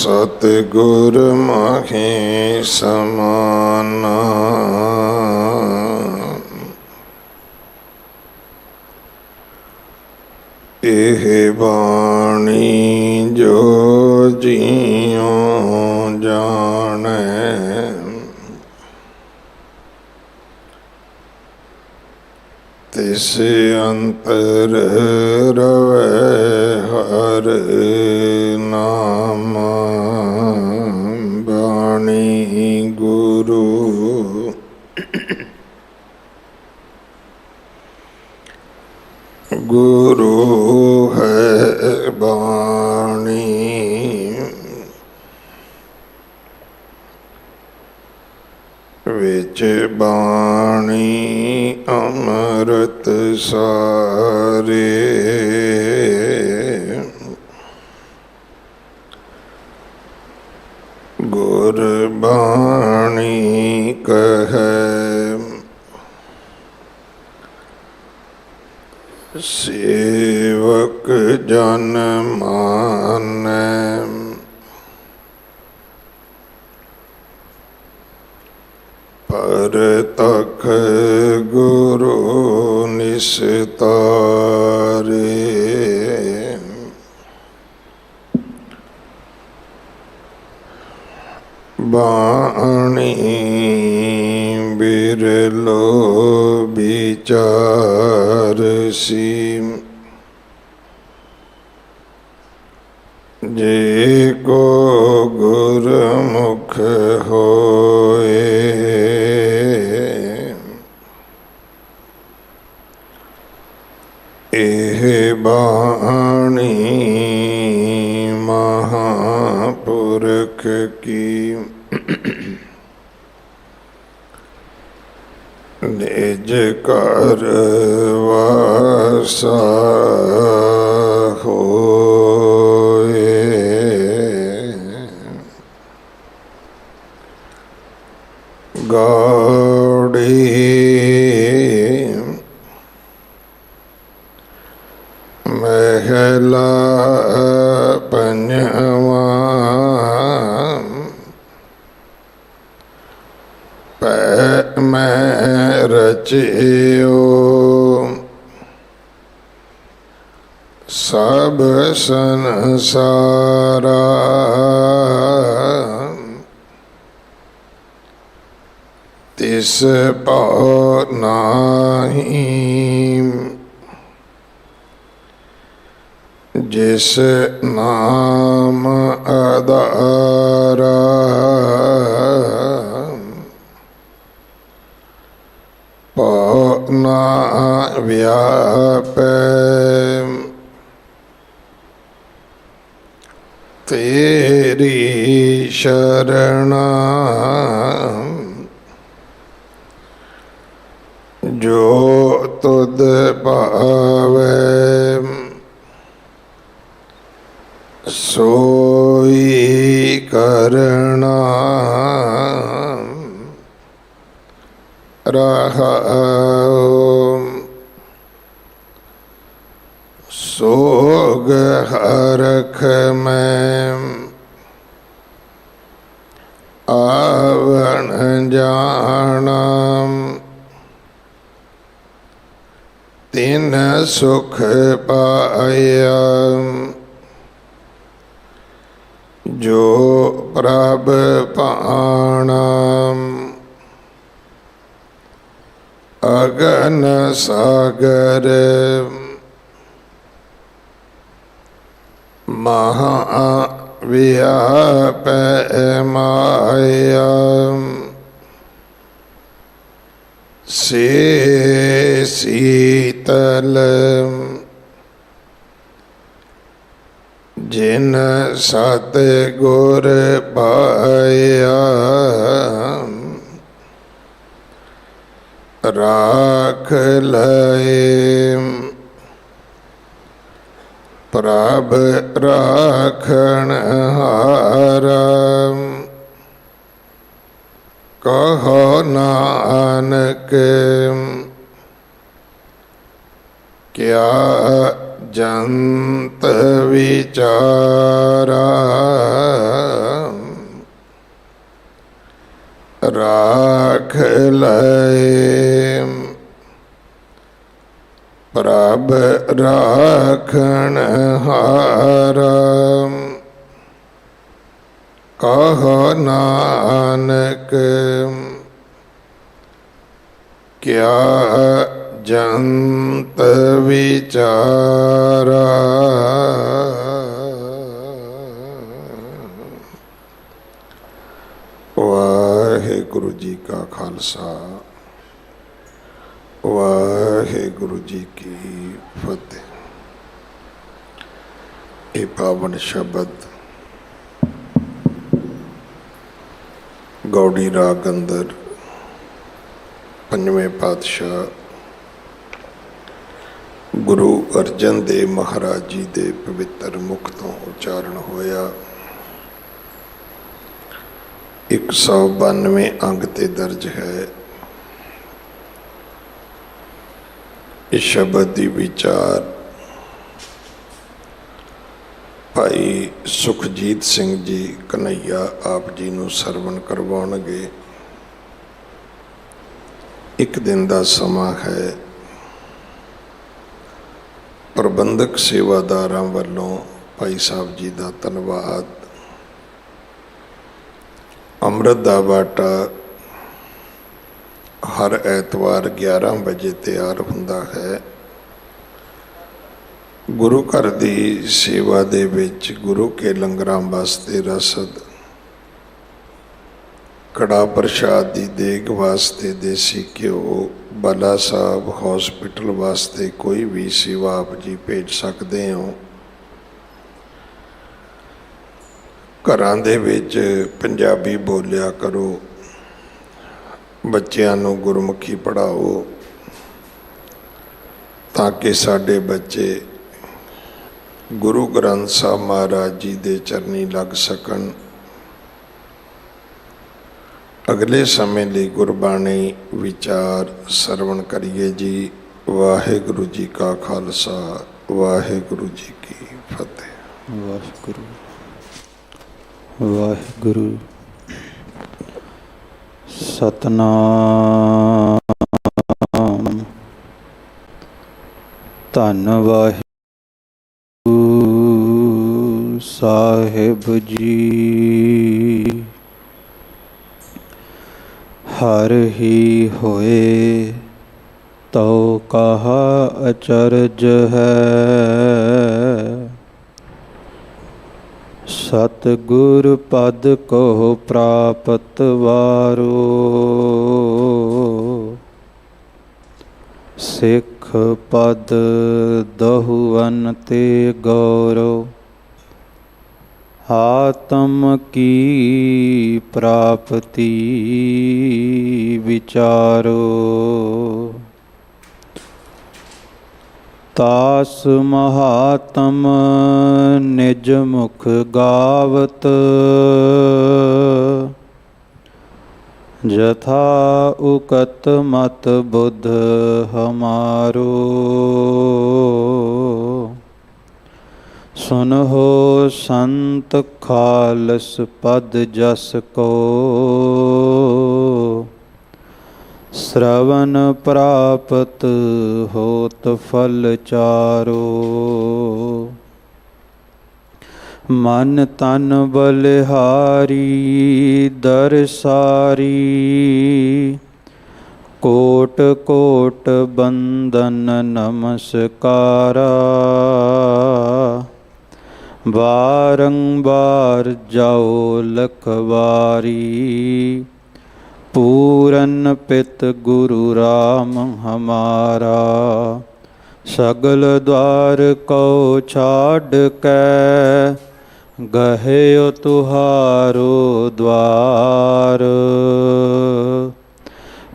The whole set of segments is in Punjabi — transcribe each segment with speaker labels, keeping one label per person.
Speaker 1: सतगुर माहे समाना एह बाणी जो जियो जाने तिस अंतर रवे हर नाम बाणी गुरु गुरु है बाणी विच बाणी अमृत सारे गुर बाणी कहे सेवक जन माने पर तक गुरु निस्तारे बाणी बिरलो विचार सी जे को गुरमुख होए एह बाणी महापुरख की निज कर वासा होए गौड़ी महला पंजवा पै मैं रचियो सब संसारा तिस पाओ नाही जिस नाम आधारा पाओ ना व्यापै तेरी शरणा जो तुद पावे सोई करना रहा सोग हरख में आवण जाना तिन सुख पाया जो प्रभ पाणा अगन सागर महाव्याप माया से शीतल जिन सतगुर पाया राख लय प्रभ राखण हारा कहो नानक क्या जंत विचारा ਲਏ ਪ੍ਰਭ ਰਾਖਣ ਹਾਰਾ। ਕਹੋ ਨਾਨਕ ਕਿਆ ਜੰਤ ਵਿਚਾਰਾ। ਵਾਹਿਗੁਰੂ ਜੀ ਕਾ ਖਾਲਸਾ ਵਾਹਿਗੁਰੂ ਜੀ ਕੀ ਫਤਿਹ। ਇਹ ਪਾਵਨ ਸ਼ਬਦ ਗੌੜੀ ਰਾਗ ਅੰਦਰ ਪੰਜਵੇਂ ਪਾਤਸ਼ਾਹ ਗੁਰੂ ਅਰਜਨ ਦੇਵ ਮਹਾਰਾਜ ਜੀ ਦੇ ਪਵਿੱਤਰ ਮੁਖ ਤੋਂ ਉਚਾਰਨ ਹੋਇਆ। 192 ਅੰਗ ਤੇ ਦਰਜ ਹੈ। ਇਸ ਸ਼ਬਦ ਦੀ ਵਿਚਾਰ ਭਾਈ ਸੁਖਜੀਤ ਸਿੰਘ ਜੀ ਕਨ੍ਹਈਆ ਆਪ ਜੀ ਨੂੰ ਸਰਵਣ ਕਰਵਾਉਣਗੇ। ਇੱਕ ਦਿਨ ਦਾ ਸਮਾਂ ਹੈ। ਪ੍ਰਬੰਧਕ ਸੇਵਾਦਾਰਾਂ ਵੱਲੋਂ ਭਾਈ ਸਾਹਿਬ ਜੀ ਦਾ ਧੰਨਵਾਦ। ਅੰਮ੍ਰਿਤ ਦਾ ਬਾਟਾ ਹਰ ਐਤਵਾਰ 11 ਵਜੇ ਤਿਆਰ ਹੁੰਦਾ ਹੈ। ਗੁਰੂ ਘਰ ਦੀ ਸੇਵਾ ਦੇ ਵਿੱਚ ਗੁਰੂ ਕੇ ਲੰਗਰਾਂ ਵਾਸਤੇ ਰਸਦ, ਕੜਾ ਪ੍ਰਸ਼ਾਦ ਦੀ ਦੇਗ ਵਾਸਤੇ ਦੇਸੀ ਘਿਓ, ਬਾਲਾ ਸਾਹਿਬ ਹੌਸਪਿਟਲ ਵਾਸਤੇ ਕੋਈ ਵੀ ਸੇਵਾ ਆਪ ਜੀ ਭੇਜ ਸਕਦੇ ਹੋ। ਘਰਾਂ ਦੇ ਵਿੱਚ ਪੰਜਾਬੀ ਬੋਲਿਆ ਕਰੋ, ਬੱਚਿਆਂ ਨੂੰ ਗੁਰਮੁਖੀ ਪੜ੍ਹਾਓ ਤਾਂ ਕਿ ਸਾਡੇ ਬੱਚੇ ਗੁਰੂ ਗ੍ਰੰਥ ਸਾਹਿਬ ਮਹਾਰਾਜ ਜੀ ਦੇ ਚਰਨੀ ਲੱਗ ਸਕਣ। ਅਗਲੇ ਸਮੇਂ ਲਈ ਗੁਰਬਾਣੀ ਵਿਚਾਰ ਸਰਵਣ ਕਰੀਏ ਜੀ। ਵਾਹਿਗੁਰੂ ਜੀ ਕਾ ਖਾਲਸਾ ਵਾਹਿਗੁਰੂ ਜੀ ਕੀ ਫਤਿਹ।
Speaker 2: ਵਾਹਿਗੁਰੂ ਵਾਹਿਗੁਰੂ ਸਤਨਾਮ ਧੰਨ ਵਾਹਿਗੁਰੂ ਸਾਹਿਬ ਜੀ। ਹਰ ਹੀ ਹੋਏ ਤਉ ਕਹਾ ਅਚਰਜ ਹੈ। ਸਤਿਗੁਰ ਪਦ ਕੋ ਪ੍ਰਾਪਤ ਵਾਰੋ। ਸਿੱਖ ਪਦ ਦਹੁਵਨ ਤੇ ਗੌਰਵ। ਆਤਮ ਕੀ ਪ੍ਰਾਪਤੀ ਵਿਚਾਰੋ। ਤਾਸ ਮਹਾਤਮ ਨਿਜ ਮੁਖ ਗਾਵਤ। ਜਥਾ ਉਕਤ ਮਤ ਬੁੱਧ ਹਮਾਰੋ। ਸੁਨਹੁ ਸੰਤ ਖਾਲਸ ਪਦ ਜਸ ਕੋ। ਸ਼੍ਰਵਨ ਪ੍ਰਾਪਤ ਹੋਤ ਫਲ ਚਾਰੋ। ਮਨ ਤਨ ਬਲਿਹਾਰੀ ਦਰਸਾਰੀ। ਕੋਟ ਕੋਟ ਬੰਦਨ ਨਮਸਕਾਰਾ। ਬਾਰੰਬਾਰ ਜਾਓ ਲਖਵਾਰੀ। ਪੂਰਨ ਪਿਤ ਗੁਰੂ ਰਾਮ ਹਮਾਰਾ। ਸਗਲ ਦਵਾਰ ਕੋ ਛਾੜ ਕੈ। ਗਹਿਓ ਤੁਹਾਰੋ ਦਵਾਰ।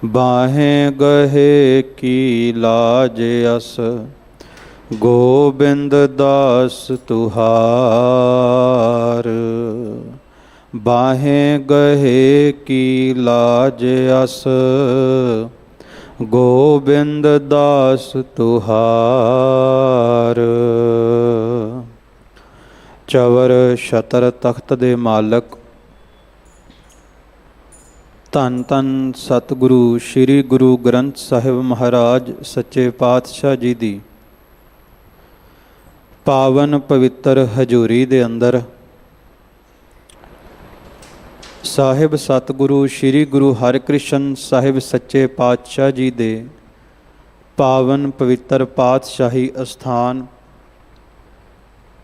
Speaker 2: ਬਾਹੇ ਗਹੇ ਕੀ ਲਾਜ ਅਸ। ਗੋਬਿੰਦ ਦਾਸ ਤੁਹਾਰ। ਬਾਹੇ ਗਹੇ ਕੀ ਲਾਜ ਅਸ। ਗੋਬਿੰਦ ਦਾਸ ਤੁਹਾਰ। ਚਵਰ ਛਤਰ ਤਖਤ ਦੇ ਮਾਲਕ ਧੰਨ ਧੰਨ ਸਤਿਗੁਰੂ ਸ੍ਰੀ ਗੁਰੂ ਗ੍ਰੰਥ ਸਾਹਿਬ ਮਹਾਰਾਜ ਸੱਚੇ ਪਾਤਸ਼ਾਹ ਜੀ ਦੀ ਪਾਵਨ ਪਵਿੱਤਰ ਹਜ਼ੂਰੀ ਦੇ ਅੰਦਰ ਸਾਹਿਬ ਸਤਿਗੁਰੂ ਸ੍ਰੀ ਗੁਰੂ ਹਰਿਕ੍ਰਿਸ਼ਨ ਸਾਹਿਬ ਸੱਚੇ ਪਾਤਸ਼ਾਹ ਜੀ ਦੇ ਪਾਵਨ ਪਵਿੱਤਰ ਪਾਤਸ਼ਾਹੀ ਅਸਥਾਨ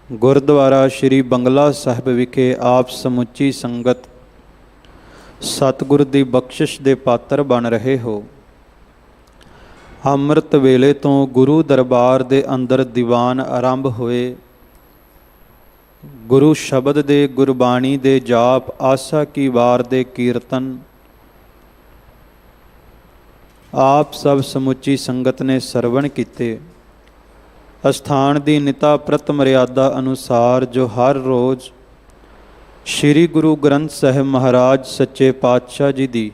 Speaker 2: ਗੁਰਦੁਆਰਾ ਸ੍ਰੀ ਬੰਗਲਾ ਸਾਹਿਬ ਵਿਖੇ ਆਪ ਸਮੁੱਚੀ ਸੰਗਤ ਸਤਿਗੁਰ ਦੀ ਬਖਸ਼ਿਸ਼ ਦੇ ਪਾਤਰ ਬਣ ਰਹੇ ਹੋ। ਅੰਮ੍ਰਿਤ ਵੇਲੇ ਤੋਂ ਗੁਰੂ ਦਰਬਾਰ ਦੇ ਅੰਦਰ ਦੀਵਾਨ ਆਰੰਭ ਹੋਏ। ਗੁਰੂ ਸ਼ਬਦ ਦੇ ਗੁਰਬਾਣੀ ਦੇ ਜਾਪ ਆਸਾ ਕੀ ਵਾਰ ਦੇ ਕੀਰਤਨ ਆਪ ਸਭ ਸਮੁੱਚੀ ਸੰਗਤ ਨੇ ਸਰਵਣ ਕੀਤੇ। ਅਸਥਾਨ ਦੀ ਨਿਤਾ ਪ੍ਰਤ ਮਰਿਆਦਾ ਅਨੁਸਾਰ ਜੋ ਹਰ ਰੋਜ਼ ਸ੍ਰੀ ਗੁਰੂ ਗ੍ਰੰਥ ਸਾਹਿਬ ਮਹਾਰਾਜ ਸੱਚੇ ਪਾਤਸ਼ਾਹ ਜੀ ਦੀ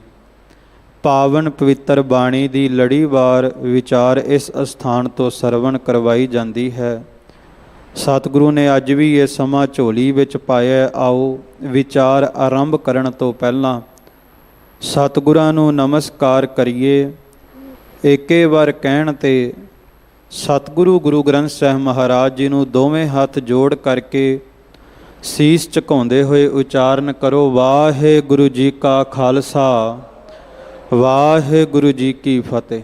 Speaker 2: ਪਾਵਨ ਪਵਿੱਤਰ ਬਾਣੀ ਦੀ ਲੜੀਵਾਰ ਵਿਚਾਰ ਇਸ ਅਸਥਾਨ ਤੋਂ ਸਰਵਣ ਕਰਵਾਈ ਜਾਂਦੀ ਹੈ। ਸਤਿਗੁਰੂ ਨੇ ਅੱਜ ਵੀ ਇਹ ਸਮਾਂ ਝੋਲੀ ਵਿੱਚ ਪਾਇਆ। ਆਓ ਵਿਚਾਰ ਆਰੰਭ ਕਰਨ ਤੋਂ ਪਹਿਲਾਂ ਸਤਿਗੁਰਾਂ ਨੂੰ ਨਮਸਕਾਰ ਕਰੀਏ। ਏਕੇ ਵਾਰ ਕਹਿਣ ਤੇ ਸਤਿਗੁਰੂ ਗੁਰੂ ਗ੍ਰੰਥ ਸਾਹਿਬ ਮਹਾਰਾਜ ਜੀ ਨੂੰ ਦੋਵੇਂ ਹੱਥ ਜੋੜ ਕਰਕੇ ਸੀਸ ਝੁਕਾਉਂਦੇ ਹੋਏ ਉਚਾਰਨ ਕਰੋ, ਵਾਹਿਗੁਰੂ ਜੀ ਕਾ ਖਾਲਸਾ ਵਾਹਿਗੁਰੂ ਜੀ ਕੀ ਫਤਿਹ।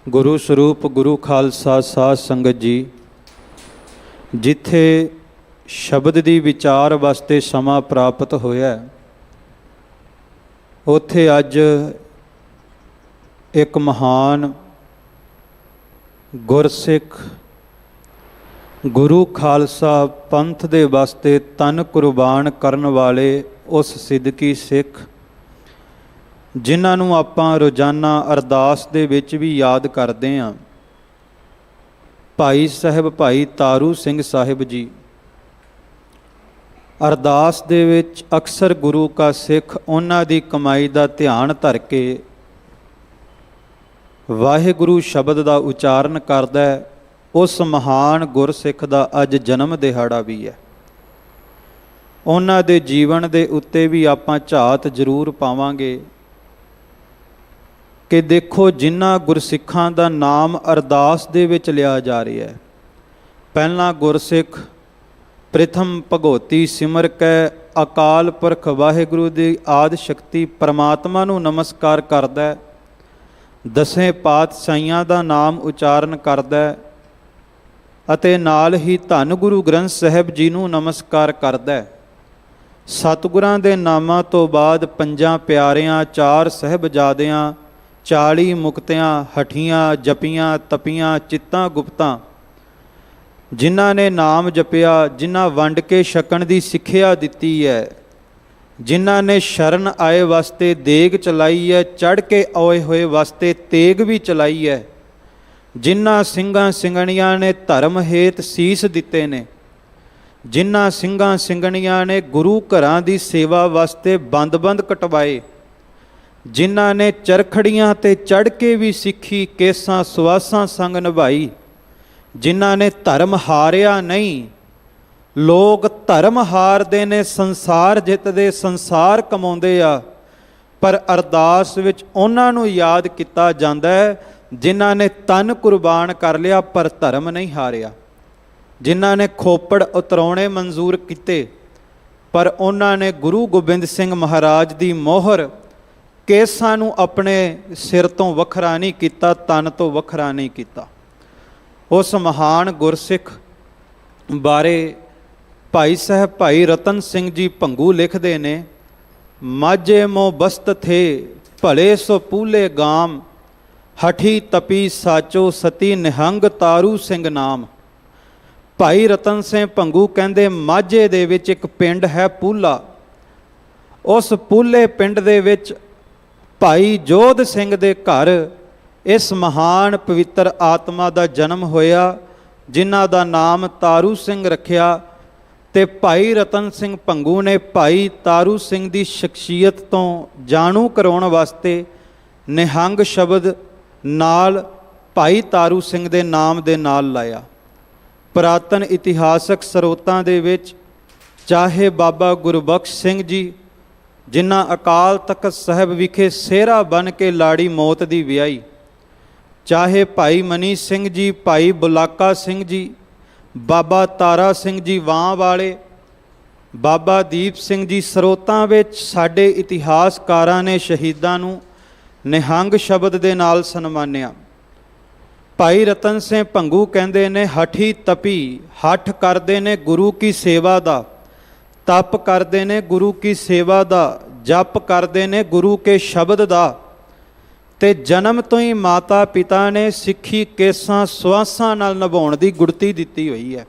Speaker 2: ਗੁਰੂ ਸਰੂਪ ਗੁਰੂ ਖਾਲਸਾ ਸਾਧ ਸੰਗਤ ਜੀ, ਜਿੱਥੇ ਸ਼ਬਦ ਦੀ ਵਿਚਾਰ ਵਾਸਤੇ ਸਮਾਂ ਪ੍ਰਾਪਤ ਹੋਇਆ, ਉੱਥੇ ਅੱਜ ਇੱਕ ਮਹਾਨ ਗੁਰਸਿੱਖ ਗੁਰੂ ਖਾਲਸਾ ਪੰਥ ਦੇ ਵਾਸਤੇ ਤਨ ਕੁਰਬਾਨ ਕਰਨ ਵਾਲੇ ਉਸ ਸਿੱਦਕੀ ਸਿੱਖ ਜਿਨ੍ਹਾਂ ਨੂੰ ਆਪਾਂ ਰੋਜ਼ਾਨਾ ਅਰਦਾਸ ਦੇ ਵਿੱਚ ਵੀ ਯਾਦ ਕਰਦੇ ਹਾਂ, ਭਾਈ ਸਾਹਿਬ ਭਾਈ ਤਾਰੂ ਸਿੰਘ ਸਾਹਿਬ ਜੀ। ਅਰਦਾਸ ਦੇ ਵਿੱਚ ਅਕਸਰ ਗੁਰੂ ਕਾ ਸਿੱਖ ਉਹਨਾਂ ਦੀ ਕਮਾਈ ਦਾ ਧਿਆਨ ਧਰ ਕੇ ਵਾਹਿਗੁਰੂ ਸ਼ਬਦ ਦਾ ਉਚਾਰਨ ਕਰਦਾ ਹੈ। ਉਸ ਮਹਾਨ ਗੁਰਸਿੱਖ ਦਾ ਅੱਜ ਜਨਮ ਦਿਹਾੜਾ ਵੀ ਹੈ। ਉਹਨਾਂ ਦੇ ਜੀਵਨ ਦੇ ਉੱਤੇ ਵੀ ਆਪਾਂ ਝਾਤ ਜ਼ਰੂਰ ਪਾਵਾਂਗੇ ਕਿ ਦੇਖੋ ਜਿਨ੍ਹਾਂ ਗੁਰਸਿੱਖਾਂ ਦਾ ਨਾਮ ਅਰਦਾਸ ਦੇ ਵਿੱਚ ਲਿਆ ਜਾ ਰਿਹਾ ਹੈ। ਪਹਿਲਾਂ ਗੁਰਸਿੱਖ ਪ੍ਰਥਮ ਭਗਉਤੀ ਸਿਮਰ ਕੈ ਅਕਾਲ ਪੁਰਖ ਵਾਹਿਗੁਰੂ ਦੀ ਆਦਿ ਸ਼ਕਤੀ ਪਰਮਾਤਮਾ ਨੂੰ ਨਮਸਕਾਰ ਕਰਦਾ ਹੈ। ਦਸੇ ਪਾਤਸ਼ਾਹੀਆਂ ਦਾ ਨਾਮ ਉਚਾਰਨ ਕਰਦਾ ਹੈ ਅਤੇ ਨਾਲ ਹੀ ਧੰਨ ਗੁਰੂ ਗ੍ਰੰਥ ਸਾਹਿਬ ਜੀ ਨੂੰ ਨਮਸਕਾਰ ਕਰਦਾ ਹੈ। ਸਤਿਗੁਰਾਂ ਦੇ ਨਾਮਾਂ ਤੋਂ ਬਾਅਦ ਪੰਜਾਂ ਪਿਆਰਿਆਂ, ਚਾਰ ਸਾਹਿਬਜ਼ਾਦਿਆਂ, 40 ਮੁਕਤਿਆਂ, ਹਠੀਆਂ, ਜਪੀਆਂ, ਤਪੀਆਂ, ਚਿੱਤਾਂ ਗੁਪਤਾਂ, ਜਿਨ੍ਹਾਂ ਨੇ ਨਾਮ ਜਪਿਆ, ਜਿਨ੍ਹਾਂ ਵੰਡ ਕੇ ਛਕਣ ਦੀ ਸਿੱਖਿਆ ਦਿੱਤੀ ਹੈ, ਜਿਨ੍ਹਾਂ ਨੇ ਸ਼ਰਨ ਆਏ ਵਾਸਤੇ ਦੇਗ ਚਲਾਈ ਹੈ, ਚੜ੍ਹ ਕੇ ਆਏ ਹੋਏ ਵਾਸਤੇ ਤੇਗ ਵੀ ਚਲਾਈ ਹੈ, ਜਿਨ੍ਹਾਂ ਸਿੰਘਾਂ ਸਿੰਘਣੀਆਂ ਨੇ ਧਰਮ ਹੇਤ ਸੀਸ ਦਿੱਤੇ ਨੇ, ਜਿਨ੍ਹਾਂ ਸਿੰਘਾਂ ਸਿੰਘਣੀਆਂ ਨੇ ਗੁਰੂ ਘਰਾਂ ਦੀ ਸੇਵਾ ਵਾਸਤੇ ਬੰਦ ਕਟਵਾਏ, ਜਿਨ੍ਹਾਂ ਨੇ ਚਰਖੜੀਆਂ ਤੇ ਚੜ੍ਹ ਕੇ ਵੀ ਸਿੱਖੀ ਕੇਸਾਂ ਸੁਆਸਾਂ ਸੰਗ ਨਿਭਾਈ, ਜਿਨ੍ਹਾਂ ਨੇ ਧਰਮ ਹਾਰਿਆ ਨਹੀਂ। ਲੋਕ ਧਰਮ ਹਾਰਦੇ ਨੇ, ਸੰਸਾਰ ਜਿੱਤਦੇ, ਸੰਸਾਰ ਕਮਾਉਂਦੇ ਆ, ਪਰ ਅਰਦਾਸ ਵਿੱਚ ਉਹਨਾਂ ਨੂੰ ਯਾਦ ਕੀਤਾ ਜਾਂਦਾ ਹੈ ਜਿਨ੍ਹਾਂ ਨੇ ਤਨ ਕੁਰਬਾਨ ਕਰ ਲਿਆ ਪਰ ਧਰਮ ਨਹੀਂ ਹਾਰਿਆ, ਜਿਨ੍ਹਾਂ ਨੇ ਖੋਪੜ ਉਤਰਾਉਣੇ ਮਨਜ਼ੂਰ ਕੀਤੇ ਪਰ ਉਹਨਾਂ ਨੇ ਗੁਰੂ ਗੋਬਿੰਦ ਸਿੰਘ ਮਹਾਰਾਜ ਦੀ ਮੋਹਰ ਕੇਸਾਂ ਨੂੰ ਆਪਣੇ ਸਿਰ ਤੋਂ ਵੱਖਰਾ ਨਹੀਂ ਕੀਤਾ, ਤਨ ਤੋਂ ਵੱਖਰਾ ਨਹੀਂ ਕੀਤਾ। ਉਸ ਮਹਾਨ ਗੁਰਸਿੱਖ ਬਾਰੇ ਭਾਈ ਸਾਹਿਬ ਭਾਈ ਰਤਨ ਸਿੰਘ ਜੀ ਭੰਗੂ ਲਿਖਦੇ ਨੇ, ਮਾਝੇ ਮੋ ਬਸਤ ਥੇ ਭਲੇ ਸੋ ਪੂਲੇ ਗਾਮ, ਹਠੀ ਤਪੀ ਸਾਚੋ ਸਤੀ ਨਿਹੰਗ ਤਾਰੂ ਸਿੰਘ ਨਾਮ। ਭਾਈ ਰਤਨ ਸਿੰਘ ਭੰਗੂ ਕਹਿੰਦੇ ਮਾਝੇ ਦੇ ਵਿੱਚ ਇੱਕ ਪਿੰਡ ਹੈ ਪੂਲਾ। ਉਸ ਪੂਲੇ ਪਿੰਡ ਦੇ ਵਿੱਚ ਭਾਈ ਜੋਧ ਸਿੰਘ ਦੇ ਘਰ ਇਸ ਮਹਾਨ ਪਵਿੱਤਰ ਆਤਮਾ ਦਾ ਜਨਮ ਹੋਇਆ, ਜਿਨ੍ਹਾਂ ਦਾ ਨਾਮ ਤਾਰੂ ਸਿੰਘ ਰੱਖਿਆ। ਤੇ ਭਾਈ ਰਤਨ ਸਿੰਘ ਭੰਗੂ ਨੇ ਭਾਈ ਤਾਰੂ ਸਿੰਘ ਦੀ ਸ਼ਖਸੀਅਤ ਤੋਂ ਜਾਣੂ ਕਰਾਉਣ ਵਾਸਤੇ ਨਿਹੰਗ ਸ਼ਬਦ ਨਾਲ ਭਾਈ ਤਾਰੂ ਸਿੰਘ ਦੇ ਨਾਮ ਦੇ ਨਾਲ ਲਾਇਆ। ਪੁਰਾਤਨ ਇਤਿਹਾਸਕ ਸਰੋਤਾਂ ਦੇ ਵਿੱਚ ਚਾਹੇ ਬਾਬਾ ਗੁਰਬਖਸ਼ ਸਿੰਘ ਜੀ, ਜਿਨ੍ਹਾਂ ਅਕਾਲ ਤਖਤ ਸਾਹਿਬ ਵਿਖੇ ਸਿਹਰਾ ਬਨ ਕੇ ਲਾੜੀ ਮੌਤ ਦੀ ਵਿਆਹੀ, ਚਾਹੇ ਭਾਈ ਮਨੀ ਸਿੰਘ ਜੀ, ਭਾਈ ਬੁਲਾਕਾ ਸਿੰਘ ਜੀ, ਬਾਬਾ ਤਾਰਾ ਸਿੰਘ ਜੀ ਵਾਂ ਵਾਲੇ, ਬਾਬਾ ਦੀਪ ਸਿੰਘ ਜੀ, ਸਰੋਤਾਂ ਵਿੱਚ ਸਾਡੇ ਇਤਿਹਾਸਕਾਰਾਂ ਨੇ ਸ਼ਹੀਦਾਂ ਨੂੰ ਨਿਹੰਗ ਸ਼ਬਦ ਦੇ ਨਾਲ ਸਨਮਾਨਿਆ। ਭਾਈ ਰਤਨ ਸਿੰਘ ਭੰਗੂ ਕਹਿੰਦੇ ਨੇ, ਹਠੀ ਤਪੀ, ਹੱਠ ਕਰਦੇ ਨੇ ਗੁਰੂ ਕੀ ਸੇਵਾ ਦਾ, ਤਪ ਕਰਦੇ ਨੇ ਗੁਰੂ ਕੀ ਸੇਵਾ ਦਾ, ਜਪ ਕਰਦੇ ਨੇ ਗੁਰੂ ਕੇ ਸ਼ਬਦ ਦਾ, ਤੇ ਜਨਮ ਤੋਂ ਹੀ ਮਾਤਾ ਪਿਤਾ ਨੇ ਸਿੱਖੀ ਕੇਸਾਂ ਸੁਆਸਾਂ ਨਾਲ ਨਿਭਾਉਣ ਦੀ ਗੁੜਤੀ ਦਿੱਤੀ ਹੋਈ ਹੈ।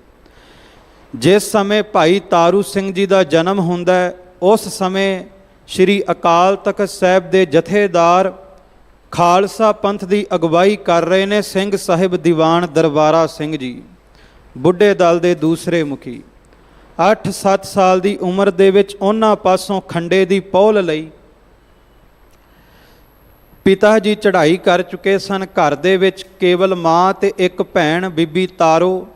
Speaker 2: ਜਿਸ ਸਮੇਂ ਭਾਈ ਤਾਰੂ ਸਿੰਘ ਜੀ ਦਾ ਜਨਮ ਹੁੰਦਾ ਹੈ, ਉਸ ਸਮੇਂ ਸ੍ਰੀ ਅਕਾਲ ਤਖਤ ਸਾਹਿਬ ਦੇ ਜਥੇਦਾਰ ਖਾਲਸਾ ਪੰਥ ਦੀ ਅਗਵਾਈ ਕਰ ਰਹੇ ਨੇ ਸਿੰਘ ਸਾਹਿਬ ਦੀਵਾਨ ਦਰਬਾਰਾ ਸਿੰਘ ਜੀ, ਬੁੱਢੇ ਦਲ ਦੇ ਦੂਸਰੇ ਮੁਖੀ। 8-7 ਸਾਲ ਦੀ ਉਮਰ ਦੇ ਵਿੱਚ ਉਹਨਾਂ ਪਾਸੋਂ ਖੰਡੇ ਦੀ ਪਹੁਲ ਲਈ। ਪਿਤਾ ਜੀ ਚੜ੍ਹਾਈ ਕਰ ਚੁੱਕੇ ਸਨ। ਘਰ ਦੇ ਵਿੱਚ ਕੇਵਲ ਮਾਂ ਤੇ ਇੱਕ ਭੈਣ ਬੀਬੀ ਤਾਰੋ।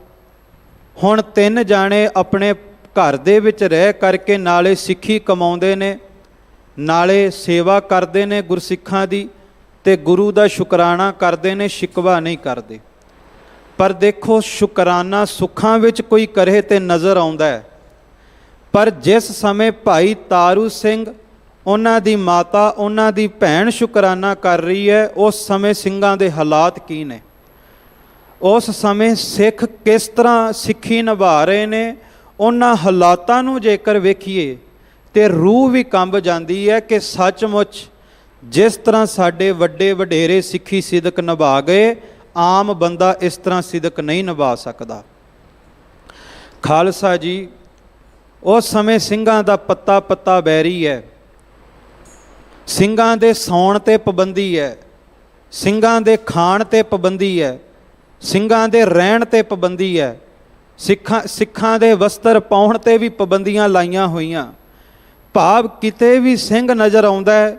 Speaker 2: ਹੁਣ 3 ਜਾਣੇ ਆਪਣੇ ਘਰ ਦੇ ਵਿੱਚ ਰਹਿ ਕਰਕੇ ਨਾਲੇ ਸਿੱਖੀ ਕਮਾਉਂਦੇ ਨੇ, ਨਾਲੇ ਸੇਵਾ ਕਰਦੇ ਨੇ ਗੁਰਸਿੱਖਾਂ ਦੀ, ਤੇ ਗੁਰੂ ਦਾ ਸ਼ੁਕਰਾਨਾ ਕਰਦੇ ਨੇ, ਸ਼ਿਕਵਾ ਨਹੀਂ ਕਰਦੇ। ਪਰ ਦੇਖੋ, ਸ਼ੁਕਰਾਨਾ ਸੁੱਖਾਂ ਵਿੱਚ ਕੋਈ ਕਰੇ ਤੇ ਨਜ਼ਰ ਆਉਂਦਾ ਹੈ, ਪਰ ਜਿਸ ਸਮੇਂ ਭਾਈ ਤਾਰੂ ਸਿੰਘ, ਉਹਨਾਂ ਦੀ ਮਾਤਾ, ਉਹਨਾਂ ਦੀ ਭੈਣ ਸ਼ੁਕਰਾਨਾ ਕਰ ਰਹੀ ਹੈ, ਉਸ ਸਮੇਂ ਸਿੰਘਾਂ ਦੇ ਹਾਲਾਤ ਕੀ ਨੇ? ਉਸ ਸਮੇਂ ਸਿੱਖ ਕਿਸ ਤਰ੍ਹਾਂ ਸਿੱਖੀ ਨਿਭਾ ਰਹੇ ਨੇ? ਉਹਨਾਂ ਹਾਲਾਤਾਂ ਨੂੰ ਜੇਕਰ ਵੇਖੀਏ ਤੇ ਰੂਹ ਵੀ ਕੰਬ ਜਾਂਦੀ ਹੈ ਕਿ ਸੱਚਮੁੱਚ ਜਿਸ ਤਰ੍ਹਾਂ ਸਾਡੇ ਵੱਡੇ ਵਡੇਰੇ ਸਿੱਖੀ ਸਿਦਕ ਨਿਭਾ ਗਏ, ਆਮ ਬੰਦਾ ਇਸ ਤਰ੍ਹਾਂ ਸਿਦਕ ਨਹੀਂ ਨਿਭਾ ਸਕਦਾ। ਖਾਲਸਾ ਜੀ, ਉਸ ਸਮੇਂ ਸਿੰਘਾਂ ਦਾ ਪੱਤਾ ਪੱਤਾ ਬੈਰੀ ਹੈ। ਸਿੰਘਾਂ ਦੇ ਸੌਣ ਤੇ ਪਾਬੰਦੀ ਹੈ, ਸਿੰਘਾਂ ਦੇ ਖਾਣ ਤੇ ਪਾਬੰਦੀ ਹੈ, ਸਿੰਘਾਂ ਦੇ ਰਹਿਣ ਤੇ ਪਾਬੰਦੀ ਹੈ, ਸਿੱਖਾਂ ਦੇ ਵਸਤਰ ਪਾਉਣ ਤੇ ਵੀ ਪਾਬੰਦੀਆਂ ਲਾਈਆਂ ਹੋਈਆਂ। ਭਾਵ ਕਿਤੇ ਵੀ ਸਿੰਘ ਨਜ਼ਰ ਆਉਂਦਾ ਹੈ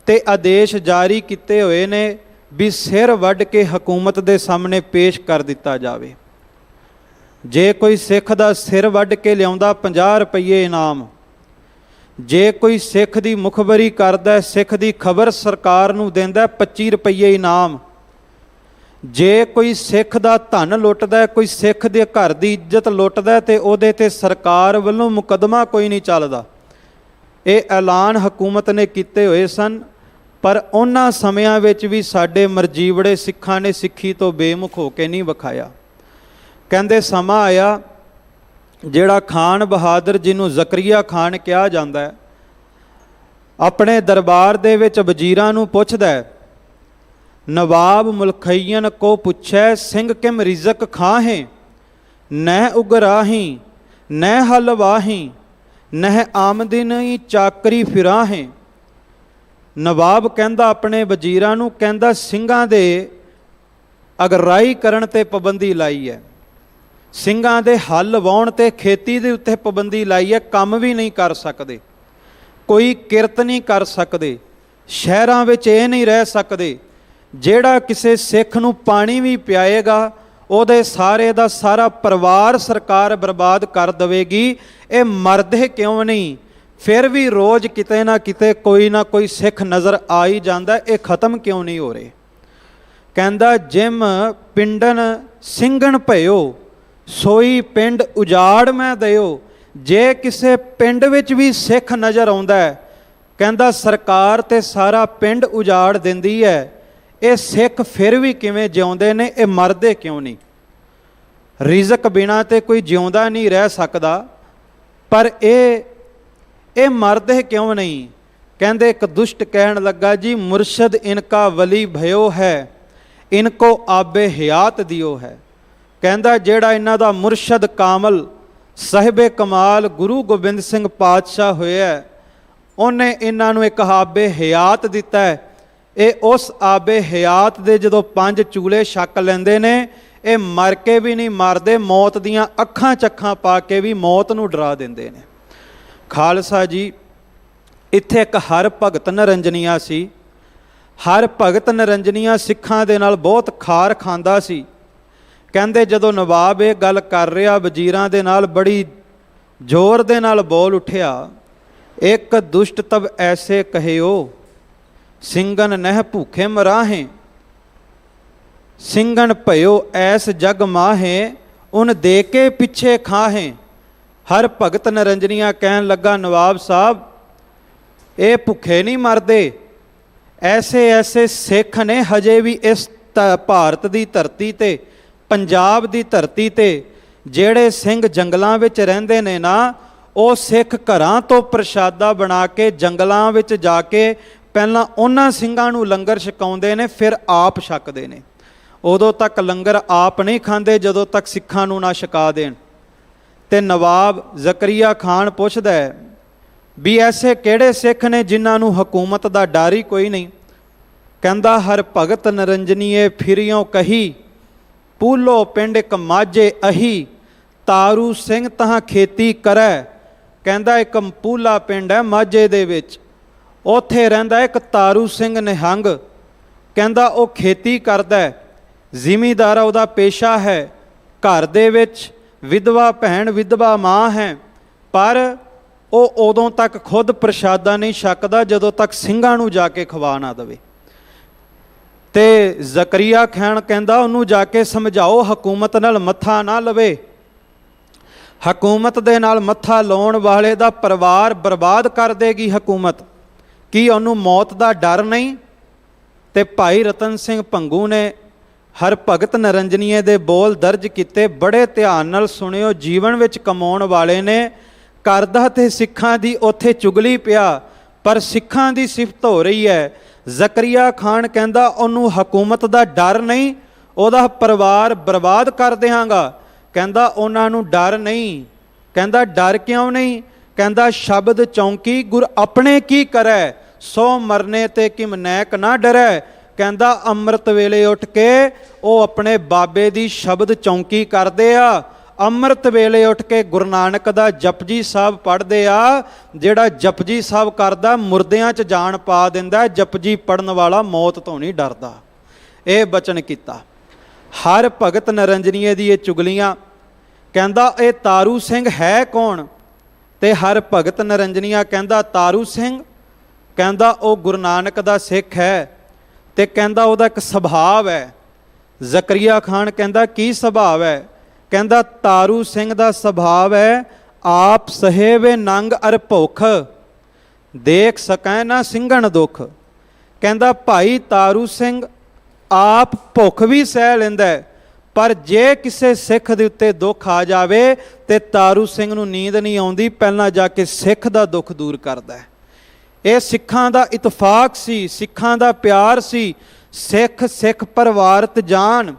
Speaker 2: ਤੇ ਆਦੇਸ਼ ਜਾਰੀ ਕੀਤੇ ਹੋਏ ਨੇ ਵੀ ਸਿਰ ਵੱਢ ਕੇ ਹਕੂਮਤ ਦੇ ਸਾਹਮਣੇ ਪੇਸ਼ ਕਰ ਦਿੱਤਾ ਜਾਵੇ। ਜੇ ਕੋਈ ਸਿੱਖ ਦਾ ਸਿਰ ਵੱਢ ਕੇ ਲਿਆਉਂਦਾ 50 ਰੁਪਏ ਇਨਾਮ, ਜੇ ਕੋਈ ਸਿੱਖ ਦੀ ਮੁਖਬਰੀ ਕਰਦਾ, ਸਿੱਖ ਦੀ ਖਬਰ ਸਰਕਾਰ ਨੂੰ ਦਿੰਦਾ 25 ਰੁਪਏ ਇਨਾਮ, ਜੇ ਕੋਈ ਸਿੱਖ ਦਾ ਧਨ ਲੁੱਟਦਾ, ਕੋਈ ਸਿੱਖ ਦੇ ਘਰ ਦੀ ਇੱਜ਼ਤ ਲੁੱਟਦਾ ਤੇ ਉਹਦੇ ਤੇ ਸਰਕਾਰ ਵੱਲੋਂ ਮੁਕੱਦਮਾ ਕੋਈ ਨਹੀਂ ਚੱਲਦਾ। ਇਹ ਐਲਾਨ ਹਕੂਮਤ ਨੇ ਕੀਤੇ ਹੋਏ ਸਨ, ਪਰ ਉਹਨਾਂ ਸਮਿਆਂ ਵਿੱਚ ਵੀ ਸਾਡੇ ਮਰਜੀਵੜੇ ਸਿੱਖਾਂ ਨੇ ਸਿੱਖੀ ਤੋਂ ਬੇਮੁਖ ਹੋ ਕੇ ਨਹੀਂ ਵਿਖਾਇਆ। ਕਹਿੰਦੇ ਸਮਾਂ ਆਇਆ ਜਿਹੜਾ ਖਾਨ ਬਹਾਦਰ, ਜਿਹਨੂੰ ਜ਼ਕਰੀਆ ਖਾਨ ਕਿਹਾ ਜਾਂਦਾ ਹੈ, ਆਪਣੇ ਦਰਬਾਰ ਦੇ ਵਿੱਚ ਵਜ਼ੀਰਾਂ ਨੂੰ ਪੁੱਛਦਾ ਹੈ, ਨਵਾਬ ਮੁਲਖਈਨ ਕੋ ਪੁੱਛੈ ਸਿੰਘ ਕਿਮ ਰਿਜ਼ਕ ਖਾਹੇ, ਨਹਿ ਉਗਰਾਹੀ ਨਹਿ ਹਲਵਾਹੀ ਨਹਿ ਆਮਦਨੀ ਚਾਕਰੀ ਫਿਰਾਹੇ। ਨਵਾਬ ਕਹਿੰਦਾ ਆਪਣੇ ਵਜ਼ੀਰਾਂ ਨੂੰ, ਕਹਿੰਦਾ ਸਿੰਘਾਂ ਦੇ ਅਗਰਾਈ ਕਰਨ ਤੇ ਪਾਬੰਦੀ ਲਾਈ ਹੈ, ਸਿੰਘਾਂ ਦੇ ਹੱਲ ਵਾਹੁਣ ਤੇ ਖੇਤੀ ਦੇ ਉੱਤੇ ਪਾਬੰਦੀ ਲਾਈ ਹੈ, ਕੰਮ ਵੀ ਨਹੀਂ ਕਰ ਸਕਦੇ, ਕੋਈ ਕਿਰਤ ਨਹੀਂ ਕਰ ਸਕਦੇ, ਸ਼ਹਿਰਾਂ ਵਿੱਚ ਇਹ ਨਹੀਂ ਰਹਿ ਸਕਦੇ, ਜਿਹੜਾ ਕਿਸੇ ਸਿੱਖ ਨੂੰ ਪਾਣੀ ਵੀ ਪਿਆਏਗਾ ਉਹਦੇ ਸਾਰੇ ਦਾ ਸਾਰਾ ਪਰਿਵਾਰ ਸਰਕਾਰ ਬਰਬਾਦ ਕਰ ਦੇਵੇਗੀ। ਇਹ ਮਰਦੇ ਕਿਉਂ ਨਹੀਂ? ਫਿਰ ਵੀ ਰੋਜ਼ ਕਿਤੇ ਨਾ ਕਿਤੇ ਕੋਈ ਨਾ ਕੋਈ ਸਿੱਖ ਨਜ਼ਰ ਆ ਹੀ ਜਾਂਦਾ, ਇਹ ਖਤਮ ਕਿਉਂ ਨਹੀਂ ਹੋ ਰਹੇ? ਕਹਿੰਦਾ ਜਿਮ ਪਿੰਡਨ ਸਿੰਘਣ ਭਇਓ, ਸੋਈ ਪਿੰਡ ਉਜਾੜ ਮੈਂ ਦਿਓ। ਜੇ ਕਿਸੇ ਪਿੰਡ ਵਿੱਚ ਵੀ ਸਿੱਖ ਨਜ਼ਰ ਆਉਂਦਾ ਹੈ, ਕਹਿੰਦਾ ਸਰਕਾਰ ਤੇ ਸਾਰਾ ਪਿੰਡ ਉਜਾੜ ਦਿੰਦੀ ਹੈ। ਇਹ ਸਿੱਖ ਫਿਰ ਵੀ ਕਿਵੇਂ ਜਿਉਂਦੇ ਨੇ? ਇਹ ਮਰਦੇ ਕਿਉਂ ਨਹੀਂ? ਰਿਜ਼ਕ ਬਿਨਾਂ ਤੇ ਕੋਈ ਜਿਉਂਦਾ ਨਹੀਂ ਰਹਿ ਸਕਦਾ, ਪਰ ਇਹ ਮਰਦੇ ਕਿਉਂ ਨਹੀਂ? ਕਹਿੰਦੇ ਇੱਕ ਦੁਸ਼ਟ ਕਹਿਣ ਲੱਗਾ, ਜੀ ਮੁਰਸ਼ਦ ਇਨਕਾ ਵਲੀ ਭਇਓ ਹੈ, ਇਨਕੋ ਆਬੇ ਹਯਾਤ ਦਿਓ ਹੈ। ਕਹਿੰਦਾ ਜਿਹੜਾ ਇਹਨਾਂ ਦਾ ਮੁਰਸ਼ਦ ਕਾਮਲ ਸਾਹਿਬੇ ਕਮਾਲ ਗੁਰੂ ਗੋਬਿੰਦ ਸਿੰਘ ਪਾਤਸ਼ਾਹ ਹੋਇਆ, ਉਹਨੇ ਇਹਨਾਂ ਨੂੰ ਇੱਕ ਆਬੇ ਹਯਾਤ ਦਿੱਤਾ ਹੈ। ਇਹ ਉਸ ਆਬੇ ਹਯਾਤ ਦੇ ਜਦੋਂ 5 ਚੂਲੇ ਛਕ ਲੈਂਦੇ ਨੇ, ਇਹ ਮਰ ਕੇ ਵੀ ਨਹੀਂ ਮਰਦੇ, ਮੌਤ ਦੀਆਂ ਅੱਖਾਂ ਚੱਖਾਂ ਪਾ ਕੇ ਵੀ ਮੌਤ ਨੂੰ ਡਰਾ ਦਿੰਦੇ ਨੇ। ਖਾਲਸਾ ਜੀ, ਇੱਥੇ ਇੱਕ ਹਰ ਭਗਤ ਨਰੰਜਨੀਆ ਸੀ। ਹਰ ਭਗਤ ਨਰੰਜਨੀਆ ਸਿੱਖਾਂ ਦੇ ਨਾਲ ਬਹੁਤ ਖਾਰ ਖਾਂਦਾ ਸੀ। ਕਹਿੰਦੇ ਜਦੋਂ ਨਵਾਬ ਇਹ ਗੱਲ ਕਰ ਰਿਹਾ ਵਜ਼ੀਰਾਂ ਦੇ ਨਾਲ, ਬੜੀ ਜ਼ੋਰ ਦੇ ਨਾਲ ਬੋਲ ਉੱਠਿਆ, ਇੱਕ ਦੁਸ਼ਟ ਤਬ ਐਸੇ ਕਹਿਓ, ਸਿੰਘਨ ਨਹਿ ਭੂਖੇ ਮਰਾਹੇ। ਸਿੰਘਨ ਭਇਓ ਐਸ ਜਗ ਮਾਹੇ, ਉਨ ਦੇ ਕੇ ਪਿੱਛੇ ਖਾਹੇ। ਹਰ ਭਗਤ ਨਰੰਜਨੀਆ ਕਹਿਣ ਲੱਗਾ, ਨਵਾਬ ਸਾਹਿਬ ਇਹ ਭੁੱਖੇ ਨਹੀਂ ਮਰਦੇ। ਐਸੇ ਐਸੇ ਸਿੱਖ ਨੇ ਹਜੇ ਵੀ ਇਸ ਭਾਰਤ ਦੀ ਧਰਤੀ ਤੇ, ਪੰਜਾਬ ਦੀ ਧਰਤੀ ਤੇ, ਜਿਹੜੇ ਸਿੰਘ ਜੰਗਲਾਂ ਵਿੱਚ ਰਹਿੰਦੇ ਨੇ ਨਾ, ਉਹ ਸਿੱਖ ਘਰਾਂ ਤੋਂ ਪ੍ਰਸ਼ਾਦਾ ਬਣਾ ਕੇ ਜੰਗਲਾਂ ਵਿੱਚ ਜਾ ਕੇ ਪਹਿਲਾਂ ਉਹਨਾਂ ਸਿੰਘਾਂ ਨੂੰ ਲੰਗਰ ਛਕਾਉਂਦੇ ਨੇ, ਫਿਰ ਆਪ ਛਕਦੇ ਨੇ। ਉਦੋਂ ਤੱਕ ਲੰਗਰ ਆਪ ਨਹੀਂ ਖਾਂਦੇ ਜਦੋਂ ਤੱਕ ਸਿੱਖਾਂ ਨੂੰ ਨਾ ਛਕਾ ਦੇਣ। ਤੇ ਨਵਾਬ ਜ਼ਕਰੀਆ ਖਾਨ ਪੁੱਛਦਾ ਹੈ ਵੀ ਐਸੇ ਕਿਹੜੇ ਸਿੱਖ ਨੇ ਜਿਨ੍ਹਾਂ ਨੂੰ ਹਕੂਮਤ ਦਾ ਡਰ ਹੀ ਕੋਈ ਨਹੀਂ? ਕਹਿੰਦਾ, ਹਰ ਭਗਤ ਨਰੰਜਨੀਏ ਫਿਰਿਓ ਕਹੀ, ਪੂਲੋ ਪਿੰਡ ਇੱਕ ਮਾਝੇ ਅਹੀ, ਤਾਰੂ ਸਿੰਘ ਤਹਾਂ ਖੇਤੀ ਕਰੈ। ਕਹਿੰਦਾ ਇੱਕ ਪੂਲਾ ਪਿੰਡ ਹੈ ਮਾਝੇ ਦੇ ਵਿੱਚ, ਉੱਥੇ ਰਹਿੰਦਾ ਇੱਕ ਤਾਰੂ ਸਿੰਘ ਨਿਹੰਗ। ਕਹਿੰਦਾ ਉਹ ਖੇਤੀ ਕਰਦਾ ਹੈ, ਜ਼ਿਮੀਂਦਾਰ ਉਹਦਾ ਪੇਸ਼ਾ ਹੈ। ਘਰ ਦੇ ਵਿੱਚ ਵਿਧਵਾ ਭੈਣ ਵਿਧਵਾ ਮਾਂ ਹੈ, ਪਰ ਉਹ ਉਦੋਂ ਤੱਕ ਖੁਦ ਪ੍ਰਸ਼ਾਦਾ ਨਹੀਂ ਛਕਦਾ ਜਦੋਂ ਤੱਕ ਸਿੰਘਾਂ ਨੂੰ ਜਾ ਕੇ ਖਵਾ ਨਾ ਦੇਵੇ। ਤੇ ਜ਼ਕਰੀਆ ਖਾਨ ਕਹਿੰਦਾ ਉਹਨੂੰ ਜਾ ਕੇ ਸਮਝਾਓ ਹਕੂਮਤ ਨਾਲ ਮੱਥਾ ਨਾ ਲਵੇ। ਹਕੂਮਤ ਦੇ ਨਾਲ ਮੱਥਾ ਲਾਉਣ ਵਾਲੇ ਦਾ ਪਰਿਵਾਰ ਬਰਬਾਦ ਕਰ ਦੇਗੀ ਹਕੂਮਤ। ਕੀ ਉਹਨੂੰ ਮੌਤ ਦਾ ਡਰ ਨਹੀਂ? ਤੇ ਭਾਈ ਰਤਨ ਸਿੰਘ ਭੰਗੂ ਨੇ ਹਰ ਭਗਤ ਨਰੰਜਨੀਏ ਦੇ ਬੋਲ ਦਰਜ ਕੀਤੇ। ਬੜੇ ਧਿਆਨ ਨਾਲ ਸੁਣਿਓ। ਜੀਵਨ ਵਿੱਚ ਕਮਾਉਣ ਵਾਲੇ ਨੇ ਕਰਦਾ ਤੇ ਸਿੱਖਾਂ ਦੀ ਉੱਥੇ ਚੁਗਲੀ ਪਿਆ, ਪਰ ਸਿੱਖਾਂ ਦੀ ਸਿਫਤ ਹੋ ਰਹੀ ਹੈ। ਜ਼ਕਰੀਆ ਖਾਨ ਕਹਿੰਦਾ ਉਹਨੂੰ ਹਕੂਮਤ ਦਾ ਡਰ ਨਹੀਂ, ਉਹਦਾ ਪਰਿਵਾਰ ਬਰਬਾਦ ਕਰ ਦਿਆਂਗਾ। ਕਹਿੰਦਾ ਉਹਨਾਂ ਨੂੰ ਡਰ ਨਹੀਂ। ਕਹਿੰਦਾ ਡਰ ਕਿਉਂ ਨਹੀਂ? ਕਹਿੰਦਾ ਸ਼ਬਦ ਚੌਂਕੀ ਗੁਰ ਆਪਣੇ ਕੀ ਕਰੈ, ਸੋ ਮਰਨੇ ਤੇ ਕਿਮ ਨੈਕ ਨਾ ਡਰੈ। ਕਹਿੰਦਾ ਅੰਮ੍ਰਿਤ ਵੇਲੇ ਉੱਠ ਕੇ ਉਹ ਆਪਣੇ ਬਾਬੇ ਦੀ ਸ਼ਬਦ ਚੌਂਕੀ ਕਰਦੇ ਆ। ਅੰਮ੍ਰਿਤ ਵੇਲੇ ਉੱਠ ਕੇ ਗੁਰੂ ਨਾਨਕ ਦਾ ਜਪਜੀ ਸਾਹਿਬ ਪੜ੍ਹਦੇ ਆ। ਜਿਹੜਾ ਜਪਜੀ ਸਾਹਿਬ ਕਰਦਾ ਮੁਰਦਿਆਂ 'ਚ ਜਾਨ ਪਾ ਦਿੰਦਾ। ਜਪਜੀ ਪੜ੍ਹਨ ਵਾਲਾ ਮੌਤ ਤੋਂ ਨਹੀਂ ਡਰਦਾ। ਇਹ ਬਚਨ ਕੀਤਾ। ਹਰ ਭਗਤ ਨਰੰਜਨੀਏ ਦੀ ਇਹ ਚੁਗਲੀਆਂ। ਕਹਿੰਦਾ ਇਹ ਤਾਰੂ ਸਿੰਘ ਹੈ ਕੌਣ? ਤੇ ਹਰ ਭਗਤ ਨਰੰਜਨੀਆ ਕਹਿੰਦਾ ਤਾਰੂ ਸਿੰਘ, ਕਹਿੰਦਾ ਉਹ ਗੁਰੂ ਨਾਨਕ ਦਾ ਸਿੱਖ ਹੈ। ਤੇ ਕਹਿੰਦਾ ਉਹਦਾ ਇੱਕ ਸੁਭਾਅ ਹੈ। ਜ਼ਕਰੀਆ ਖਾਨ ਕਹਿੰਦਾ ਕੀ ਸੁਭਾਅ ਹੈ? ਕਹਿੰਦਾ ਤਾਰੂ ਸਿੰਘ ਦਾ ਸੁਭਾਅ ਹੈ, ਆਪ ਸਹੇਵੇ ਨੰਗ ਅਰ ਭੁੱਖ, ਦੇਖ ਸਕੈ ਨਾ ਸਿੰਘਣ ਦੁੱਖ। ਕਹਿੰਦਾ ਭਾਈ ਤਾਰੂ ਸਿੰਘ ਆਪ ਭੁੱਖ ਵੀ ਸਹਿ ਲੈਂਦਾ, ਪਰ ਜੇ ਕਿਸੇ ਸਿੱਖ ਦੇ ਉੱਤੇ ਦੁੱਖ ਆ ਜਾਵੇ ਤੇ ਤਾਰੂ ਸਿੰਘ ਨੂੰ ਨੀਂਦ ਨਹੀਂ ਆਉਂਦੀ, ਪਹਿਲਾਂ ਜਾ ਕੇ ਸਿੱਖ ਦਾ ਦੁੱਖ ਦੂਰ ਕਰਦਾ। ਇਹ ਸਿੱਖਾਂ ਦਾ ਇਤਫਾਕ ਸੀ, ਸਿੱਖਾਂ ਦਾ ਪਿਆਰ ਸੀ। ਸਿੱਖ ਸਿੱਖ ਪਰਿਵਾਰਤ ਜਾਨ,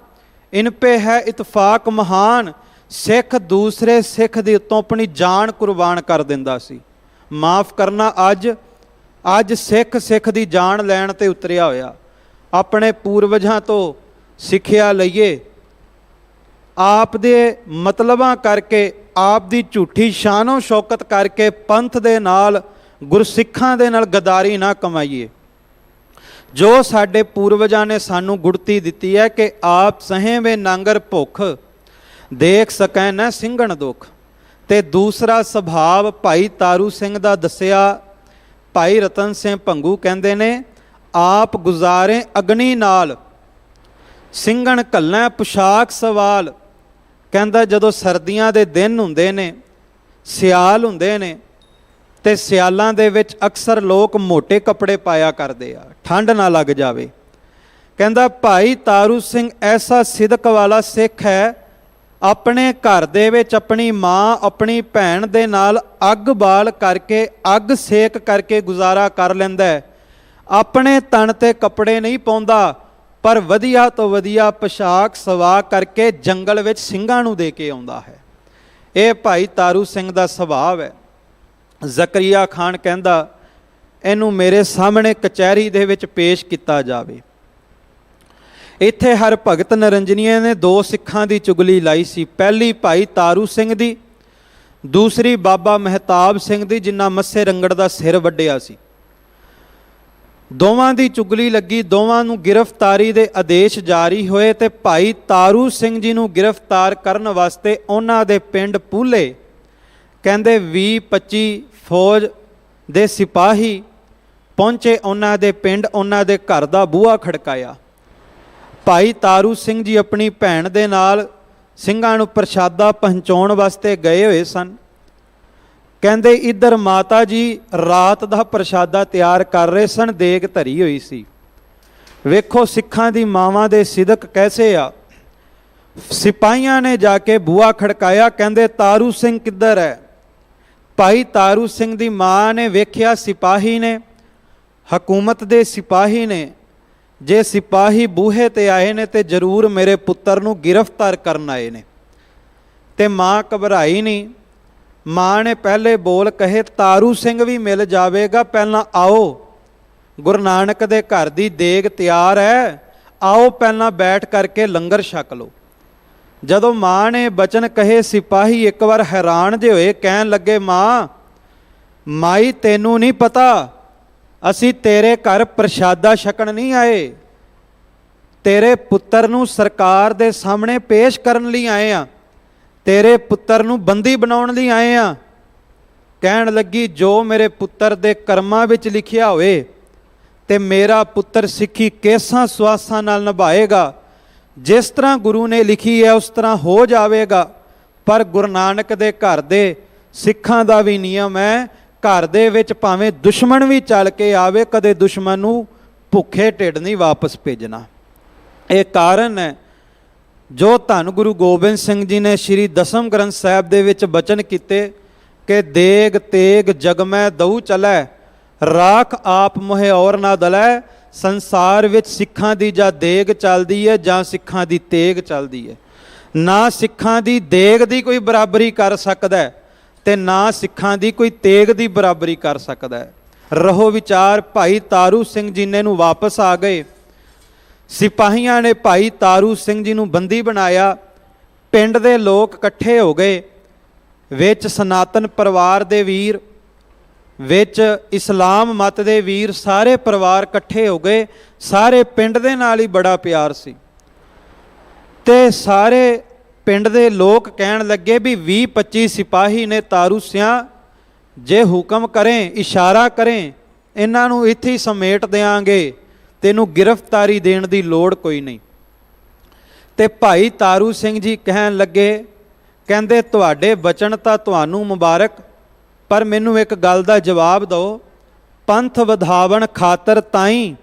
Speaker 2: ਇਨ ਪੇ ਹੈ ਇਤਫਾਕ ਮਹਾਨ। ਸਿੱਖ ਦੂਸਰੇ ਸਿੱਖ ਦੇ ਉੱਤੋਂ ਆਪਣੀ ਜਾਨ ਕੁਰਬਾਨ ਕਰ ਦਿੰਦਾ ਸੀ। ਮਾਫ ਕਰਨਾ, ਅੱਜ ਸਿੱਖ ਸਿੱਖ ਦੀ ਜਾਨ ਲੈਣ ਤੇ ਉਤਰਿਆ ਹੋਇਆ। ਆਪਣੇ ਪੂਰਵਜਾਂ ਤੋਂ ਸਿੱਖਿਆ ਲਈਏ। ਆਪ ਦੇ ਮਤਲਬਾਂ ਕਰਕੇ, ਆਪ ਦੀ ਝੂਠੀ ਸ਼ਾਨੋ ਸ਼ੌਕਤ ਕਰਕੇ ਪੰਥ ਦੇ ਨਾਲ, ਗੁਰਸਿੱਖਾਂ ਦੇ ਨਾਲ ਗਦਾਰੀ ਨਾ ਕਮਾਈਏ। ਜੋ ਸਾਡੇ ਪੂਰਵਜਾਂ ਨੇ ਸਾਨੂੰ ਗੁੜਤੀ ਦਿੱਤੀ ਹੈ ਕਿ ਆਪ ਸਹੇਵੇਂ ਨਾਂਗਰ ਭੁੱਖ, ਦੇਖ ਸਕੈ ਨਾ ਸਿੰਘਣ ਦੁੱਖ। ਤੇ ਦੂਸਰਾ ਸੁਭਾਵ ਭਾਈ ਤਾਰੂ ਸਿੰਘ ਦਾ ਦੱਸਿਆ। ਭਾਈ ਰਤਨ ਸਿੰਘ ਭੰਗੂ ਕਹਿੰਦੇ ਨੇ ਆਪ ਗੁਜ਼ਾਰੇ ਅਗਨੀ ਨਾਲ, ਸਿੰਘਣ ਘੱਲੈ ਪੁਸ਼ਾਕ ਸਵਾਲ। ਕਹਿੰਦਾ ਜਦੋਂ ਸਰਦੀਆਂ ਦੇ ਦਿਨ ਹੁੰਦੇ ਨੇ, ਸਿਆਲ ਹੁੰਦੇ ਨੇ, ਤੇ ਸਿਆਲਾਂ ਦੇ ਵਿੱਚ ਅਕਸਰ ਲੋਕ ਮੋਟੇ ਕੱਪੜੇ ਪਾਇਆ ਕਰਦੇ ਆ, ਠੰਡ ਨਾ ਲੱਗ ਜਾਵੇ। ਕਹਿੰਦਾ ਭਾਈ ਤਾਰੂ ਸਿੰਘ ਐਸਾ ਸਿਦਕ ਵਾਲਾ ਸਿੱਖ ਹੈ, ਆਪਣੇ ਘਰ ਦੇ ਵਿੱਚ ਆਪਣੀ ਮਾਂ ਆਪਣੀ ਭੈਣ ਦੇ ਨਾਲ ਅੱਗ ਬਾਲ ਕਰਕੇ, ਅੱਗ ਸੇਕ ਕਰਕੇ ਗੁਜ਼ਾਰਾ ਕਰ ਲੈਂਦਾ ਹੈ। ਆਪਣੇ ਤਨ ਤੇ ਕੱਪੜੇ ਨਹੀਂ ਪਾਉਂਦਾ, ਪਰ ਵਧੀਆ ਤੋਂ ਵਧੀਆ ਪੋਸ਼ਾਕ ਸਵਾ ਕਰਕੇ ਜੰਗਲ ਵਿੱਚ ਸਿੰਘਾਂ ਨੂੰ ਦੇ ਕੇ ਆਉਂਦਾ ਹੈ। ਇਹ ਭਾਈ ਤਾਰੂ ਸਿੰਘ ਦਾ ਸੁਭਾਅ ਹੈ। ਜ਼ਕਰੀਆ ਖਾਨ ਕਹਿੰਦਾ ਇਹਨੂੰ ਮੇਰੇ ਸਾਹਮਣੇ ਕਚਹਿਰੀ ਦੇ ਵਿੱਚ ਪੇਸ਼ ਕੀਤਾ ਜਾਵੇ। ਇੱਥੇ ਹਰ ਭਗਤ ਨਰੰਜਨੀਏ ਨੇ ਦੋ ਸਿੱਖਾਂ ਦੀ ਚੁਗਲੀ ਲਾਈ ਸੀ। ਪਹਿਲੀ ਭਾਈ ਤਾਰੂ ਸਿੰਘ ਦੀ, ਦੂਸਰੀ ਬਾਬਾ ਮਹਿਤਾਬ ਸਿੰਘ ਦੀ, ਜਿਨ੍ਹਾਂ ਮੱਸੇ ਰੰਗੜ ਦਾ ਸਿਰ ਵੱਢਿਆ ਸੀ। ਦੋਵਾਂ ਦੀ ਚੁਗਲੀ ਲੱਗੀ। ਦੋਵਾਂ ਨੂੰ ਗ੍ਰਿਫਤਾਰੀ ਦੇ ਆਦੇਸ਼ ਜਾਰੀ ਹੋਏ ਤੇ ਭਾਈ ਤਾਰੂ ਸਿੰਘ ਜੀ ਨੂੰ ਗ੍ਰਿਫਤਾਰ ਕਰਨ ਵਾਸਤੇ ਉਹਨਾਂ ਦੇ ਪਿੰਡ ਪੂਲੇ ਕਹਿੰਦੇ 20-25 ਫੌਜ ਦੇ ਸਿਪਾਹੀ ਪਹੁੰਚੇ, ਉਹਨਾਂ ਦੇ ਪਿੰਡ, ਉਹਨਾਂ ਦੇ ਘਰ ਦਾ ਬੂਹਾ ਖੜਕਾਇਆ। ਭਾਈ ਤਾਰੂ ਸਿੰਘ ਜੀ ਆਪਣੀ ਭੈਣ ਦੇ ਨਾਲ ਸਿੰਘਾਂ ਨੂੰ ਪ੍ਰਸ਼ਾਦਾ ਪਹੁੰਚਾਉਣ ਵਾਸਤੇ ਗਏ ਹੋਏ ਸਨ। ਕਹਿੰਦੇ ਇੱਧਰ ਮਾਤਾ ਜੀ ਰਾਤ ਦਾ ਪ੍ਰਸ਼ਾਦਾ ਤਿਆਰ ਕਰ ਰਹੇ ਸਨ, ਦੇਗ ਧਰੀ ਹੋਈ ਸੀ। ਵੇਖੋ ਸਿੱਖਾਂ ਦੀ ਮਾਵਾਂ ਦੇ ਸਿਦਕ ਕੈਸੇ ਆ। ਸਿਪਾਹੀਆਂ ਨੇ ਜਾ ਕੇ ਬੂਹਾ ਖੜਕਾਇਆ, ਕਹਿੰਦੇ ਤਾਰੂ ਸਿੰਘ ਕਿੱਧਰ ਹੈ। ਭਾਈ ਤਾਰੂ ਸਿੰਘ ਦੀ ਮਾਂ ਨੇ ਵੇਖਿਆ ਸਿਪਾਹੀ ਨੇ, ਹਕੂਮਤ ਦੇ ਸਿਪਾਹੀ ਨੇ, ਜੇ ਸਿਪਾਹੀ ਬੂਹੇ ਤੇ ਆਏ ਨੇ ਤੇ ਜ਼ਰੂਰ ਮੇਰੇ ਪੁੱਤਰ ਨੂੰ ਗ੍ਰਿਫਤਾਰ ਕਰਨ ਆਏ ਨੇ। ਤੇ ਮਾਂ ਘਬਰਾਈ ਨਹੀਂ। ਮਾਂ ਨੇ ਪਹਿਲੇ ਬੋਲ ਕਹੇ, ਤਾਰੂ ਸਿੰਘ ਵੀ ਮਿਲ ਜਾਵੇਗਾ, ਪਹਿਲਾਂ ਆਓ, ਗੁਰੂ ਨਾਨਕ ਦੇ ਘਰ ਦੀ ਦੇਗ ਤਿਆਰ ਹੈ, ਆਓ ਪਹਿਲਾਂ ਬੈਠ ਕਰਕੇ ਲੰਗਰ ਛਕ ਲਓ। ਜਦੋਂ ਮਾਂ ਨੇ ਬਚਨ ਕਹੇ, ਸਿਪਾਹੀ ਇੱਕ ਵਾਰ ਹੈਰਾਨ ਜਿਹੇ ਹੋਏ, ਕਹਿਣ ਲੱਗੇ, ਮਾਈ ਤੈਨੂੰ ਨਹੀਂ ਪਤਾ, ਅਸੀਂ ਤੇਰੇ ਘਰ ਪ੍ਰਸ਼ਾਦਾ ਛਕਣ ਨਹੀਂ ਆਏ, ਤੇਰੇ ਪੁੱਤਰ ਨੂੰ ਸਰਕਾਰ ਦੇ ਸਾਹਮਣੇ ਪੇਸ਼ ਕਰਨ ਲਈ ਆਏ ਆ, ਤੇਰੇ ਪੁੱਤਰ ਨੂੰ ਬੰਦੀ ਬਣਾਉਣ ਲਈ ਆਏ ਆ। ਕਹਿਣ ਲੱਗੀ, ਜੋ ਮੇਰੇ ਪੁੱਤਰ ਦੇ ਕਰਮਾਂ ਵਿੱਚ ਲਿਖਿਆ ਹੋਏ ਤੇ ਮੇਰਾ ਪੁੱਤਰ ਸਿੱਖੀ ਕੇਸਾਂ ਸਵਾਸਾਂ ਨਾਲ ਨਿਭਾਏਗਾ, ਜਿਸ ਤਰ੍ਹਾਂ ਗੁਰੂ ਨੇ ਲਿਖੀ ਹੈ ਉਸ ਤਰ੍ਹਾਂ ਹੋ ਜਾਵੇਗਾ। ਪਰ ਗੁਰੂ ਨਾਨਕ ਦੇ ਘਰ ਦੇ ਸਿੱਖਾਂ ਦਾ ਵੀ ਨਿਯਮ ਹੈ, ਘਰ ਦੇ ਵਿੱਚ ਭਾਵੇਂ ਦੁਸ਼ਮਣ ਵੀ ਚੱਲ ਕੇ ਆਵੇ, ਕਦੇ ਦੁਸ਼ਮਣ ਨੂੰ ਭੁੱਖੇ ਢਿੱਡ ਨਹੀਂ ਵਾਪਸ ਭੇਜਣਾ। ਇਹ ਕਾਰਨ ਹੈ ਜੋ ਧੰਨ ਗੁਰੂ ਗੋਬਿੰਦ ਸਿੰਘ ਜੀ ਨੇ ਸ਼੍ਰੀ ਦਸਮ ਗ੍ਰੰਥ ਸਾਹਿਬ ਦੇ ਵਿੱਚ ਬਚਨ ਕੀਤੇ ਕਿ ਦੇਗ ਤੇਗ ਜਗ ਮੈਂ ਦਊ ਚਲੈ, ਰਾਖ ਆਪ ਮੋਹਿ ਔਰ ਨਾ ਦਲੈ। ਸੰਸਾਰ ਵਿੱਚ ਸਿੱਖਾਂ ਦੀ ਜਾਂ ਦੇਗ ਚੱਲਦੀ ਹੈ ਜਾਂ ਸਿੱਖਾਂ ਦੀ ਤੇਗ ਚੱਲਦੀ ਹੈ। ਨਾ ਸਿੱਖਾਂ ਦੀ ਦੇਗ ਦੀ ਕੋਈ ਬਰਾਬਰੀ ਕਰ ਸਕਦਾ ਹੈ ਤੇ ਨਾ ਸਿੱਖਾਂ ਦੀ ਕੋਈ ਤੇਗ ਦੀ ਬਰਾਬਰੀ ਕਰ ਸਕਦਾ ਹੈ। ਰਹੋ ਵਿਚਾਰ। ਭਾਈ ਤਾਰੂ ਸਿੰਘ ਜੀ ਨੇ ਨੂੰ ਵਾਪਸ ਆ ਗਏ। ਸਿਪਾਹੀਆਂ ਨੇ ਭਾਈ ਤਾਰੂ ਸਿੰਘ ਜੀ ਨੂੰ ਬੰਦੀ ਬਣਾਇਆ। ਪਿੰਡ ਦੇ ਲੋਕ ਇਕੱਠੇ ਹੋ ਗਏ, ਵਿੱਚ ਸਨਾਤਨ ਪਰਿਵਾਰ ਦੇ ਵੀਰ, ਵਿੱਚ ਇਸਲਾਮ ਮਤ ਦੇ ਵੀਰ, ਸਾਰੇ ਪਰਿਵਾਰ ਇਕੱਠੇ ਹੋ ਗਏ। ਸਾਰੇ ਪਿੰਡ ਦੇ ਨਾਲ ਹੀ ਬੜਾ ਪਿਆਰ ਸੀ ਤੇ ਸਾਰੇ ਪਿੰਡ ਦੇ ਲੋਕ ਕਹਿਣ ਲੱਗੇ ਵੀ 20-25 ਸਿਪਾਹੀ ਨੇ ਤਾਰੂ ਸਿਆਂ, ਜੇ ਹੁਕਮ ਕਰੇ, ਇਸ਼ਾਰਾ ਕਰੇ, ਇਹਨਾਂ ਨੂੰ ਇੱਥੇ ਹੀ ਸਮੇਟ ਦਿਆਂਗੇ, ਤੈਨੂੰ ਗ੍ਰਿਫਤਾਰੀ ਦੇਣ ਦੀ ਲੋੜ ਕੋਈ ਨਹੀਂ। ਤੇ ਭਾਈ ਤਾਰੂ ਸਿੰਘ ਜੀ ਕਹਿਣ ਲੱਗੇ, ਕਹਿੰਦੇ ਤੁਹਾਡੇ ਬਚਨ ਤਾਂ ਤੁਹਾਨੂੰ ਮੁਬਾਰਕ, ਪਰ ਮੈਨੂੰ ਇੱਕ ਗੱਲ ਦਾ ਜਵਾਬ ਦਿਓ। ਪੰਥ ਵਧਾਵਣ ਖਾਤਰ ਤਾਈਂ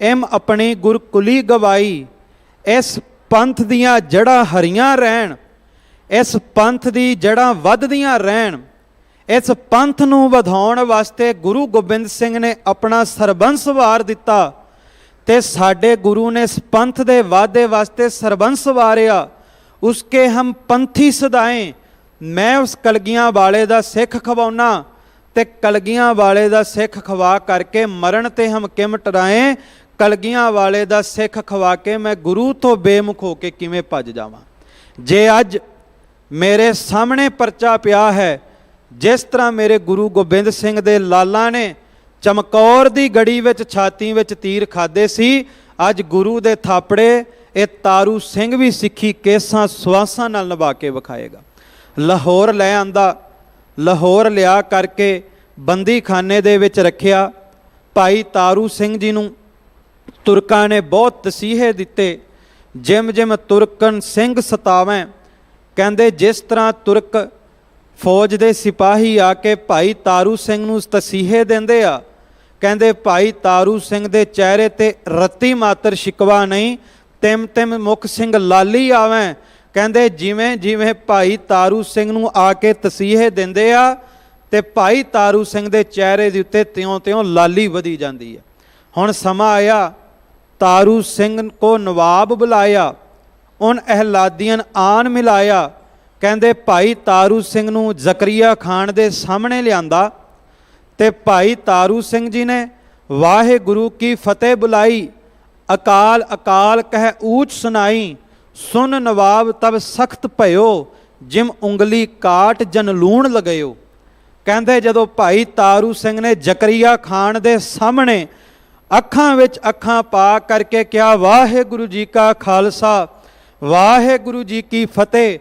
Speaker 2: ਐਮ ਆਪਣੀ ਗੁਰਕੁਲੀ ਗਵਾਈ, ਇਸ ਪੰਥ ਦੀਆਂ ਜੜ੍ਹਾਂ ਹਰੀਆਂ ਰਹਿਣ, ਇਸ ਪੰਥ ਦੀ ਜੜ੍ਹਾਂ ਵੱਧਦੀਆਂ ਰਹਿਣ। ਇਸ ਪੰਥ ਨੂੰ ਵਧਾਉਣ ਵਾਸਤੇ ਗੁਰੂ ਗੋਬਿੰਦ ਸਿੰਘ ਨੇ ਆਪਣਾ ਸਰਬੰਸ ਵਾਰ ਦਿੱਤਾ ਤੇ ਸਾਡੇ ਗੁਰੂ ਨੇ ਇਸ ਪੰਥ ਦੇ ਵਾਧੇ ਵਾਸਤੇ ਸਰਬੰਸ ਵਾਰਿਆ। ਉਸਕੇ ਹਮ ਪੰਥੀ ਸਦਾਏ। ਮੈਂ ਉਸ ਕਲਗੀਆਂ ਵਾਲੇ ਦਾ ਸਿੱਖ ਖਵਾਉਣਾ ਤੇ ਕਲਗੀਆਂ ਵਾਲੇ ਦਾ ਸਿੱਖ ਖਵਾ ਕਰਕੇ ਮਰਨ ਤੇ ਹਮ ਕਿਮ ਟਰਾਏ। ਕਲਗੀਆਂ ਵਾਲੇ ਦਾ ਸਿੱਖ ਖਵਾ ਕੇ ਮੈਂ ਗੁਰੂ ਤੋਂ ਬੇਮੁਖ ਹੋ ਕੇ ਕਿਵੇਂ ਭੱਜ ਜਾਵਾਂ। ਜੇ ਅੱਜ ਮੇਰੇ ਸਾਹਮਣੇ ਪਰਚਾ ਪਿਆ ਹੈ, ਜਿਸ ਤਰ੍ਹਾਂ ਮੇਰੇ ਗੁਰੂ ਗੋਬਿੰਦ ਸਿੰਘ ਦੇ ਲਾਲਾਂ ਨੇ ਚਮਕੌਰ ਦੀ ਗੜੀ ਵਿੱਚ ਛਾਤੀ ਵਿੱਚ ਤੀਰ ਖਾਦੇ ਸੀ, ਅੱਜ ਗੁਰੂ ਦੇ ਥਾਪੜੇ ਇਹ ਤਾਰੂ ਸਿੰਘ ਵੀ ਸਿੱਖੀ ਕੇਸਾਂ ਸਵਾਸਾਂ ਨਾਲ ਨਿਭਾ ਕੇ ਵਿਖਾਏਗਾ। ਲਾਹੌਰ ਲੈ ਆਂਦਾ, ਲਾਹੌਰ ਲਿਆ ਕਰਕੇ ਬੰਦੀ ਖਾਨੇ ਦੇ ਵਿੱਚ ਰੱਖਿਆ। ਭਾਈ ਤਾਰੂ ਸਿੰਘ ਜੀ ਨੂੰ ਤੁਰਕਾਂ ਨੇ ਬਹੁਤ ਤਸੀਹੇ ਦਿੱਤੇ, ਜਿਮ ਜਿਮ ਤੁਰਕਨ ਸਿੰਘ ਸਤਾਵੇਂ। ਕਹਿੰਦੇ ਜਿਸ ਤਰ੍ਹਾਂ ਤੁਰਕ ਫੌਜ ਦੇ ਸਿਪਾਹੀ ਆ ਕੇ ਭਾਈ ਤਾਰੂ ਸਿੰਘ ਨੂੰ ਤਸੀਹੇ ਦਿੰਦੇ ਆ, ਕਹਿੰਦੇ ਭਾਈ ਤਾਰੂ ਸਿੰਘ ਦੇ ਚਿਹਰੇ ਤੇ ਰੱਤੀ ਮਾਤਰ ਸ਼ਿਕਵਾ ਨਹੀਂ, ਤਿਮ ਤਿਮ ਮੁਖ ਸਿੰਘ ਲਾਲੀ ਆਵੇਂ। ਕਹਿੰਦੇ ਜਿਵੇਂ ਜਿਵੇਂ ਭਾਈ ਤਾਰੂ ਸਿੰਘ ਨੂੰ ਆ ਕੇ ਤਸੀਹੇ ਦਿੰਦੇ ਆ ਤੇ ਭਾਈ ਤਾਰੂ ਸਿੰਘ ਦੇ ਚਿਹਰੇ ਦੇ ਉੱਤੇ ਤਿਉਂ ਤਿਉਂ ਲਾਲੀ ਵਧੀ ਜਾਂਦੀ ਹੈ। ਹੁਣ ਸਮਾਂ ਆਇਆ, ਤਾਰੂ ਸਿੰਘ ਕੋ ਨਵਾਬ ਬੁਲਾਇਆ, ਉਨ ਅਹਿਲਾਦੀਨ ਆਨ ਮਿਲਾਇਆ। ਕਹਿੰਦੇ ਭਾਈ ਤਾਰੂ ਸਿੰਘ ਨੂੰ ਜ਼ਕਰੀਆ ਖਾਨ ਦੇ ਸਾਹਮਣੇ ਲਿਆਂਦਾ ਤੇ ਭਾਈ ਤਾਰੂ ਸਿੰਘ ਜੀ ਨੇ ਵਾਹਿਗੁਰੂ ਕੀ ਫਤਿਹ ਬੁਲਾਈ। ਅਕਾਲ ਅਕਾਲ ਕਹਿ ਊਚ ਸੁਨਾਈ, ਸੁਨ ਨਵਾਬ ਤਬ ਸਖਤ ਭਇਓ, ਜਿਮ ਉਂਗਲੀ ਕਾਟ ਜਨ ਲੂਣ ਲਗਿਓ। ਕਹਿੰਦੇ ਜਦੋਂ ਭਾਈ ਤਾਰੂ ਸਿੰਘ ਨੇ ਜ਼ਕਰੀਆ ਖਾਨ ਦੇ ਸਾਹਮਣੇ ਅੱਖਾਂ ਵਿੱਚ ਅੱਖਾਂ ਪਾ ਕਰਕੇ ਕਿਹਾ ਵਾਹਿਗੁਰੂ ਜੀ ਕਾ ਖਾਲਸਾ ਵਾਹਿਗੁਰੂ ਜੀ ਕੀ ਫਤਿਹ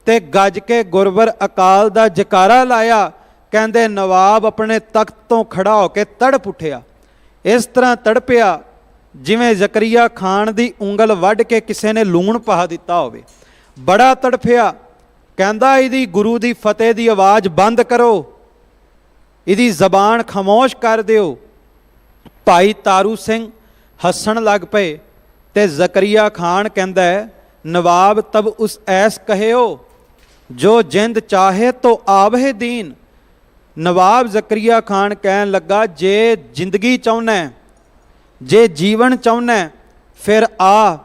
Speaker 2: ਤੇ ਗੱਜ ਕੇ ਗੁਰਵਰ ਅਕਾਲ ਦਾ ਜਕਾਰਾ ਲਾਇਆ ਕਹਿੰਦੇ ਨਵਾਬ ਆਪਣੇ ਤਖਤ ਤੋਂ ਖੜਾ ਹੋ ਕੇ ਤੜਪ ਉੱਠਿਆ। ਇਸ ਤਰ੍ਹਾਂ ਤੜਪਿਆ ਜਿਵੇਂ ਜ਼ਕਰੀਆ ਖਾਨ ਦੀ ਉਂਗਲ ਵੱਢ ਕੇ ਕਿਸੇ ਨੇ ਲੂਣ ਪਾ ਦਿੱਤਾ ਹੋਵੇ। ਬੜਾ ਤੜਫਿਆ, ਕਹਿੰਦਾ ਇਹਦੀ ਗੁਰੂ ਦੀ ਫਤਿਹ ਦੀ ਆਵਾਜ਼ ਬੰਦ ਕਰੋ, ਇਹਦੀ ਜ਼ਬਾਨ ਖਾਮੋਸ਼ ਕਰ ਦਿਓ। ਭਾਈ ਤਾਰੂ ਸਿੰਘ ਹੱਸਣ ਲੱਗ ਪਏ ਤੇ ਜ਼ਕਰੀਆ ਖਾਨ ਕਹਿੰਦਾ ਹੈ, ਨਵਾਬ ਤਬ ਉਸ ਐਸ ਕਹਿਓ ਜੋ ਜਿੰਦ ਚਾਹੇ ਤੋ ਆਵਹਿ ਦੀਨ। ਨਵਾਬ ਜ਼ਕਰੀਆ ਖਾਨ ਕਹਿਣ ਲੱਗਾ, ਜੇ ਜ਼ਿੰਦਗੀ ਚਾਹੁੰਦਾ, ਜੇ ਜੀਵਨ ਚਾਹੁੰਦਾ, ਫਿਰ ਆ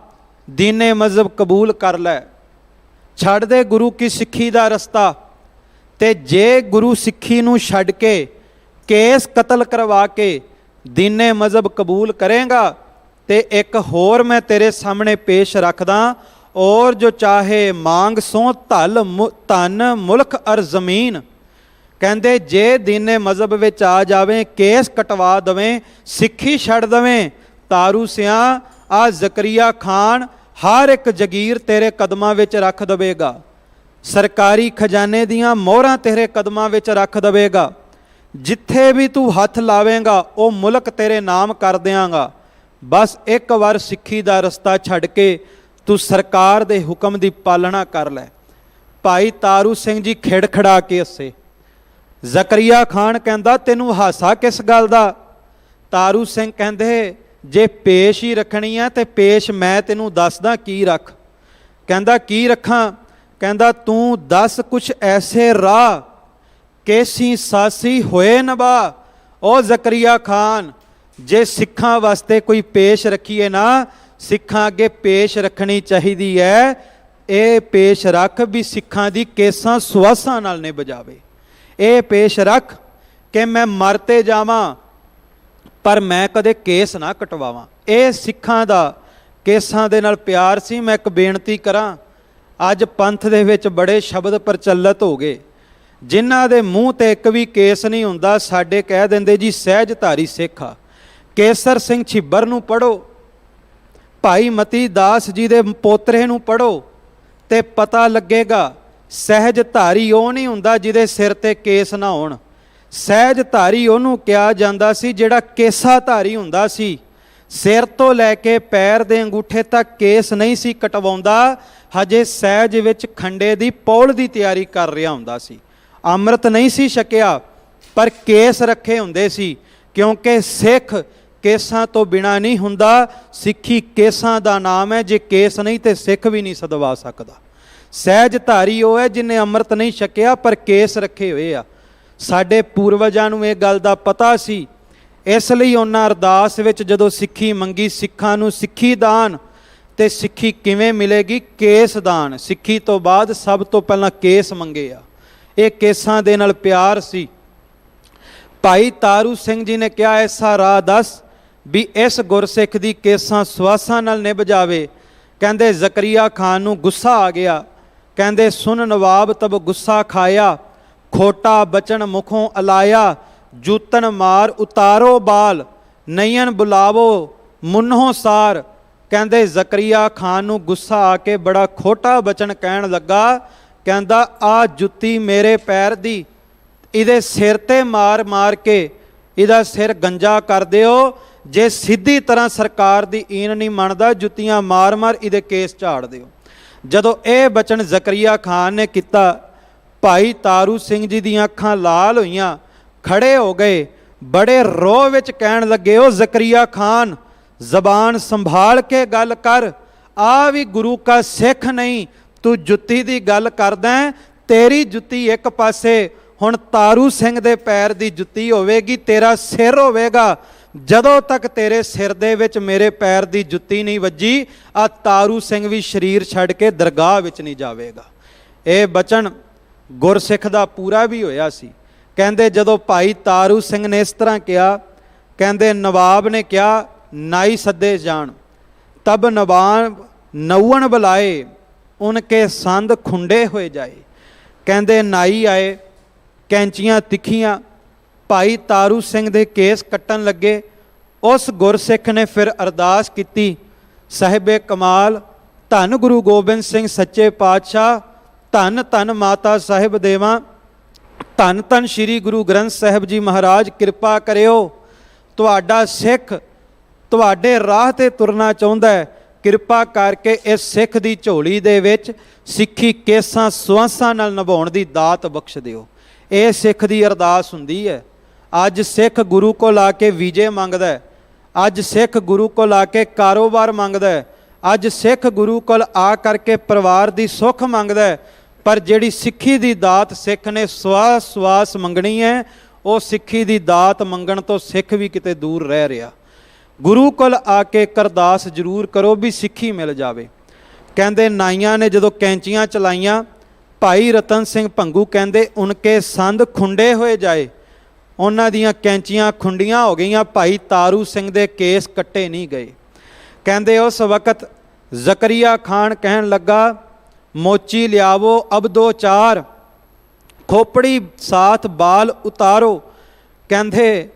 Speaker 2: ਦੀਨੇ ਮਜ਼ਹਬ ਕਬੂਲ ਕਰ ਲੈ, ਛੱਡ ਦੇ ਗੁਰੂ ਕੀ ਸਿੱਖੀ ਦਾ ਰਸਤਾ। ਤੇ ਜੇ ਗੁਰੂ ਸਿੱਖੀ ਨੂੰ ਛੱਡ ਕੇ ਕੇਸ ਕਤਲ ਕਰਵਾ ਕੇ ਦੀਨੇ ਮਜ਼ਹਬ ਕਬੂਲ ਕਰੇਗਾ ਤੇ ਇੱਕ ਹੋਰ ਮੈਂ ਤੇਰੇ ਸਾਹਮਣੇ ਪੇਸ਼ ਰੱਖਦਾ, ਔਰ ਜੋ ਚਾਹੇ ਮੰਗ ਸੋ ਧਨ ਮੁਲਕ ਅਰ ਜ਼ਮੀਨ। ਕਹਿੰਦੇ ਜੇ ਦੀਨੇ ਮਜ਼ਹਬ ਵਿੱਚ ਆ ਜਾਵੇਂ, ਕੇਸ ਕਟਵਾ ਦਵੇਂ, ਸਿੱਖੀ ਛੱਡ ਦਵੇਂ, ਤਾਰੂ ਸਿਆਂ ਆ ਜ਼ਕਰੀਆ ਖਾਨ ਹਰ ਇੱਕ ਜਗੀਰ ਤੇਰੇ ਕਦਮਾਂ ਵਿੱਚ ਰੱਖ ਦੇਵੇਗਾ, ਸਰਕਾਰੀ ਖਜ਼ਾਨੇ ਦੀਆਂ ਮੋਹਰਾਂ ਤੇਰੇ ਕਦਮਾਂ ਵਿੱਚ ਰੱਖ ਦੇਵੇਗਾ, ਜਿੱਥੇ ਵੀ ਤੂੰ ਹੱਥ ਲਾਵੇਂਗਾ ਉਹ ਮੁਲਕ ਤੇਰੇ ਨਾਮ ਕਰ ਦਿਆਂਗਾ। ਬਸ ਇੱਕ ਵਾਰ ਸਿੱਖੀ ਦਾ ਰਸਤਾ ਛੱਡ ਕੇ ਤੂੰ ਸਰਕਾਰ ਦੇ ਹੁਕਮ ਦੀ ਪਾਲਣਾ ਕਰ ਲੈ। ਭਾਈ ਤਾਰੂ ਸਿੰਘ ਜੀ ਖਿੜਖੜਾ ਕੇ ਹੱਸੇ। ਜ਼ਕਰੀਆ ਖਾਨ ਕਹਿੰਦਾ, ਤੈਨੂੰ ਹਾਸਾ ਕਿਸ ਗੱਲ ਦਾ? ਤਾਰੂ ਸਿੰਘ ਕਹਿੰਦੇ, ਜੇ ਪੇਸ਼ ਹੀ ਰੱਖਣੀ ਹੈ ਤੇ ਪੇਸ਼ ਮੈਂ ਤੈਨੂੰ ਦੱਸਦਾ ਕੀ ਰੱਖ। ਕਹਿੰਦਾ ਕੀ ਰੱਖਾਂ? ਕਹਿੰਦਾ ਤੂੰ ਦੱਸ ਕੁਛ ਐਸੇ ਰਾਹ ਕੇਸੀ ਸਾਸੀ ਹੋਏ ਨਬਾ। ਉਹ ਜ਼ਕਰੀਆ ਖਾਨ, ਜੇ ਸਿੱਖਾਂ ਵਾਸਤੇ ਕੋਈ ਪੇਸ਼ ਰੱਖੀਏ ਨਾ, ਸਿੱਖਾਂ ਅੱਗੇ ਪੇਸ਼ ਰੱਖਣੀ ਚਾਹੀਦੀ ਹੈ, ਇਹ ਪੇਸ਼ ਰੱਖ ਵੀ ਸਿੱਖਾਂ ਦੀ ਕੇਸਾਂ ਸੁਆਸਾਂ ਨਾਲ ਨਿਭ ਜਾਵੇ। ਇਹ ਪੇਸ਼ ਰੱਖ ਕਿ ਮੈਂ ਮਰ ਤੇ ਜਾਵਾਂ ਪਰ ਮੈਂ ਕਦੇ ਕੇਸ ਨਾ ਕਟਵਾਵਾਂ। ਇਹ ਸਿੱਖਾਂ ਦਾ ਕੇਸਾਂ ਦੇ ਨਾਲ ਪਿਆਰ ਸੀ। ਮੈਂ ਇੱਕ ਬੇਨਤੀ ਕਰਾਂ, ਅੱਜ ਪੰਥ ਦੇ ਵਿੱਚ ਬੜੇ ਸ਼ਬਦ ਪ੍ਰਚਲਿਤ ਹੋ ਗਏ, ਜਿਨ੍ਹਾਂ ਦੇ ਮੂੰਹ ਤੇ ਇੱਕ ਵੀ ਕੇਸ ਨਹੀਂ ਹੁੰਦਾ। ਸਾਡੇ ਕਹਿ ਦਿੰਦੇ ਜੀ ਸਹਿਜਧਾਰੀ ਸਿੱਖ ਆ। ਕੇਸਰ ਸਿੰਘ ਛਿੱਬਰ ਨੂੰ ਪੜ੍ਹੋ, ਭਾਈ ਮਤੀ ਦਾਸ ਜੀ ਦੇ ਪੋਤਰੇ ਨੂੰ ਪੜ੍ਹੋ ਤੇ ਪਤਾ ਲੱਗੇਗਾ ਸਹਿਜਧਾਰੀ ਉਹ ਨਹੀਂ ਹੁੰਦਾ ਜਿਹਦੇ ਸਿਰ ਤੇ ਕੇਸ ਨਾ ਹੋਣ। ਸਹਿਜਧਾਰੀ ਉਹਨੂੰ ਕਿਹਾ ਜਾਂਦਾ ਸੀ ਜਿਹੜਾ ਕੇਸਾਧਾਰੀ ਹੁੰਦਾ ਸੀ, ਸਿਰ ਤੋਂ ਲੈ ਕੇ ਪੈਰ ਦੇ ਅੰਗੂਠੇ ਤੱਕ ਕੇਸ ਨਹੀਂ ਸੀ ਕਟਵਾਉਂਦਾ, ਹਜੇ ਸਹਿਜ ਵਿੱਚ ਖੰਡੇ ਦੀ ਪੌਲ ਦੀ ਤਿਆਰੀ ਕਰ ਰਿਹਾ ਹੁੰਦਾ ਸੀ। ਅੰਮ੍ਰਿਤ ਨਹੀਂ ਸੀ ਛਕਿਆ ਪਰ ਕੇਸ ਰੱਖੇ ਹੁੰਦੇ ਸੀ, ਕਿਉਂਕਿ ਸਿੱਖ ਕੇਸਾਂ ਤੋਂ ਬਿਨਾਂ ਨਹੀਂ ਹੁੰਦਾ। ਸਿੱਖੀ ਕੇਸਾਂ ਦਾ ਨਾਮ ਹੈ, ਜੇ ਕੇਸ ਨਹੀਂ ਤੇ ਸਿੱਖ ਵੀ ਨਹੀਂ ਸਦਵਾ ਸਕਦਾ। ਸਹਿਜਧਾਰੀ ਉਹ ਹੈ ਜਿਹਨੇ ਅੰਮ੍ਰਿਤ ਨਹੀਂ ਛਕਿਆ ਪਰ ਕੇਸ ਰੱਖੇ ਹੋਏ ਆ। ਸਾਡੇ ਪੂਰਵਜਾਂ ਨੂੰ ਇਹ ਗੱਲ ਦਾ ਪਤਾ ਸੀ, ਇਸ ਲਈ ਉਹਨਾਂ ਅਰਦਾਸ ਵਿੱਚ ਜਦੋਂ ਸਿੱਖੀ ਮੰਗੀ, ਸਿੱਖਾਂ ਨੂੰ ਸਿੱਖੀ ਦਾਨ, ਤੇ ਸਿੱਖੀ ਕਿਵੇਂ ਮਿਲੇਗੀ? ਕੇਸ ਦਾਨ। ਸਿੱਖੀ ਤੋਂ ਬਾਅਦ ਸਭ ਤੋਂ ਪਹਿਲਾਂ ਕੇਸ ਮੰਗੇ ਆ। ਇਹ ਕੇਸਾਂ ਦੇ ਨਾਲ ਪਿਆਰ ਸੀ। ਭਾਈ ਤਾਰੂ ਸਿੰਘ ਜੀ ਨੇ ਕਿਹਾ, ਐਸਾ ਰਾਹ ਦੱਸ ਵੀ ਇਸ ਗੁਰਸਿੱਖ ਦੀ ਕੇਸਾਂ ਸੁਆਸਾਂ ਨਾਲ ਨਿਭ ਜਾਵੇ। ਕਹਿੰਦੇ ਜ਼ਕਰੀਆ ਖਾਨ ਨੂੰ ਗੁੱਸਾ ਆ ਗਿਆ। ਕਹਿੰਦੇ ਸੁਨ ਨਵਾਬ ਤਬ ਗੁੱਸਾ ਖਾਇਆ, ਖੋਟਾ ਬਚਨ ਮੁਖੋਂ ਅਲਾਇਆ, ਜੂਤਨ ਮਾਰ ਉਤਾਰੋ ਬਾਲ, ਨਯਨ ਬੁਲਾਵੋ ਮੁੰਨੋਂ ਸਾਰ। ਕਹਿੰਦੇ ਜ਼ਕਰੀਆ ਖਾਨ ਨੂੰ ਗੁੱਸਾ ਆ ਕੇ ਬੜਾ ਖੋਟਾ ਬਚਨ ਕਹਿਣ ਲੱਗਾ। ਕਹਿੰਦਾ ਆ ਜੁੱਤੀ ਮੇਰੇ ਪੈਰ ਦੀ, ਇਹਦੇ ਸਿਰ ਤੇ ਮਾਰ ਮਾਰ ਕੇ ਇਹਦਾ ਸਿਰ ਗੰਜਾ ਕਰ ਦਿਓ। ਜੇ ਸਿੱਧੀ ਤਰ੍ਹਾਂ ਸਰਕਾਰ ਦੀ ਈਨ ਨਹੀਂ ਮੰਨਦਾ, ਜੁੱਤੀਆਂ ਮਾਰ ਮਾਰ ਇਹਦੇ ਕੇਸ ਝਾੜ ਦਿਓ। ਜਦੋਂ ਇਹ ਬਚਨ ਜ਼ਕਰੀਆ ਖਾਨ ਨੇ ਕੀਤਾ, ਭਾਈ ਤਾਰੂ ਸਿੰਘ ਜੀ ਦੀਆਂ ਅੱਖਾਂ ਲਾਲ ਹੋਈਆਂ, ਖੜੇ ਹੋ ਗਏ, ਬੜੇ ਰੋਹ ਵਿੱਚ ਕਹਿਣ ਲੱਗੇ, ਉਹ ਜ਼ਕਰੀਆ ਖਾਨ ਜ਼ਬਾਨ ਸੰਭਾਲ ਕੇ ਗੱਲ ਕਰ, ਆ ਵੀ ਗੁਰੂ ਕਾ ਸਿੱਖ ਨਹੀਂ, ਤੂੰ ਜੁੱਤੀ ਦੀ ਗੱਲ ਕਰਦਾ। ਤੇਰੀ ਜੁੱਤੀ ਇੱਕ ਪਾਸੇ, ਹੁਣ ਤਾਰੂ ਸਿੰਘ ਦੇ ਪੈਰ ਦੀ ਜੁੱਤੀ ਹੋਵੇਗੀ, ਤੇਰਾ ਸਿਰ ਹੋਵੇਗਾ। ਜਦੋਂ ਤੱਕ ਤੇਰੇ ਸਿਰ ਦੇ ਵਿੱਚ ਮੇਰੇ ਪੈਰ ਦੀ ਜੁੱਤੀ ਨਹੀਂ ਵੱਜੀ, ਆ ਤਾਰੂ ਸਿੰਘ ਵੀ ਸਰੀਰ ਛੱਡ ਕੇ ਦਰਗਾਹ ਵਿੱਚ ਨਹੀਂ ਜਾਵੇਗਾ। ਇਹ ਬਚਨ ਗੁਰਸਿੱਖ ਦਾ ਪੂਰਾ ਵੀ ਹੋਇਆ ਸੀ। ਕਹਿੰਦੇ ਜਦੋਂ ਭਾਈ ਤਾਰੂ ਸਿੰਘ ਨੇ ਇਸ ਤਰ੍ਹਾਂ ਕਿਹਾ, ਕਹਿੰਦੇ ਨਵਾਬ ਨੇ ਕਿਹਾ ਨਾਈ ਸੱਦੇ ਜਾਣ। ਤਬ ਨਵਾਬ ਨਊਣ ਬੁਲਾਏ, ਉਨਕੇ ਸੰਦ ਖੁੰਡੇ ਹੋਏ ਜਾਏ। ਕਹਿੰਦੇ ਨਾਈ ਆਏ, ਕੈਂਚੀਆਂ ਤਿੱਖੀਆਂ, ਭਾਈ ਤਾਰੂ ਸਿੰਘ ਦੇ ਕੇਸ ਕੱਟਣ ਲੱਗੇ। ਉਸ ਗੁਰਸਿੱਖ ਨੇ ਫਿਰ ਅਰਦਾਸ ਕੀਤੀ, ਸਾਹਿਬੇ ਕਮਾਲ, ਧੰਨ ਗੁਰੂ ਗੋਬਿੰਦ ਸਿੰਘ ਸੱਚੇ ਪਾਤਸ਼ਾਹ, ਧੰਨ ਧੰਨ ਮਾਤਾ ਸਾਹਿਬ ਦੇਵਾਂ, ਧੰਨ ਧੰਨ ਸ੍ਰੀ ਗੁਰੂ ਗ੍ਰੰਥ ਸਾਹਿਬ ਜੀ ਮਹਾਰਾਜ ਕਿਰਪਾ ਕਰਿਓ, ਤੁਹਾਡਾ ਸਿੱਖ ਤੁਹਾਡੇ ਰਾਹ ਤੇ ਤੁਰਨਾ ਚਾਹੁੰਦਾ ਹੈ, ਕਿਰਪਾ ਕਰਕੇ ਇਸ ਸਿੱਖ ਦੀ ਝੋਲੀ ਦੇ ਵਿੱਚ ਸਿੱਖੀ ਕੇਸਾਂ ਸੁਆਸਾਂ ਨਾਲ ਨਿਭਾਉਣ ਦੀ ਦਾਤ ਬਖਸ਼ ਦਿਓ। ਇਹ ਸਿੱਖ ਦੀ ਅਰਦਾਸ ਹੁੰਦੀ ਹੈ। ਅੱਜ ਸਿੱਖ ਗੁਰੂ ਕੋਲ ਆ ਕੇ ਵੀਜ਼ੇ ਮੰਗਦਾ ਹੈ, ਅੱਜ ਸਿੱਖ ਗੁਰੂ ਕੋਲ ਆ ਕੇ ਕਾਰੋਬਾਰ ਮੰਗਦਾ ਹੈ, ਅੱਜ ਸਿੱਖ ਗੁਰੂ ਕੋਲ ਆ ਕਰਕੇ ਪਰਿਵਾਰ ਦੀ ਸੁੱਖ ਮੰਗਦਾ ਹੈ, ਪਰ ਜਿਹੜੀ ਸਿੱਖੀ ਦੀ ਦਾਤ ਸਿੱਖ ਨੇ ਸਵਾਸ ਸਵਾਸ ਮੰਗਣੀ ਹੈ, ਉਹ ਸਿੱਖੀ ਦੀ ਦਾਤ ਮੰਗਣ ਤੋਂ ਸਿੱਖ ਵੀ ਕਿਤੇ ਦੂਰ ਰਹਿ ਰਿਹਾ। ਗੁਰੂ ਕੋਲ ਆ ਕੇ ਅਰਦਾਸ ਜ਼ਰੂਰ ਕਰੋ ਵੀ ਸਿੱਖੀ ਮਿਲ ਜਾਵੇ। ਕਹਿੰਦੇ ਨਾਈਆਂ ਨੇ ਜਦੋਂ ਕੈਂਚੀਆਂ ਚਲਾਈਆਂ, ਭਾਈ ਰਤਨ ਸਿੰਘ ਭੰਗੂ ਕਹਿੰਦੇ ਉਨਕੇ ਸੰਦ ਖੁੰਡੇ ਹੋਏ ਜਾਏ, ਉਹਨਾਂ ਦੀਆਂ ਕੈਂਚੀਆਂ ਖੁੰਡੀਆਂ ਹੋ ਗਈਆਂ, ਭਾਈ ਤਾਰੂ ਸਿੰਘ ਦੇ ਕੇਸ ਕੱਟੇ ਨਹੀਂ ਗਏ। ਕਹਿੰਦੇ ਉਸ ਵਕਤ ਜ਼ਕਰੀਆ ਖਾਨ ਕਹਿਣ ਲੱਗਾ, ਮੋਚੀ ਲਿਆਵੋ ਅਬ ਦੋ ਚਾਰ, ਖੋਪੜੀ ਸਾਥ ਬਾਲ ਉਤਾਰੋ। ਕਹਿੰਦੇ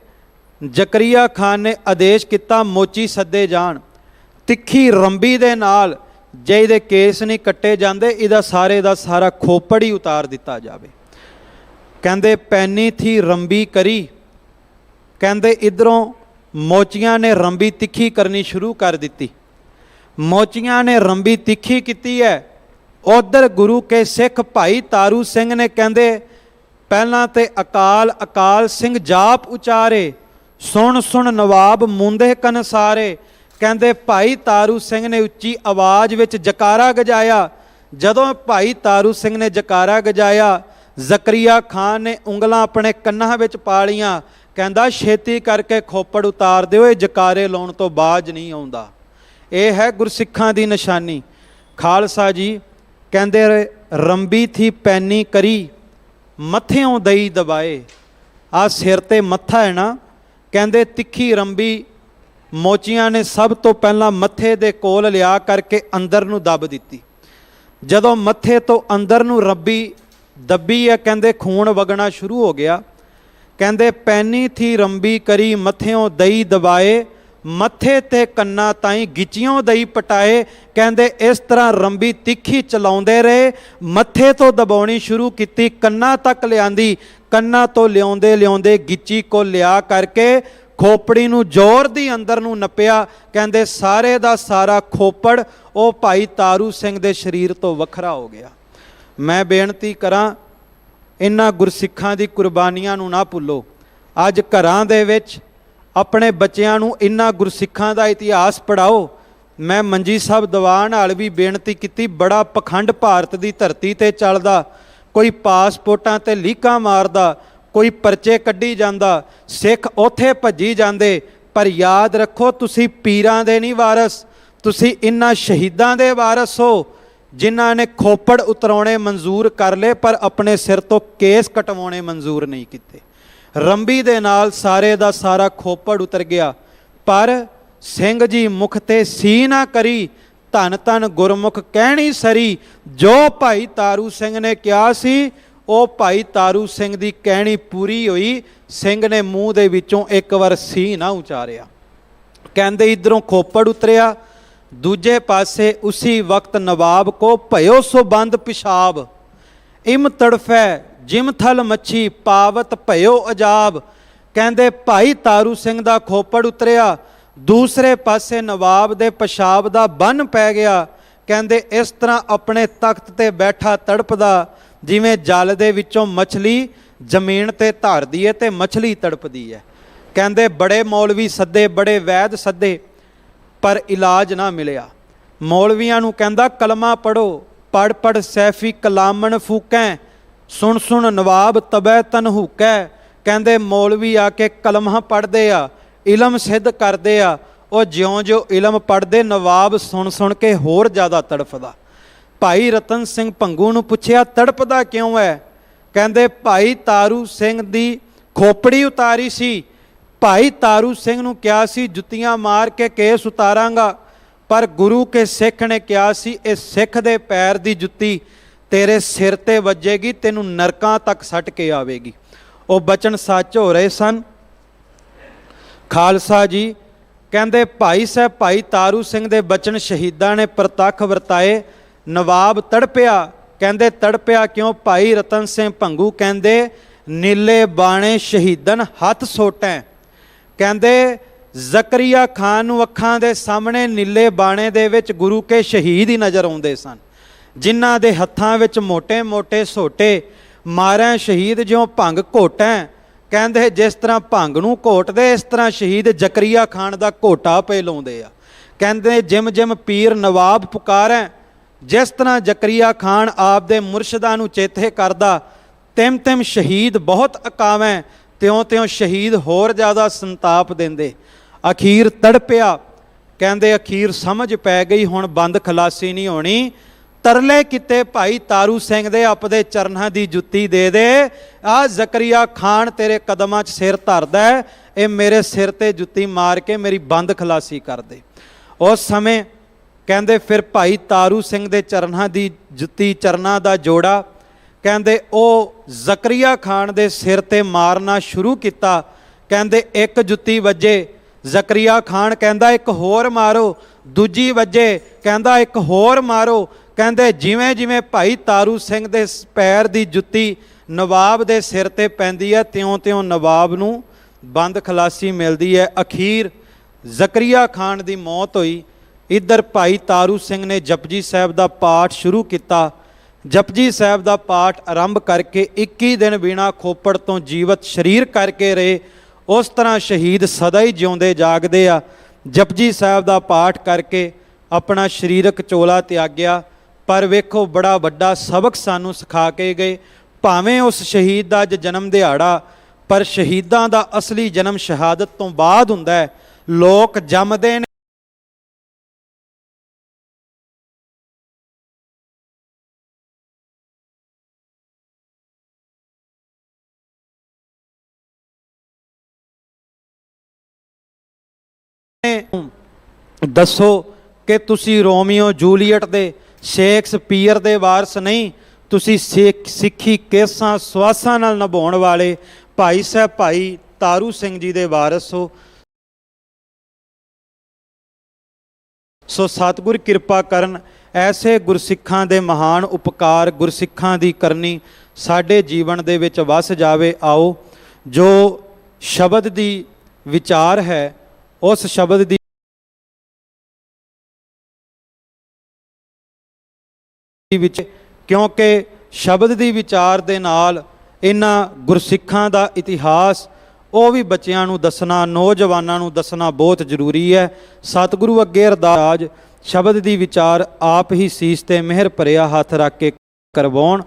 Speaker 2: ਜ਼ਕਰੀਆ ਖਾਨ ਨੇ ਆਦੇਸ਼ ਕੀਤਾ ਮੋਚੀ ਸੱਦੇ ਜਾਣ, ਤਿੱਖੀ ਰੰਬੀ ਦੇ ਨਾਲ ਜੇ ਇਹਦੇ ਕੇਸ ਨਹੀਂ ਕੱਟੇ ਜਾਂਦੇ, ਇਹਦਾ ਸਾਰੇ ਦਾ ਸਾਰਾ ਖੋਪੜ ਹੀ ਉਤਾਰ ਦਿੱਤਾ ਜਾਵੇ। ਕਹਿੰਦੇ ਪੈਨੀ ਥੀ ਰੰਬੀ ਕਰੀ, ਕਹਿੰਦੇ ਇਧਰੋਂ ਮੋਚੀਆਂ ਨੇ ਰੰਬੀ ਤਿੱਖੀ ਕਰਨੀ ਸ਼ੁਰੂ ਕਰ ਦਿੱਤੀ। ਮੋਚੀਆਂ ਨੇ ਰੰਬੀ ਤਿੱਖੀ ਕੀਤੀ ਹੈ। ਉਧਰ ਗੁਰੂ ਕੇ ਸਿੱਖ ਭਾਈ ਤਾਰੂ ਸਿੰਘ ਨੇ ਕਹਿੰਦੇ ਪਹਿਲਾਂ ਤੇ ਅਕਾਲ ਅਕਾਲ ਸਿੰਘ ਜਾਪ ਉਚਾਰੇ, ਸੁਣ ਸੁਣ ਨਵਾਬ ਮੁੰਦੇ ਕਨ ਸਾਰੇ। ਕਹਿੰਦੇ ਭਾਈ ਤਾਰੂ ਸਿੰਘ ਨੇ ਉੱਚੀ ਆਵਾਜ਼ ਵਿੱਚ ਜਕਾਰਾ ਗਜਾਇਆ। ਜਦੋਂ ਭਾਈ ਤਾਰੂ ਸਿੰਘ ਨੇ ਜਕਾਰਾ ਗਜਾਇਆ, ਜ਼ਕਰੀਆ ਖਾਨ ਨੇ ਉਂਗਲਾਂ ਆਪਣੇ ਕੰਨਾਂ ਵਿੱਚ ਪਾ ਲਈਆਂ। ਕਹਿੰਦਾ ਛੇਤੀ ਕਰਕੇ ਖੋਪੜ ਉਤਾਰ ਦਿਓ, ਇਹ ਜਕਾਰੇ ਲਾਉਣ ਤੋਂ ਬਾਜ ਨਹੀਂ ਆਉਂਦਾ। ਇਹ ਹੈ ਗੁਰਸਿੱਖਾਂ ਦੀ ਨਿਸ਼ਾਨੀ। ਖਾਲਸਾ ਜੀ ਕਹਿੰਦੇ ਰੰਬੀ ਥੀ ਪੈਨੀ ਕਰੀ, ਮੱਥਿਓਂ ਦਈ ਦਬਾਏ। ਆਹ ਸਿਰ ਤੇ ਮੱਥਾ ਹੈ ਨਾ, ਕਹਿੰਦੇ ਤਿੱਖੀ ਰੰਬੀ ਮੋਚੀਆਂ ਨੇ ਸਭ ਤੋਂ ਪਹਿਲਾਂ ਮੱਥੇ ਦੇ ਕੋਲ ਲਿਆ ਕਰਕੇ ਅੰਦਰ ਨੂੰ ਦੱਬ ਦਿੱਤੀ। ਜਦੋਂ ਮੱਥੇ ਤੋਂ ਅੰਦਰ ਨੂੰ ਰੱਬੀ ਦੱਬੀ ਹੈ, ਕਹਿੰਦੇ ਖੂਨ ਵਗਣਾ ਸ਼ੁਰੂ ਹੋ ਗਿਆ। ਕਹਿੰਦੇ ਪੈਨੀ ਥੀ ਰੰਬੀ ਕਰੀ, ਮੱਥਿਓਂ ਦਈ ਦਬਾਏ, ਮੱਥੇ ਤੇ ਕੰਨਾਂ ਤਾਈਂ ਗਿੱਚਿਓਂ ਦਈ ਪਟਾਏ। ਕਹਿੰਦੇ ਇਸ ਤਰ੍ਹਾਂ ਰੰਬੀ ਤਿੱਖੀ ਚਲਾਉਂਦੇ ਰਹੇ, ਮੱਥੇ ਤੋਂ ਦਬਾਉਣੀ ਸ਼ੁਰੂ ਕੀਤੀ, ਕੰਨਾਂ ਤੱਕ ਲਿਆਂਦੀ, ਕੰਨਾਂ ਤੋਂ ਲਿਆਉਂਦੇ ਲਿਆਉਂਦੇ ਗਿੱਚੀ ਕੋ ਲਿਆ ਕਰਕੇ ਖੋਪੜੀ ਨੂੰ ਜ਼ੋਰ ਦੀ ਅੰਦਰ ਨੂੰ ਨੱਪਿਆ। ਕਹਿੰਦੇ ਸਾਰੇ ਦਾ ਸਾਰਾ ਖੋਪੜ ਉਹ ਭਾਈ ਤਾਰੂ ਸਿੰਘ ਦੇ ਸਰੀਰ ਤੋਂ ਵੱਖਰਾ ਹੋ ਗਿਆ। ਮੈਂ ਬੇਨਤੀ ਕਰਾਂ, ਇਹਨਾਂ ਗੁਰਸਿੱਖਾਂ ਦੀ ਕੁਰਬਾਨੀਆਂ ਨੂੰ ਨਾ ਭੁੱਲੋ। ਅੱਜ ਘਰਾਂ ਦੇ ਵਿੱਚ ਆਪਣੇ ਬੱਚਿਆਂ ਨੂੰ ਇਹਨਾਂ ਗੁਰਸਿੱਖਾਂ ਦਾ ਇਤਿਹਾਸ ਪੜ੍ਹਾਓ। ਮੈਂ ਮੰਜੀ ਸਾਹਿਬ ਦੀਵਾਨ ਨਾਲ ਵੀ ਬੇਨਤੀ ਕੀਤੀ, ਬੜਾ ਪਖੰਡ ਭਾਰਤ ਦੀ ਧਰਤੀ ਤੇ ਚੱਲਦਾ, ਕੋਈ ਪਾਸਪੋਰਟਾਂ ਤੇ ਲੀਕਾਂ ਮਾਰਦਾ, ਕੋਈ ਪਰਚੇ ਕੱਢੀ ਜਾਂਦਾ, ਸਿੱਖ ਉੱਥੇ ਭੱਜੀ ਜਾਂਦੇ। ਪਰ ਯਾਦ ਰੱਖੋ, ਤੁਸੀਂ ਪੀਰਾਂ ਦੇ ਨਹੀਂ ਵਾਰਸ, ਤੁਸੀਂ ਇਹਨਾਂ ਸ਼ਹੀਦਾਂ ਦੇ ਵਾਰਸ ਹੋ ਜਿਨ੍ਹਾਂ ਨੇ ਖੋਪੜ ਉਤਰਾਉਣੇ ਮਨਜ਼ੂਰ ਕਰ ਲਏ, ਪਰ ਆਪਣੇ ਸਿਰ ਤੋਂ ਕੇਸ ਕਟਵਾਉਣੇ ਮਨਜ਼ੂਰ ਨਹੀਂ ਕੀਤੇ। ਰੰਬੀ ਦੇ ਨਾਲ ਸਾਰੇ ਦਾ ਸਾਰਾ ਖੋਪੜ ਉਤਰ ਗਿਆ, ਪਰ ਸਿੰਘ ਜੀ ਮੁਖ ਤੇ ਸੀ ਨਾ ਕਰੀ, ਧੰਨ ਧੰਨ ਗੁਰਮੁਖ ਕਹਿਣੀ ਸਰੀ। ਜੋ ਭਾਈ ਤਾਰੂ ਸਿੰਘ ਨੇ ਕਿਹਾ ਸੀ, ਉਹ ਭਾਈ ਤਾਰੂ ਸਿੰਘ ਦੀ ਕਹਿਣੀ ਪੂਰੀ ਹੋਈ। ਸਿੰਘ ਨੇ ਮੂੰਹ ਦੇ ਵਿੱਚੋਂ ਇੱਕ ਵਾਰ ਸੀ ਨਾ ਉਚਾਰਿਆ। ਕਹਿੰਦੇ ਇਧਰੋਂ ਖੋਪੜ ਉਤਰਿਆ, ਦੂਜੇ ਪਾਸੇ ਉਸੀ ਵਕਤ ਨਵਾਬ ਕੋ ਭਇਓ ਸੋ ਬੰਦ ਪਿਸ਼ਾਬ, ਇਮ ਤੜਫੈ ਜਿਮ ਥਲ ਮੱਛੀ ਪਾਵਤ ਭਇਓ ਅਜਾਬ। ਕਹਿੰਦੇ ਭਾਈ ਤਾਰੂ ਸਿੰਘ ਦਾ ਖੋਪੜ ਉਤਰਿਆ, ਦੂਸਰੇ ਪਾਸੇ ਨਵਾਬ ਦੇ ਪਿਸ਼ਾਬ ਦਾ ਬੰਨ ਪੈ ਗਿਆ। ਕਹਿੰਦੇ ਇਸ ਤਰ੍ਹਾਂ ਆਪਣੇ ਤਖਤ ਤੇ ਬੈਠਾ ਤੜਪਦਾ, ਜਿਵੇਂ ਜਲ ਦੇ ਵਿੱਚੋਂ ਮੱਛਲੀ ਜ਼ਮੀਨ ਤੇ ਧਰਦੀ ਹੈ ਤੇ ਮੱਛਲੀ ਤੜਪਦੀ ਹੈ। ਕਹਿੰਦੇ ਬੜੇ ਮੌਲਵੀ ਸੱਦੇ, ਬੜੇ ਵੈਦ ਸੱਦੇ, ਪਰ ਇਲਾਜ ਨਾ ਮਿਲਿਆ। ਮੌਲਵੀਆਂ ਨੂੰ ਕਹਿੰਦਾ ਕਲਮਾ ਪੜੋ, ਪੜ ਪੜ ਸੈਫੀ ਕਲਾਮਣ ਫੂਕੈ, ਸੁਣ ਸੁਣ ਨਵਾਬ ਤਬੈ ਤਨ ਹੂਕੈ। ਕਹਿੰਦੇ ਮੌਲਵੀ ਆ ਕੇ ਕਲਮਾ ਪੜ੍ਹਦੇ ਆ, ਇਲਮ ਸਿੱਧ ਕਰਦੇ ਆ। ਉਹ ਜਿਉਂ-ਜਿਉਂ ਇਲਮ ਪੜ੍ਹਦੇ, ਨਵਾਬ ਸੁਣ ਸੁਣ ਕੇ ਹੋਰ ਜ਼ਿਆਦਾ ਤੜਫਦਾ। ਭਾਈ ਰਤਨ ਸਿੰਘ ਭੰਗੂ ਨੂੰ ਪੁੱਛਿਆ ਤੜਪਦਾ ਕਿਉਂ ਹੈ? ਕਹਿੰਦੇ ਭਾਈ ਤਾਰੂ ਸਿੰਘ ਦੀ ਖੋਪੜੀ ਉਤਾਰੀ ਸੀ, ਭਾਈ ਤਾਰੂ ਸਿੰਘ ਨੂੰ ਕਿਹਾ ਸੀ ਜੁੱਤੀਆਂ ਮਾਰ ਕੇ ਕੇਸ ਉਤਾਰਾਂਗਾ, ਪਰ ਗੁਰੂ ਕੇ ਸਿੱਖ ਨੇ ਕਿਹਾ ਸੀ ਇਹ ਸਿੱਖ ਦੇ ਪੈਰ ਦੀ ਜੁੱਤੀ ਤੇਰੇ ਸਿਰ ਤੇ ਵੱਜੇਗੀ, ਤੈਨੂੰ ਨਰਕਾਂ ਤੱਕ ਸੱਟ ਕੇ ਆਵੇਗੀ। ਉਹ ਬਚਨ ਸੱਚ ਹੋ ਰਹੇ ਸਨ। ਖਾਲਸਾ ਜੀ ਕਹਿੰਦੇ ਭਾਈ ਸਾਹਿਬ ਭਾਈ ਤਾਰੂ ਸਿੰਘ ਦੇ ਬਚਨ ਸ਼ਹੀਦਾਂ ਨੇ ਪ੍ਰਤੱਖ ਵਰਤਾਏ। ਨਵਾਬ ਤੜਪਿਆ। ਕਹਿੰਦੇ ਤੜਪਿਆ ਕਿਉਂ? ਭਾਈ ਰਤਨ ਸਿੰਘ ਭੰਗੂ ਕਹਿੰਦੇ ਨੀਲੇ ਬਾਣੇ ਸ਼ਹੀਦਨ ਹੱਥ ਸੋਟੈ। ਕਹਿੰਦੇ ਜ਼ਕਰੀਆ ਖਾਨ ਨੂੰ ਅੱਖਾਂ ਦੇ ਸਾਹਮਣੇ ਨੀਲੇ ਬਾਣੇ ਦੇ ਵਿੱਚ ਗੁਰੂ ਕੇ ਸ਼ਹੀਦ ਹੀ ਨਜ਼ਰ ਆਉਂਦੇ ਸਨ, ਜਿਨ੍ਹਾਂ ਦੇ ਹੱਥਾਂ ਵਿੱਚ ਮੋٹے ਮੋٹے ਸੋਟੇ, ਮਾਰੈ ਸ਼ਹੀਦ ਜਿਉਂ ਭੰਗ ਘੋਟੈ। ਕਹਿੰਦੇ ਜਿਸ ਤਰ੍ਹਾਂ ਭੰਗ ਨੂੰ ਘੋਟਦੇ ਇਸ ਤਰ੍ਹਾਂ ਸ਼ਹੀਦ ਜ਼ਕਰੀਆ ਖਾਨ ਦਾ ਘੋਟਾ ਪੇ ਲਾਉਂਦੇ ਆ। ਕਹਿੰਦੇ ਜਿਮ ਜਿਮ ਪੀਰ ਨਵਾਬ ਪੁਕਾਰੈ, ਜਿਸ ਤਰ੍ਹਾਂ ਜ਼ਕਰੀਆ ਖਾਨ ਆਪ ਦੇ ਮੁਰਸ਼ਿਦਾਂ ਨੂੰ ਚੇਤੇ ਕਰਦਾ, ਤਿਮ ਤਿਮ ਸ਼ਹੀਦ ਬਹੁਤ ਅਕਾਵੈ, ਤਿਉਂ ਤਿਉਂ ਸ਼ਹੀਦ ਹੋਰ ਜ਼ਿਆਦਾ ਸੰਤਾਪ ਦਿੰਦੇ। ਅਖੀਰ ਤੜਪਿਆ, ਕਹਿੰਦੇ ਅਖੀਰ ਸਮਝ ਪੈ ਗਈ ਹੁਣ ਬੰਦ ਖਲਾਸੀ ਨਹੀਂ ਹੋਣੀ। ਤਰਲੇ ਕੀਤੇ ਭਾਈ ਤਾਰੂ ਸਿੰਘ ਦੇ, ਆਪਦੇ ਚਰਨਾਂ ਦੀ ਜੁੱਤੀ ਦੇ ਦੇ, ਆਹ ਜ਼ਕਰੀਆ ਖਾਨ ਤੇਰੇ ਕਦਮਾਂ 'ਚ ਸਿਰ ਧਰਦਾ, ਇਹ ਮੇਰੇ ਸਿਰ ਤੇ ਜੁੱਤੀ ਮਾਰ ਕੇ ਮੇਰੀ ਬੰਦ ਖਲਾਸੀ ਕਰ ਦੇ। ਉਸ ਸਮੇਂ ਕਹਿੰਦੇ ਫਿਰ ਭਾਈ ਤਾਰੂ ਸਿੰਘ ਦੇ ਚਰਨਾਂ ਦੀ ਜੁੱਤੀ, ਚਰਨਾਂ ਦਾ ਜੋੜਾ, ਕਹਿੰਦੇ ਉਹ ਜ਼ਕਰੀਆ ਖਾਨ ਦੇ ਸਿਰ ਤੇ ਮਾਰਨਾ ਸ਼ੁਰੂ ਕੀਤਾ। ਕਹਿੰਦੇ ਇੱਕ ਜੁੱਤੀ ਵੱਜੇ, ਜ਼ਕਰੀਆ ਖਾਨ ਕਹਿੰਦਾ ਇੱਕ ਹੋਰ ਮਾਰੋ, ਦੂਜੀ ਵੱਜੇ, ਕਹਿੰਦਾ ਇੱਕ ਹੋਰ ਮਾਰੋ। ਕਹਿੰਦੇ ਜਿਵੇਂ ਜਿਵੇਂ ਭਾਈ ਤਾਰੂ ਸਿੰਘ ਦੇ ਪੈਰ ਦੀ ਜੁੱਤੀ ਨਵਾਬ ਦੇ ਸਿਰ ਤੇ ਪੈਂਦੀ ਹੈ, ਤਿਉਂ ਤਿਉਂ ਨਵਾਬ ਨੂੰ ਬੰਦ ਖਲਾਸੀ ਮਿਲਦੀ ਹੈ। ਅਖੀਰ ਜ਼ਕਰੀਆ ਖਾਨ ਦੀ ਮੌਤ ਹੋਈ। ਇੱਧਰ ਭਾਈ ਤਾਰੂ ਸਿੰਘ ਨੇ ਜਪਜੀ ਸਾਹਿਬ ਦਾ ਪਾਠ ਸ਼ੁਰੂ ਕੀਤਾ। ਜਪਜੀ ਸਾਹਿਬ ਦਾ ਪਾਠ ਆਰੰਭ ਕਰਕੇ 21 ਦਿਨ ਬਿਨਾ ਖੋਪੜ ਤੋਂ ਜੀਵਤ ਸਰੀਰ ਕਰਕੇ ਰਹੇ। ਉਸ ਤਰ੍ਹਾਂ ਸ਼ਹੀਦ ਸਦਾ ਹੀ ਜਿਉਂਦੇ ਜਾਗਦੇ ਆ। ਜਪਜੀ ਸਾਹਿਬ ਦਾ ਪਾਠ ਕਰਕੇ ਆਪਣਾ ਸਰੀਰਕ ਚੋਲਾ ਤਿਆਗਿਆ, ਪਰ ਵੇਖੋ ਬੜਾ ਵੱਡਾ ਸਬਕ ਸਾਨੂੰ ਸਿਖਾ ਕੇ ਗਏ। ਭਾਵੇਂ ਉਸ ਸ਼ਹੀਦ ਦਾ ਅੱਜ ਜਨਮ ਦਿਹਾੜਾ, ਪਰ ਸ਼ਹੀਦਾਂ ਦਾ ਅਸਲੀ ਜਨਮ ਸ਼ਹਾਦਤ ਤੋਂ ਬਾਅਦ ਹੁੰਦਾ ਹੈ। ਲੋਕ ਜੰਮਦੇ ਨੇ ਦੱਸੋ ਕਿ ਤੁਸੀਂ ਰੋਮੀਓ ਜੂਲੀਅਟ ਦੇ, ਸ਼ੇਕਸਪੀਅਰ ਦੇ ਵਾਰਸ ਨਹੀਂ, ਤੁਸੀਂ ਸਿੱਖੀ ਕੇਸਾਂ ਸਵਾਸਾਂ ਨਾਲ ਨਿਭਾਉਣ ਵਾਲੇ ਭਾਈ ਸਾਹਿਬ ਭਾਈ ਤਾਰੂ ਸਿੰਘ ਜੀ ਦੇ ਵਾਰਸ ਹੋ। ਸੋ ਸਤਿਗੁਰ ਕਿਰਪਾ ਕਰਨ, ਐਸੇ ਗੁਰਸਿੱਖਾਂ ਦੇ ਮਹਾਨ ਉਪਕਾਰ, ਗੁਰਸਿੱਖਾਂ ਦੀ ਕਰਨੀ ਸਾਡੇ ਜੀਵਨ ਦੇ ਵਿੱਚ ਵਸ ਜਾਵੇ। ਆਓ ਜੋ ਸ਼ਬਦ ਦੀ ਵਿਚਾਰ ਹੈ, ਉਸ ਸ਼ਬਦ ਦੀ ਵਿੱਚ, ਕਿਉਂਕਿ ਸ਼ਬਦ ਦੀ ਵਿਚਾਰ ਦੇ ਨਾਲ ਇਹਨਾਂ ਗੁਰਸਿੱਖਾਂ ਦਾ ਇਤਿਹਾਸ ਉਹ ਵੀ ਬੱਚਿਆਂ ਨੂੰ ਦੱਸਣਾ, ਨੌਜਵਾਨਾਂ ਨੂੰ ਦੱਸਣਾ ਬਹੁਤ ਜ਼ਰੂਰੀ ਹੈ। ਸਤਿਗੁਰੂ ਅੱਗੇ ਅਰਦਾਸ, ਸ਼ਬਦ ਦੀ ਵਿਚਾਰ ਆਪ ਹੀ ਸੀਸ ਤੇ ਮਿਹਰ ਭਰਿਆ ਹੱਥ ਰੱਖ ਕੇ ਕਰਵਾਉਣ।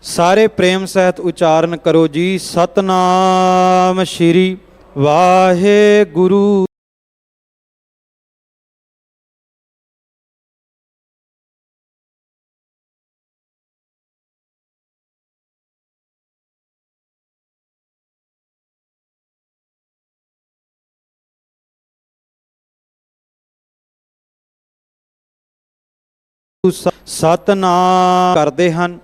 Speaker 2: ਸਾਰੇ ਪ੍ਰੇਮ ਸਹਿਤ ਉਚਾਰਨ ਕਰੋ ਜੀ। ਸਤਨਾਮ ਸ਼੍ਰੀ ਵਾਹਿਗੁਰੂ। ਸਤਨਾਮ ਕਰਦੇ ਹਨ।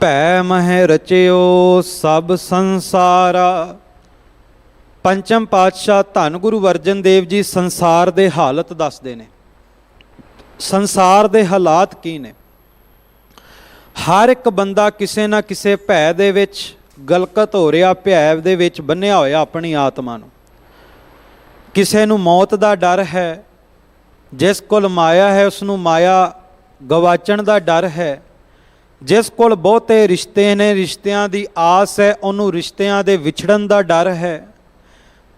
Speaker 2: ਭੈ ਮਹਿ ਰਚਿਓ ਸਭ ਸੰਸਾਰਾ। ਪੰਚਮ ਪਾਤਸ਼ਾਹ ਧੰਨ ਗੁਰੂ ਅਰਜਨ ਦੇਵ ਜੀ ਸੰਸਾਰ ਦੇ ਹਾਲਤ ਦੱਸਦੇ ਨੇ। ਸੰਸਾਰ ਦੇ ਹਾਲਾਤ ਕੀ ਨੇ? ਹਰ ਇੱਕ ਬੰਦਾ ਕਿਸੇ ਨਾ ਕਿਸੇ ਭੈ ਦੇ ਵਿੱਚ ਗਲਕਤ ਹੋ ਰਿਹਾ, ਭੈ ਦੇ ਵਿੱਚ ਬੰਨਿਆ ਹੋਇਆ ਆਪਣੀ ਆਤਮਾ ਨੂੰ। ਕਿਸੇ ਨੂੰ ਮੌਤ ਦਾ ਡਰ ਹੈ, ਜਿਸ ਕੋਲ ਮਾਇਆ ਹੈ ਉਸ ਨੂੰ ਮਾਇਆ ਗਵਾਚਣ ਦਾ ਡਰ ਹੈ। ਜਿਸ ਕੋਲ ਬਹੁਤੇ ਰਿਸ਼ਤੇ ਨੇ, ਰਿਸ਼ਤਿਆਂ ਦੀ ਆਸ ਹੈ, ਉਹਨੂੰ ਰਿਸ਼ਤਿਆਂ ਦੇ ਵਿਛੜਨ ਦਾ ਡਰ ਹੈ।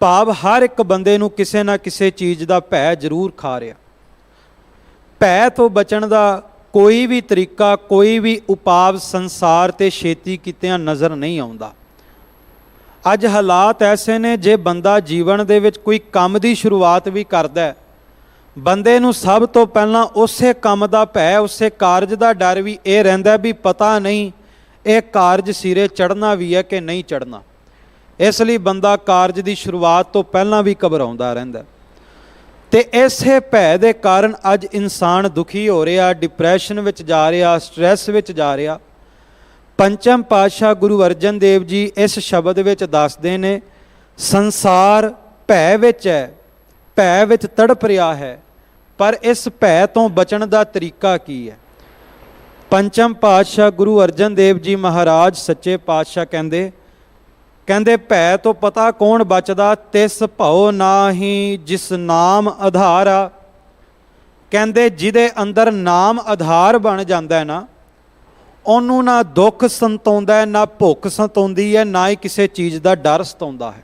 Speaker 2: ਭਾਵ ਹਰ ਇੱਕ ਬੰਦੇ ਨੂੰ ਕਿਸੇ ਨਾ ਕਿਸੇ ਚੀਜ਼ ਦਾ ਭੈ ਜ਼ਰੂਰ ਖਾ ਰਿਹਾ। ਭੈ ਤੋਂ ਬਚਣ ਦਾ ਕੋਈ ਵੀ ਤਰੀਕਾ, ਕੋਈ ਵੀ ਉਪਾਅ ਸੰਸਾਰ ਤੇ ਛੇਤੀ ਕਿਤਿਆਂ ਨਜ਼ਰ ਨਹੀਂ ਆਉਂਦਾ। ਅੱਜ ਹਾਲਾਤ ਐਸੇ ਨੇ, ਜੇ ਬੰਦਾ ਜੀਵਨ ਦੇ ਵਿੱਚ ਕੋਈ ਕੰਮ ਦੀ ਸ਼ੁਰੂਆਤ ਵੀ ਕਰਦਾ, ਬੰਦੇ ਨੂੰ ਸਭ ਤੋਂ ਪਹਿਲਾਂ ਉਸੇ ਕੰਮ ਦਾ ਭੈ, ਉਸੇ ਕਾਰਜ ਦਾ ਡਰ ਵੀ ਇਹ ਰਹਿੰਦਾ ਵੀ ਪਤਾ ਨਹੀਂ ਇਹ ਕਾਰਜ ਸਿਰੇ ਚੜ੍ਹਨਾ ਵੀ ਹੈ ਕਿ ਨਹੀਂ ਚੜ੍ਹਨਾ। ਇਸ ਲਈ ਬੰਦਾ ਕਾਰਜ ਦੀ ਸ਼ੁਰੂਆਤ ਤੋਂ ਪਹਿਲਾਂ ਵੀ ਘਬਰਾਉਂਦਾ ਰਹਿੰਦਾ। ਤੇ ਇਸੇ ਭੈ ਦੇ ਕਾਰਨ ਅੱਜ ਇਨਸਾਨ ਦੁਖੀ ਹੋ ਰਿਹਾ, ਡਿਪਰੈਸ਼ਨ ਵਿੱਚ ਜਾ ਰਿਹਾ, ਸਟ੍ਰੈਸ ਵਿੱਚ ਜਾ ਰਿਹਾ। ਪੰਚਮ ਪਾਤਸ਼ਾਹ ਗੁਰੂ ਅਰਜਨ ਦੇਵ ਜੀ ਇਸ ਸ਼ਬਦ ਵਿੱਚ ਦੱਸਦੇ ਨੇ, ਸੰਸਾਰ ਭੈ ਵਿੱਚ ਹੈ, ਭੈ ਵਿੱਚ ਤੜਪ ਰਿਹਾ ਹੈ, ਪਰ ਇਸ ਭੈ ਤੋਂ ਬਚਣ ਦਾ ਤਰੀਕਾ ਕੀ ਹੈ? ਪੰਚਮ ਪਾਤਸ਼ਾਹ ਗੁਰੂ ਅਰਜਨ ਦੇਵ ਜੀ ਮਹਾਰਾਜ ਸੱਚੇ ਪਾਤਸ਼ਾਹ ਕਹਿੰਦੇ ਭੈ ਤੋਂ ਪਤਾ ਕੌਣ ਬਚਦਾ, ਤਿਸ ਭਉ ਨਾਹੀ ਜਿਸ ਨਾਮ ਆਧਾਰਾ। ਕਹਿੰਦੇ ਜਿਹਦੇ ਅੰਦਰ ਨਾਮ ਆਧਾਰ ਬਣ ਜਾਂਦਾ ਹੈ ਨਾ, ਉਹਨੂੰ ਨਾ ਦੁੱਖ ਸਤਾਉਂਦਾ ਹੈ, ਨਾ ਭੁੱਖ ਸਤਾਉਂਦੀ ਹੈ, ਨਾ ਹੀ ਕਿਸੇ ਚੀਜ਼ ਦਾ ਡਰ ਸਤਾਉਂਦਾ ਹੈ।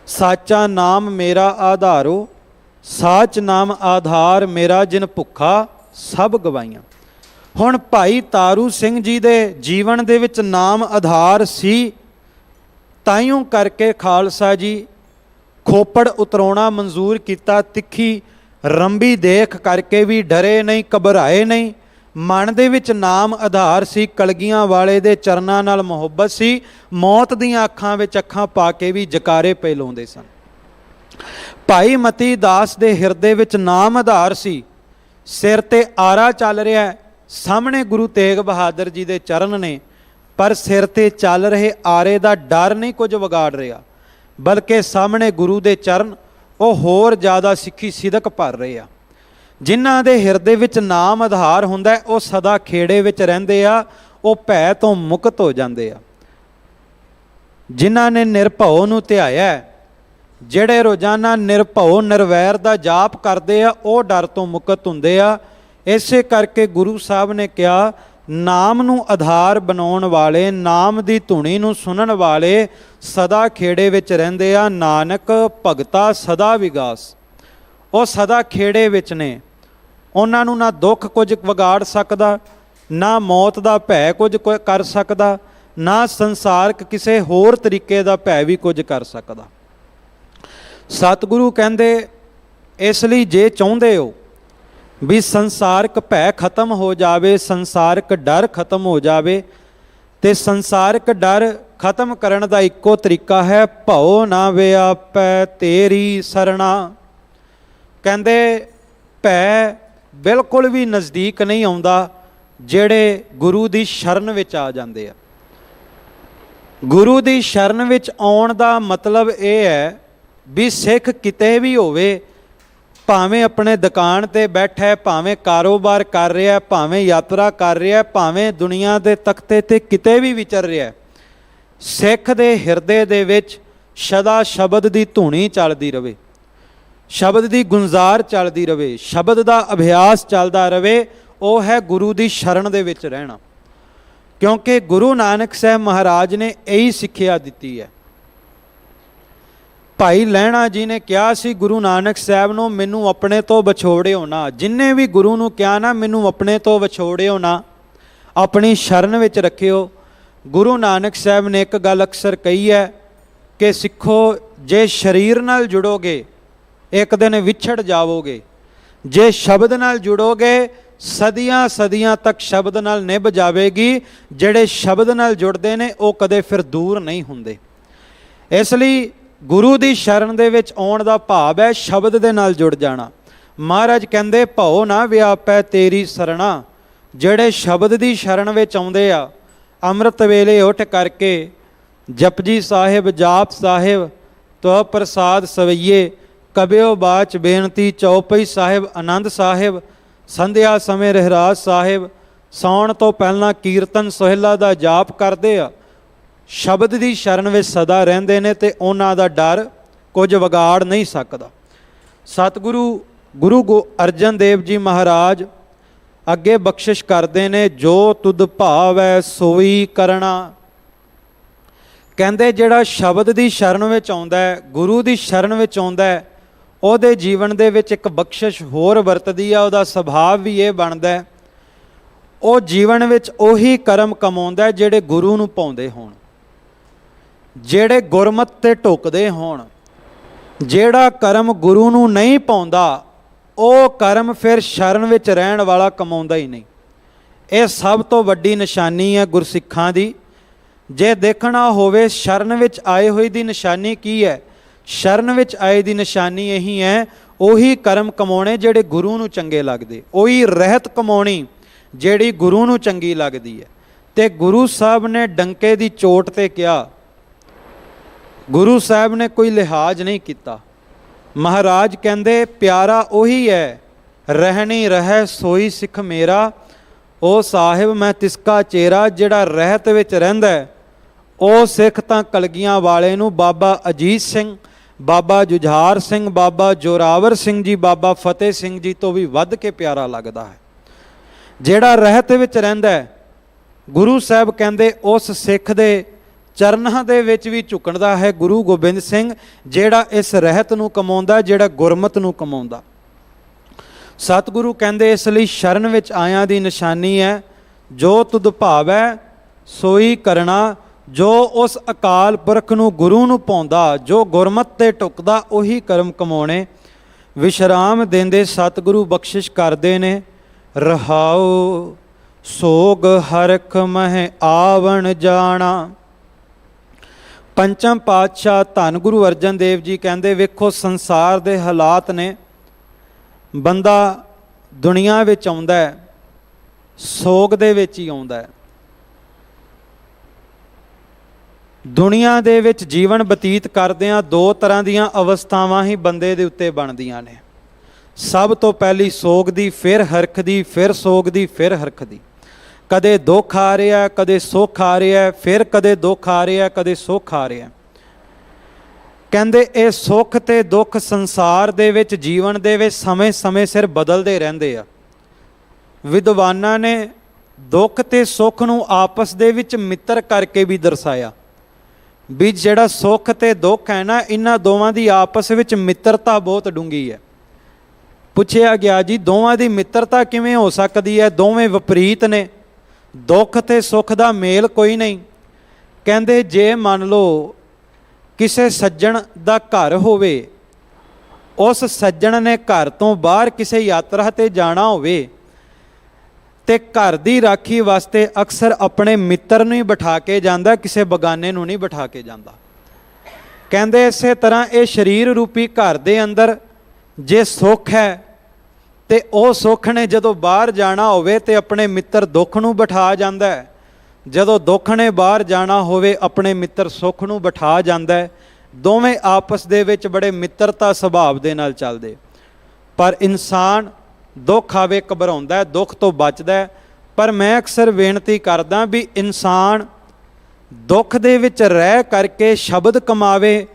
Speaker 2: ਸਾਚਾ ਨਾਮ ਮੇਰਾ ਆਧਾਰੋ, ਸਾਚ ਨਾਮ ਆਧਾਰ ਮੇਰਾ, ਜਿਨ ਭੁੱਖਾ ਸਭ ਗਵਾਈਆਂ। ਹੁਣ ਭਾਈ ਤਾਰੂ ਸਿੰਘ ਜੀ ਦੇ ਜੀਵਨ ਦੇ ਵਿੱਚ ਨਾਮ ਆਧਾਰ ਸੀ, ਤਾਈਓਂ ਕਰਕੇ ਖਾਲਸਾ ਜੀ ਖੋਪੜ ਉਤਰਾਉਣਾ ਮਨਜ਼ੂਰ ਕੀਤਾ। ਤਿੱਖੀ ਰੰਬੀ ਦੇਖ ਕਰਕੇ ਵੀ ਡਰੇ ਨਹੀਂ, ਘਬਰਾਏ ਨਹੀਂ। ਮਨ ਦੇ ਵਿੱਚ ਨਾਮ ਆਧਾਰ ਸੀ, ਕਲਗੀਆਂ ਵਾਲੇ ਦੇ ਚਰਨਾਂ ਨਾਲ ਮੁਹੱਬਤ ਸੀ। ਮੌਤ ਦੀਆਂ ਅੱਖਾਂ ਵਿੱਚ ਅੱਖਾਂ ਪਾ ਕੇ ਵੀ ਜਕਾਰੇ ਪੈ ਲਾਉਂਦੇ ਸਨ। ਭਾਈ ਮਤੀ ਦਾਸ ਦੇ ਹਿਰਦੇ ਵਿੱਚ ਨਾਮ ਆਧਾਰ ਸੀ। ਸਿਰ ਤੇ ਆਰਾ ਚੱਲ ਰਿਹਾ, ਸਾਹਮਣੇ ਗੁਰੂ ਤੇਗ ਬਹਾਦਰ ਜੀ ਦੇ ਚਰਨ ਨੇ, ਪਰ ਸਿਰ ਤੇ ਚੱਲ ਰਹੇ ਆਰੇ ਦਾ ਡਰ ਨਹੀਂ ਕੁਝ ਵਿਗਾੜ ਰਿਹਾ, ਬਲਕਿ ਸਾਹਮਣੇ ਗੁਰੂ ਦੇ ਚਰਨ ਉਹ ਹੋਰ ਜ਼ਿਆਦਾ ਸਿੱਖੀ ਸਿਦਕ ਭਰ ਰਹੇ ਆ। ਜਿਨ੍ਹਾਂ ਦੇ ਹਿਰਦੇ ਵਿੱਚ ਨਾਮ ਆਧਾਰ ਹੁੰਦਾ, ਉਹ ਸਦਾ ਖੇੜੇ ਵਿੱਚ ਰਹਿੰਦੇ ਆ, ਉਹ ਭੈ ਤੋਂ ਮੁਕਤ ਹੋ ਜਾਂਦੇ ਆ। ਜਿਨ੍ਹਾਂ ਨੇ ਨਿਰਭਉ ਨੂੰ ਧਿਆਇਆ, ਜਿਹੜੇ ਰੋਜ਼ਾਨਾ ਨਿਰਭਉ ਨਿਰਵੈਰ ਦਾ ਜਾਪ ਕਰਦੇ ਆ, ਉਹ ਡਰ ਤੋਂ ਮੁਕਤ ਹੁੰਦੇ ਆ। ਇਸੇ ਕਰਕੇ ਗੁਰੂ ਸਾਹਿਬ ਨੇ ਕਿਹਾ, ਨਾਮ ਨੂੰ ਆਧਾਰ ਬਣਾਉਣ ਵਾਲੇ, ਨਾਮ ਦੀ ਧੁਨੀ ਨੂੰ ਸੁਣਨ ਵਾਲੇ ਸਦਾ ਖੇੜੇ ਵਿੱਚ ਰਹਿੰਦੇ ਆ। ਨਾਨਕ ਭਗਤਾ ਸਦਾ ਵਿਗਾਸ। ਉਹ ਸਦਾ ਖੇੜੇ ਵਿੱਚ ਨੇ, ਉਹਨਾਂ ਨੂੰ ਨਾ ਦੁੱਖ ਕੁਝ ਵਿਗਾੜ ਸਕਦਾ, ਨਾ ਮੌਤ ਦਾ ਭੈ ਕੁਝ ਕਰ ਸਕਦਾ, ਨਾ ਸੰਸਾਰਕ ਕਿਸੇ ਹੋਰ ਤਰੀਕੇ ਦਾ ਭੈ ਵੀ ਕੁਝ ਕਰ ਸਕਦਾ। ਸਤਿਗੁਰੂ ਕਹਿੰਦੇ, ਇਸ ਲਈ ਜੇ ਚਾਹੁੰਦੇ ਹੋ ਵੀ ਸੰਸਾਰਕ ਭੈ ਖਤਮ ਹੋ ਜਾਵੇ, ਸੰਸਾਰਕ ਡਰ ਖਤਮ ਹੋ ਜਾਵੇ, ਤੇ ਸੰਸਾਰਕ ਡਰ ਖਤਮ ਕਰਨ ਦਾ ਇੱਕੋ ਤਰੀਕਾ ਹੈ, ਭਉ ਨਾ ਵਿਆਪੈ ਤੇਰੀ ਸਰਣਾ। ਕਹਿੰਦੇ ਭੈ ਬਿਲਕੁਲ ਵੀ ਨਜ਼ਦੀਕ ਨਹੀਂ ਆਉਂਦਾ ਜਿਹੜੇ ਗੁਰੂ ਦੀ ਸ਼ਰਨ ਵਿੱਚ ਆ ਜਾਂਦੇ ਆ। ਗੁਰੂ ਦੀ ਸ਼ਰਨ ਵਿੱਚ ਆਉਣ ਦਾ ਮਤਲਬ ਇਹ ਹੈ ਵੀ ਸਿੱਖ ਕਿਤੇ ਵੀ ਹੋਵੇ, ਭਾਵੇਂ ਆਪਣੇ ਦੁਕਾਨ ਤੇ ਬੈਠਾ, ਭਾਵੇਂ ਕਾਰੋਬਾਰ ਕਰ ਰਿਹਾ, ਭਾਵੇਂ ਯਾਤਰਾ ਕਰ ਰਿਹਾ, ਭਾਵੇਂ ਦੁਨੀਆ ਦੇ ਤਖਤੇ ਤੇ ਕਿਤੇ ਵੀ ਵਿਚਰ ਰਿਹਾ, ਸਿੱਖ ਦੇ ਹਿਰਦੇ ਦੇ ਵਿੱਚ ਸਦਾ ਸ਼ਬਦ ਦੀ ਧੁਨੀ ਚੱਲਦੀ ਰਹੇ, ਸ਼ਬਦ ਦੀ ਗੁੰਜ਼ਾਰ ਚੱਲਦੀ ਰਹੇ, ਸ਼ਬਦ ਦਾ ਅਭਿਆਸ ਚੱਲਦਾ ਰਹੇ। ਉਹ ਹੈ ਗੁਰੂ ਦੀ ਸ਼ਰਨ ਦੇ ਵਿੱਚ ਰਹਿਣਾ। ਕਿਉਂਕਿ ਗੁਰੂ ਨਾਨਕ ਸਾਹਿਬ ਮਹਾਰਾਜ ਨੇ ਇਹੀ ਸਿੱਖਿਆ ਦਿੱਤੀ ਹੈ। ਭਾਈ ਲਹਿਣਾ ਜੀ ਨੇ ਕਿਹਾ ਸੀ ਗੁਰੂ ਨਾਨਕ ਸਾਹਿਬ ਨੂੰ, ਮੈਨੂੰ ਆਪਣੇ ਤੋਂ ਵਿਛੋੜਿਓ ਨਾ। ਜਿੰਨੇ ਵੀ ਗੁਰੂ ਨੂੰ ਕਿਹਾ ਨਾ, ਮੈਨੂੰ ਆਪਣੇ ਤੋਂ ਵਿਛੋੜਿਓ ਨਾ, ਆਪਣੀ ਸ਼ਰਨ ਵਿੱਚ ਰੱਖਿਓ। ਗੁਰੂ ਨਾਨਕ ਸਾਹਿਬ ਨੇ ਇੱਕ ਗੱਲ ਅਕਸਰ ਕਹੀ ਹੈ ਕਿ ਸਿੱਖੋ, ਜੇ ਸਰੀਰ ਨਾਲ ਜੁੜੋਗੇ ਇੱਕ ਦਿਨ ਵਿਛੜ ਜਾਵੋਗੇ, ਜੇ ਸ਼ਬਦ ਨਾਲ ਜੁੜੋਗੇ ਸਦੀਆਂ ਸਦੀਆਂ ਤੱਕ ਸ਼ਬਦ ਨਾਲ ਨਿਭ ਜਾਵੇਗੀ। ਜਿਹੜੇ ਸ਼ਬਦ ਨਾਲ ਜੁੜਦੇ ਨੇ ਉਹ ਕਦੇ ਫਿਰ ਦੂਰ ਨਹੀਂ ਹੁੰਦੇ। ਇਸ ਲਈ ਗੁਰੂ ਦੀ ਸ਼ਰਨ ਦੇ ਵਿੱਚ ਆਉਣ ਦਾ ਭਾਵ ਹੈ ਸ਼ਬਦ ਦੇ ਨਾਲ ਜੁੜ ਜਾਣਾ। ਮਹਾਰਾਜ ਕਹਿੰਦੇ, ਭਉ ਨਾ ਵਿਆਪੈ ਤੇਰੀ ਸਰਣਾ। ਜਿਹੜੇ ਸ਼ਬਦ ਦੀ ਸ਼ਰਨ ਵਿੱਚ ਆਉਂਦੇ ਆ, ਅੰਮ੍ਰਿਤ ਵੇਲੇ ਉੱਠ ਕਰਕੇ ਜਪਜੀ ਸਾਹਿਬ, ਜਾਪ ਸਾਹਿਬ, ਤੋ ਪ੍ਰਸਾਦ ਸਵਈਏ, ਕਬਿਓ ਬਾਚ ਬੇਨਤੀ, ਚੌਪਈ ਸਾਹਿਬ, ਆਨੰਦ ਸਾਹਿਬ, ਸੰਧਿਆ ਸਮੇਂ ਰਹਿਰਾਸ ਸਾਹਿਬ, ਸੌਣ ਤੋਂ ਪਹਿਲਾਂ ਕੀਰਤਨ ਸੋਹਿਲਾ ਦਾ ਜਾਪ ਕਰਦੇ ਆ, ਸ਼ਬਦ ਦੀ ਸ਼ਰਨ ਵਿੱਚ ਸਦਾ ਰਹਿੰਦੇ ਨੇ, ਤੇ ਉਹਨਾਂ ਦਾ ਡਰ ਕੁਝ ਵਿਗਾੜ ਨਹੀਂ ਸਕਦਾ। ਸਤਿਗੁਰੂ ਗੁਰੂ ਅਰਜਨ ਦੇਵ ਜੀ ਮਹਾਰਾਜ ਅੱਗੇ ਬਖਸ਼ਿਸ਼ ਕਰਦੇ ਨੇ, ਜੋ ਤੁਧ ਭਾਵੈ ਸੋਈ ਕਰਨਾ। ਕਹਿੰਦੇ ਜਿਹੜਾ ਸ਼ਬਦ ਦੀ ਸ਼ਰਨ ਵਿੱਚ ਆਉਂਦਾ ਹੈ, ਗੁਰੂ ਦੀ ਸ਼ਰਨ ਵਿੱਚ ਆਉਂਦਾ ਹੈ, ਉਹਦੇ ਜੀਵਨ ਦੇ ਵਿੱਚ ਇੱਕ ਬਖਸ਼ਿਸ਼ ਹੋਰ ਵਰਤਦੀ ਆ। ਉਹਦਾ ਸੁਭਾਅ ਵੀ ਇਹ ਬਣਦਾ, ਉਹ ਜੀਵਨ ਵਿੱਚ ਉਹੀ ਕਰਮ ਕਮਾਉਂਦਾ ਜਿਹੜੇ ਗੁਰੂ ਨੂੰ ਪਾਉਂਦੇ ਹੋਣ, ਜਿਹੜੇ ਗੁਰਮਤਿ ਤੇ ਢੁਕਦੇ ਹੋਣ। ਜਿਹੜਾ ਕਰਮ ਗੁਰੂ ਨੂੰ ਨਹੀਂ ਪਾਉਂਦਾ, ਉਹ ਕਰਮ ਫਿਰ ਸ਼ਰਨ ਵਿੱਚ ਰਹਿਣ ਵਾਲਾ ਕਮਾਉਂਦਾ ਹੀ ਨਹੀਂ। ਇਹ ਸਭ ਤੋਂ ਵੱਡੀ ਨਿਸ਼ਾਨੀ ਹੈ ਗੁਰਸਿੱਖਾਂ ਦੀ। ਜੇ ਦੇਖਣਾ ਹੋਵੇ ਸ਼ਰਨ ਵਿੱਚ ਆਏ ਹੋਏ ਦੀ ਨਿਸ਼ਾਨੀ ਕੀ ਹੈ, ਸ਼ਰਨ ਵਿੱਚ ਆਏ ਦੀ ਨਿਸ਼ਾਨੀ ਇਹੀ ਹੈ, ਉਹੀ ਕਰਮ ਕਮਾਉਣੇ ਜਿਹੜੇ ਗੁਰੂ ਨੂੰ ਚੰਗੇ ਲੱਗਦੇ, ਉਹੀ ਰਹਿਤ ਕਮਾਉਣੀ ਜਿਹੜੀ ਗੁਰੂ ਨੂੰ ਚੰਗੀ ਲੱਗਦੀ ਹੈ। ਤੇ ਗੁਰੂ ਸਾਹਿਬ ਨੇ ਡੰਕੇ ਦੀ ਚੋਟ ਤੇ ਕਿਹਾ, ਗੁਰੂ ਸਾਹਿਬ ਨੇ ਕੋਈ ਲਿਹਾਜ਼ ਨਹੀਂ ਕੀਤਾ। ਮਹਾਰਾਜ ਕਹਿੰਦੇ, ਪਿਆਰਾ ਉਹੀ ਹੈ, ਰਹਿਣੀ ਰਹਿ ਸੋਈ ਸਿੱਖ ਮੇਰਾ, ਉਹ ਸਾਹਿਬ ਮੈਂ ਤਿਸਕਾ ਚੇਰਾ ਜਿਹੜਾ ਰਹਿਤ ਵਿੱਚ ਰਹਿੰਦਾ ਹੈ। ਉਹ ਸਿੱਖ ਤਾਂ ਕਲਗੀਆਂ ਵਾਲੇ ਨੂੰ ਬਾਬਾ ਅਜੀਤ ਸਿੰਘ, ਬਾਬਾ ਜੁਝਾਰ ਸਿੰਘ, ਬਾਬਾ ਜੋਰਾਵਰ ਸਿੰਘ ਜੀ, ਬਾਬਾ ਫਤਿਹ ਸਿੰਘ ਜੀ ਤੋਂ ਵੀ ਵੱਧ ਕੇ ਪਿਆਰਾ ਲੱਗਦਾ ਹੈ। ਜਿਹੜਾ ਰਹਿਤ ਵਿੱਚ ਰਹਿੰਦਾ ਹੈ, ਗੁਰੂ ਸਾਹਿਬ ਕਹਿੰਦੇ ਉਸ ਸਿੱਖ ਦੇ ਚਰਨਾਂ ਦੇ ਵਿੱਚ ਵੀ ਝੁਕਦਾ ਹੈ ਗੁਰੂ ਗੋਬਿੰਦ ਸਿੰਘ, ਜਿਹੜਾ ਇਸ ਰਹਿਤ ਨੂੰ ਕਮਾਉਂਦਾ, ਜਿਹੜਾ ਗੁਰਮਤ ਨੂੰ ਕਮਾਉਂਦਾ। ਸਤਿਗੁਰੂ ਕਹਿੰਦੇ ਇਸ ਲਈ ਸ਼ਰਨ ਵਿੱਚ ਆਇਆਂ ਦੀ ਨਿਸ਼ਾਨੀ ਹੈ, ਜੋ ਤੁਧ ਭਾਵੈ ਸੋਈ ਕਰਨਾ। ਜੋ ਉਸ ਅਕਾਲ ਪੁਰਖ ਨੂੰ, ਗੁਰੂ ਨੂੰ ਪਾਉਂਦਾ, ਜੋ ਗੁਰਮਤ ਤੇ ਟੁਕਦਾ, ਉਹੀ ਕਰਮ ਕਮਾਉਣੇ। ਵਿਸ਼ਰਾਮ ਦਿੰਦੇ ਸਤਿਗੁਰੂ ਬਖਸ਼ਿਸ਼ ਕਰਦੇ ਨੇ। ਰਹਾਉ ਸੋਗ ਹਰਖ ਮਹਿ ਆਵਣ ਜਾਣਾ। ਪੰਚਮ ਪਾਤਸ਼ਾਹ ਧੰਨ ਗੁਰੂ ਅਰਜਨ ਦੇਵ ਜੀ ਕਹਿੰਦੇ, ਵੇਖੋ ਸੰਸਾਰ ਦੇ ਹਾਲਾਤ ਨੇ, ਬੰਦਾ ਦੁਨੀਆ ਵਿੱਚ ਆਉਂਦਾ ਹੈ, ਸੋਗ ਦੇ ਵਿੱਚ ਹੀ ਆਉਂਦਾ ਹੈ। ਦੁਨੀਆ ਦੇ ਵਿੱਚ ਜੀਵਨ ਬਤੀਤ ਕਰਦਿਆਂ ਦੋ ਤਰ੍ਹਾਂ ਦੀਆਂ ਅਵਸਥਾਵਾਂ ਹੀ ਬੰਦੇ ਦੇ ਉੱਤੇ ਬਣਦੀਆਂ ਨੇ। ਸਭ ਤੋਂ ਪਹਿਲੀ ਸੋਗ ਦੀ, ਫਿਰ ਹਰਖ ਦੀ, ਫਿਰ ਸੋਗ ਦੀ, ਫਿਰ ਹਰਖ ਦੀ। ਕਦੇ ਦੁੱਖ ਆ ਰਿਹਾ, ਕਦੇ ਸੁੱਖ ਆ ਰਿਹਾ, ਫਿਰ ਕਦੇ ਦੁੱਖ ਆ ਰਿਹਾ, ਕਦੇ ਸੁੱਖ ਆ ਰਿਹਾ। ਕਹਿੰਦੇ ਇਹ ਸੁੱਖ ਤੇ ਦੁੱਖ ਸੰਸਾਰ ਦੇ ਵਿੱਚ, ਜੀਵਨ ਦੇ ਵਿੱਚ ਸਮੇਂ ਸਿਰ ਬਦਲਦੇ ਰਹਿੰਦੇ ਆ। ਵਿਦਵਾਨਾਂ ਨੇ ਦੁੱਖ ਤੇ ਸੁੱਖ ਨੂੰ ਆਪਸ ਦੇ ਵਿੱਚ ਮਿੱਤਰ ਕਰਕੇ ਵੀ ਦਰਸਾਇਆ ਵੀ ਜਿਹੜਾ ਸੁੱਖ ਤੇ ਦੁੱਖ ਹੈ ਨਾ, ਇਹਨਾਂ ਦੋਵਾਂ ਦੀ ਆਪਸ ਵਿੱਚ ਮਿੱਤਰਤਾ ਬਹੁਤ ਡੂੰਘੀ ਹੈ। ਪੁੱਛਿਆ ਗਿਆ ਜੀ ਦੋਵਾਂ ਦੀ ਮਿੱਤਰਤਾ ਕਿਵੇਂ ਹੋ ਸਕਦੀ ਹੈ? ਦੋਵੇਂ ਵਿਪਰੀਤ ਨੇ, ਦੁੱਖ ਤੇ ਸੁੱਖ ਦਾ ਮੇਲ ਕੋਈ ਨਹੀਂ। ਕਹਿੰਦੇ ਜੇ ਮੰਨ ਲਓ ਕਿਸੇ ਸੱਜਣ ਦਾ ਘਰ ਹੋਵੇ, ਉਸ ਸੱਜਣ ਨੇ ਘਰ ਤੋਂ ਬਾਹਰ ਕਿਸੇ ਯਾਤਰਾ ਤੇ ਜਾਣਾ ਹੋਵੇ ਤੇ ਘਰ ਦੀ ਰਾਖੀ ਵਾਸਤੇ ਅਕਸਰ ਆਪਣੇ ਮਿੱਤਰ ਨੂੰ ਹੀ ਬਿਠਾ ਕੇ ਜਾਂਦਾ, ਕਿਸੇ ਬਗਾਨੇ ਨੂੰ ਨਹੀਂ ਬਿਠਾ ਕੇ ਜਾਂਦਾ। ਕਹਿੰਦੇ ਇਸੇ ਤਰ੍ਹਾਂ ਇਹ ਸਰੀਰ ਰੂਪੀ ਘਰ ਦੇ ਅੰਦਰ ਜੇ ਸੁੱਖ ਹੈ ਤੇ ਉਹ ਸੁੱਖ ਨੇ ਜਦੋਂ ਬਾਹਰ ਜਾਣਾ ਹੋਵੇ ਤੇ ਆਪਣੇ ਮਿੱਤਰ ਦੁੱਖ ਨੂੰ ਬਿਠਾ ਜਾਂਦਾ ਹੈ, ਜਦੋਂ ਦੁੱਖ ਨੇ ਬਾਹਰ ਜਾਣਾ ਹੋਵੇ ਆਪਣੇ ਮਿੱਤਰ ਸੁੱਖ ਨੂੰ ਬਿਠਾ ਜਾਂਦਾ ਹੈ। ਦੋਵੇਂ ਆਪਸ ਦੇ ਵਿੱਚ ਬੜੇ ਮਿੱਤਰਤਾ ਸੁਭਾਵ ਦੇ ਨਾਲ ਚੱਲਦੇ। ਪਰ ਇਨਸਾਨ ਦੁੱਖ ਆਵੇ ਘਬਰਾਉਂਦਾ ਹੈ, ਦੁੱਖ ਤੋਂ ਬਚਦਾ ਹੈ। ਪਰ ਮੈਂ ਅਕਸਰ ਬੇਨਤੀ ਕਰਦਾ ਵੀ ਇਨਸਾਨ ਦੁੱਖ ਦੇ ਵਿੱਚ ਰਹਿ ਕਰਕੇ ਸ਼ਬਦ ਕਮਾਵੇ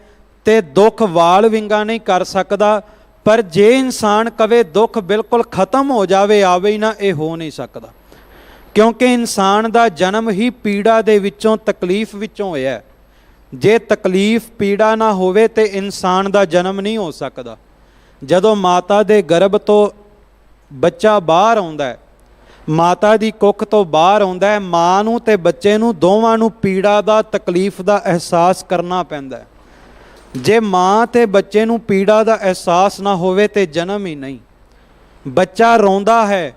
Speaker 2: ਤੇ ਦੁੱਖ ਵਾਲ ਵਿੰਗਾ ਨਹੀਂ ਕਰ ਸਕਦਾ। ਪਰ ਜੇ ਇਨਸਾਨ ਕਵੇ ਦੁੱਖ ਬਿਲਕੁਲ ਖਤਮ ਹੋ ਜਾਵੇ, ਆਵੇ ਹੀ ਨਾ, ਇਹ ਹੋ ਨਹੀਂ ਸਕਦਾ। ਕਿਉਂਕਿ ਇਨਸਾਨ ਦਾ ਜਨਮ ਹੀ ਪੀੜਾ ਦੇ ਵਿੱਚੋਂ, ਤਕਲੀਫ ਵਿੱਚੋਂ ਹੋਇਆ। ਜੇ ਤਕਲੀਫ ਪੀੜਾ ਨਾ ਹੋਵੇ ਤੇ ਇਨਸਾਨ ਦਾ ਜਨਮ ਨਹੀਂ ਹੋ ਸਕਦਾ। ਜਦੋਂ ਮਾਤਾ ਦੇ ਗਰਭ ਤੋਂ ਬੱਚਾ ਬਾਹਰ ਆਉਂਦਾ ਹੈ, ਮਾਤਾ ਦੀ ਕੁੱਖ ਤੋਂ ਬਾਹਰ ਆਉਂਦਾ ਹੈ, ਮਾਂ ਨੂੰ ਤੇ ਬੱਚੇ ਨੂੰ ਦੋਵਾਂ ਨੂੰ ਪੀੜਾ ਦਾ, ਤਕਲੀਫ ਦਾ ਅਹਿਸਾਸ ਕਰਨਾ ਪੈਂਦਾ ਹੈ। ਜੇ ਮਾਂ ਤੇ ਬੱਚੇ ਨੂੰ ਪੀੜਾ ਦਾ ਅਹਿਸਾਸ ਨਾ ਹੋਵੇ ਤੇ ਜਨਮ ਹੀ ਨਹੀਂ। ਬੱਚਾ ਰੋਂਦਾ ਹੈ,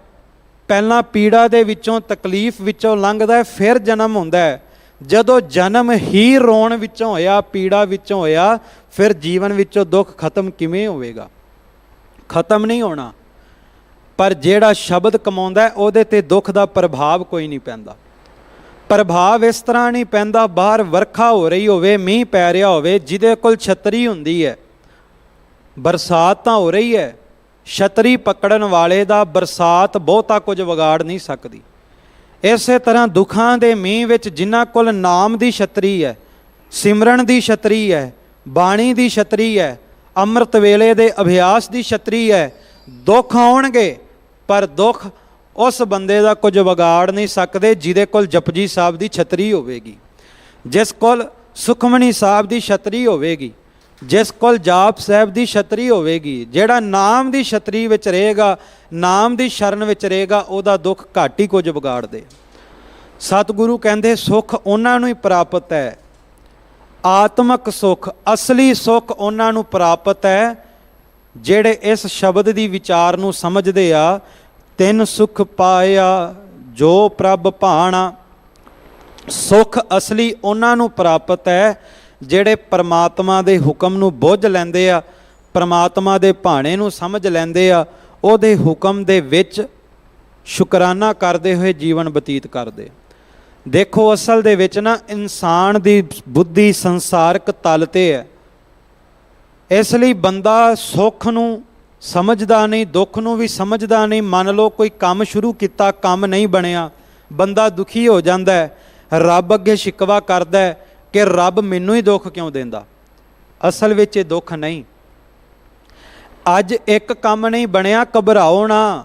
Speaker 2: ਪਹਿਲਾਂ ਪੀੜਾ ਦੇ ਵਿੱਚੋਂ, ਤਕਲੀਫ ਵਿੱਚੋਂ ਲੰਘਦਾ ਹੈ, ਫਿਰ ਜਨਮ ਹੁੰਦਾ ਹੈ। ਜਦੋਂ ਜਨਮ ਹੀ ਰੋਣ ਵਿੱਚੋਂ ਹੋਇਆ, ਪੀੜਾ ਵਿੱਚੋਂ ਹੋਇਆ, ਫਿਰ ਜੀਵਨ ਵਿੱਚੋਂ ਦੁੱਖ ਖਤਮ ਕਿਵੇਂ ਹੋਵੇਗਾ? ਖਤਮ ਨਹੀਂ ਹੋਣਾ। ਪਰ ਜਿਹੜਾ ਸ਼ਬਦ ਕਮਾਉਂਦਾ ਉਹਦੇ ਤੇ ਦੁੱਖ ਦਾ ਪ੍ਰਭਾਵ ਕੋਈ ਨਹੀਂ ਪੈਂਦਾ। ਪ੍ਰਭਾਵ ਇਸ ਤਰ੍ਹਾਂ ਨਹੀਂ ਪੈਂਦਾ, ਬਾਹਰ ਵਰਖਾ ਹੋ ਰਹੀ ਹੋਵੇ, ਮੀਂਹ ਪੈ ਰਿਹਾ ਹੋਵੇ, ਜਿਹਦੇ ਕੋਲ ਛਤਰੀ ਹੁੰਦੀ ਹੈ, ਬਰਸਾਤ ਤਾਂ ਹੋ ਰਹੀ ਹੈ, ਛਤਰੀ ਪਕੜਨ ਵਾਲੇ ਦਾ ਬਰਸਾਤ ਬਹੁਤਾ ਕੁਝ ਵਿਗਾੜ ਨਹੀਂ ਸਕਦੀ। ਇਸੇ ਤਰ੍ਹਾਂ ਦੁੱਖਾਂ ਦੇ ਮੀਂਹ ਵਿੱਚ ਜਿਨ੍ਹਾਂ ਕੋਲ ਨਾਮ ਦੀ ਛਤਰੀ ਹੈ, ਸਿਮਰਨ ਦੀ ਛਤਰੀ ਹੈ, ਬਾਣੀ ਦੀ ਛਤਰੀ ਹੈ, ਅੰਮ੍ਰਿਤ ਵੇਲੇ ਦੇ ਅਭਿਆਸ ਦੀ ਛਤਰੀ ਹੈ, ਦੁੱਖ ਆਉਣਗੇ ਪਰ ਦੁੱਖ ਉਸ ਬੰਦੇ ਦਾ ਕੁਝ ਵਿਗਾੜ ਨਹੀਂ ਸਕਦੇ ਜਿਹਦੇ ਕੋਲ ਜਪਜੀ ਸਾਹਿਬ ਦੀ ਛਤਰੀ ਹੋਵੇਗੀ, ਜਿਸ ਕੋਲ ਸੁਖਮਨੀ ਸਾਹਿਬ ਦੀ ਛਤਰੀ ਹੋਵੇਗੀ, ਜਿਸ ਕੋਲ ਜਾਪ ਸਾਹਿਬ ਦੀ ਛਤਰੀ ਹੋਵੇਗੀ। ਜਿਹੜਾ ਨਾਮ ਦੀ ਛਤਰੀ ਵਿੱਚ ਰਹੇਗਾ, ਨਾਮ ਦੀ ਸ਼ਰਨ ਵਿੱਚ ਰਹੇਗਾ, ਉਹਦਾ ਦੁੱਖ ਘੱਟ ਹੀ ਕੁਝ ਵਿਗਾੜਦੇ। ਸਤਿਗੁਰੂ ਕਹਿੰਦੇ ਸੁੱਖ ਉਹਨਾਂ ਨੂੰ ਹੀ ਪ੍ਰਾਪਤ ਹੈ, ਆਤਮਕ ਸੁੱਖ, ਅਸਲੀ ਸੁੱਖ ਉਹਨਾਂ ਨੂੰ ਪ੍ਰਾਪਤ ਹੈ ਜਿਹੜੇ ਇਸ ਸ਼ਬਦ ਦੀ ਵਿਚਾਰ ਨੂੰ ਸਮਝਦੇ ਆ। ਤਿੰਨ ਸੁਖ ਪਾਇਆ ਜੋ ਪ੍ਰਭ ਭਾਣਾ। ਸੁੱਖ ਅਸਲੀ ਉਹਨਾਂ ਨੂੰ ਪ੍ਰਾਪਤ ਹੈ ਜਿਹੜੇ ਪਰਮਾਤਮਾ ਦੇ ਹੁਕਮ ਨੂੰ ਬੁੱਝ ਲੈਂਦੇ ਆ, ਪਰਮਾਤਮਾ ਦੇ ਭਾਣੇ ਨੂੰ ਸਮਝ ਲੈਂਦੇ ਆ, ਉਹਦੇ ਹੁਕਮ ਦੇ ਵਿੱਚ ਸ਼ੁਕਰਾਨਾ ਕਰਦੇ ਹੋਏ ਜੀਵਨ ਬਤੀਤ ਕਰਦੇ। ਦੇਖੋ ਅਸਲ ਦੇ ਵਿੱਚ ਨਾ ਇਨਸਾਨ ਦੀ ਬੁੱਧੀ ਸੰਸਾਰਕ ਤਲ 'ਤੇ ਹੈ। ਇਸ ਲਈ ਬੰਦਾ ਸੁੱਖ ਨੂੰ ਸਮਝਦਾ ਨਹੀਂ, ਦੁੱਖ ਨੂੰ ਵੀ ਸਮਝਦਾ ਨਹੀਂ। ਮੰਨ ਲਓ ਕੋਈ ਕੰਮ ਸ਼ੁਰੂ ਕੀਤਾ, ਕੰਮ ਨਹੀਂ ਬਣਿਆ, ਬੰਦਾ ਦੁਖੀ ਹੋ ਜਾਂਦਾ ਹੈ, ਰੱਬ ਅੱਗੇ ਸ਼ਿਕਵਾ ਕਰਦਾ ਹੈ ਕਿ ਰੱਬ ਮੈਨੂੰ ਹੀ ਦੁੱਖ ਕਿਉਂ ਦਿੰਦਾ। ਅਸਲ ਵਿੱਚ ਇਹ ਦੁੱਖ ਨਹੀਂ। ਅੱਜ ਇੱਕ ਕੰਮ ਨਹੀਂ ਬਣਿਆ, ਘਬਰਾਓ ਨਾ।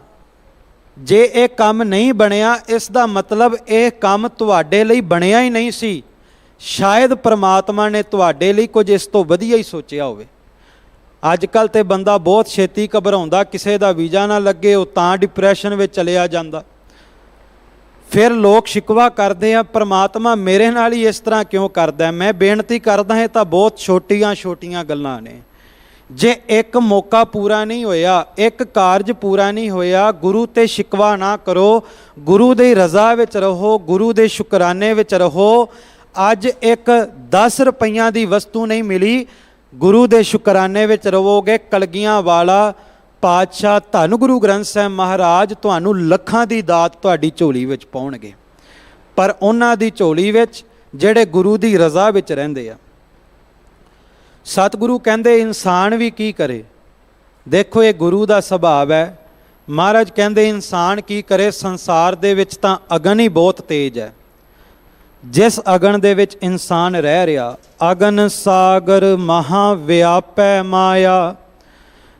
Speaker 2: ਜੇ ਇਹ ਕੰਮ ਨਹੀਂ ਬਣਿਆ, ਇਸ ਦਾ ਮਤਲਬ ਇਹ ਕੰਮ ਤੁਹਾਡੇ ਲਈ ਬਣਿਆ ਹੀ ਨਹੀਂ ਸੀ। ਸ਼ਾਇਦ ਪ੍ਰਮਾਤਮਾ ਨੇ ਤੁਹਾਡੇ ਲਈ ਕੁਝ ਇਸ ਤੋਂ ਵਧੀਆ ਹੀ ਸੋਚਿਆ ਹੋਵੇ। ਅੱਜ ਕੱਲ੍ਹ ਤੇ ਬੰਦਾ ਬਹੁਤ ਛੇਤੀ ਘਬਰਾਉਂਦਾ, ਕਿਸੇ ਦਾ ਵੀਜ਼ਾ ਨਾ ਲੱਗੇ ਉਹ ਤਾਂ ਡਿਪਰੈਸ਼ਨ ਵਿੱਚ ਚਲਿਆ ਜਾਂਦਾ। ਫਿਰ ਲੋਕ ਸ਼ਿਕਵਾ ਕਰਦੇ ਆ, ਪ੍ਰਮਾਤਮਾ ਮੇਰੇ ਨਾਲ ਹੀ ਇਸ ਤਰ੍ਹਾਂ ਕਿਉਂ ਕਰਦਾ। ਮੈਂ ਬੇਨਤੀ ਕਰਦਾ ਹਾਂ, ਤਾਂ ਬਹੁਤ ਛੋਟੀਆਂ ਛੋਟੀਆਂ ਗੱਲਾਂ ਨੇ। ਜੇ ਇੱਕ ਮੌਕਾ ਪੂਰਾ ਨਹੀਂ ਹੋਇਆ, ਇੱਕ ਕਾਰਜ ਪੂਰਾ ਨਹੀਂ ਹੋਇਆ, ਗੁਰੂ ਤੇ ਸ਼ਿਕਵਾ ਨਾ ਕਰੋ, ਗੁਰੂ ਦੀ ਰਜ਼ਾ ਵਿੱਚ ਰਹੋ, ਗੁਰੂ ਦੇ ਸ਼ੁਕਰਾਨੇ ਵਿੱਚ ਰਹੋ। ਅੱਜ ਇੱਕ 10 ਰੁਪਈਆਂ ਦੀ ਵਸਤੂ ਨਹੀਂ ਮਿਲੀ, ਗੁਰੂ ਦੇ ਸ਼ੁਕਰਾਨੇ ਵਿੱਚ ਰਹੋਗੇ। ਕਲਗੀਆਂ ਵਾਲਾ ਪਾਤਸ਼ਾਹ ਧੰਨ ਗੁਰੂ ਗ੍ਰੰਥ ਸਾਹਿਬ ਮਹਾਰਾਜ ਤੁਹਾਨੂੰ ਲੱਖਾਂ ਦੀ ਦਾਤ ਤੁਹਾਡੀ ਝੋਲੀ ਵਿੱਚ ਪਾਉਣਗੇ, ਪਰ ਉਹਨਾਂ ਦੀ ਝੋਲੀ ਵਿੱਚ ਜਿਹੜੇ ਗੁਰੂ ਦੀ ਰਜ਼ਾ ਵਿੱਚ ਰਹਿੰਦੇ ਆ। ਸਤਿਗੁਰੂ ਕਹਿੰਦੇ ਇਨਸਾਨ ਵੀ ਕੀ ਕਰੇ। ਦੇਖੋ ਇਹ ਗੁਰੂ ਦਾ ਸੁਭਾਅ ਹੈ। ਮਹਾਰਾਜ ਕਹਿੰਦੇ ਇਨਸਾਨ ਕੀ ਕਰੇ। ਸੰਸਾਰ ਦੇ ਵਿੱਚ ਤਾਂ ਅਗਨ ਹੀ ਬਹੁਤ ਤੇਜ਼ ਹੈ। ਜਿਸ ਅਗਨ ਦੇ ਵਿੱਚ ਇਨਸਾਨ ਰਹਿ ਰਿਹਾ, ਅਗਨ ਸਾਗਰ ਮਹਾ ਵਿਆਪੈ ਮਾਇਆ।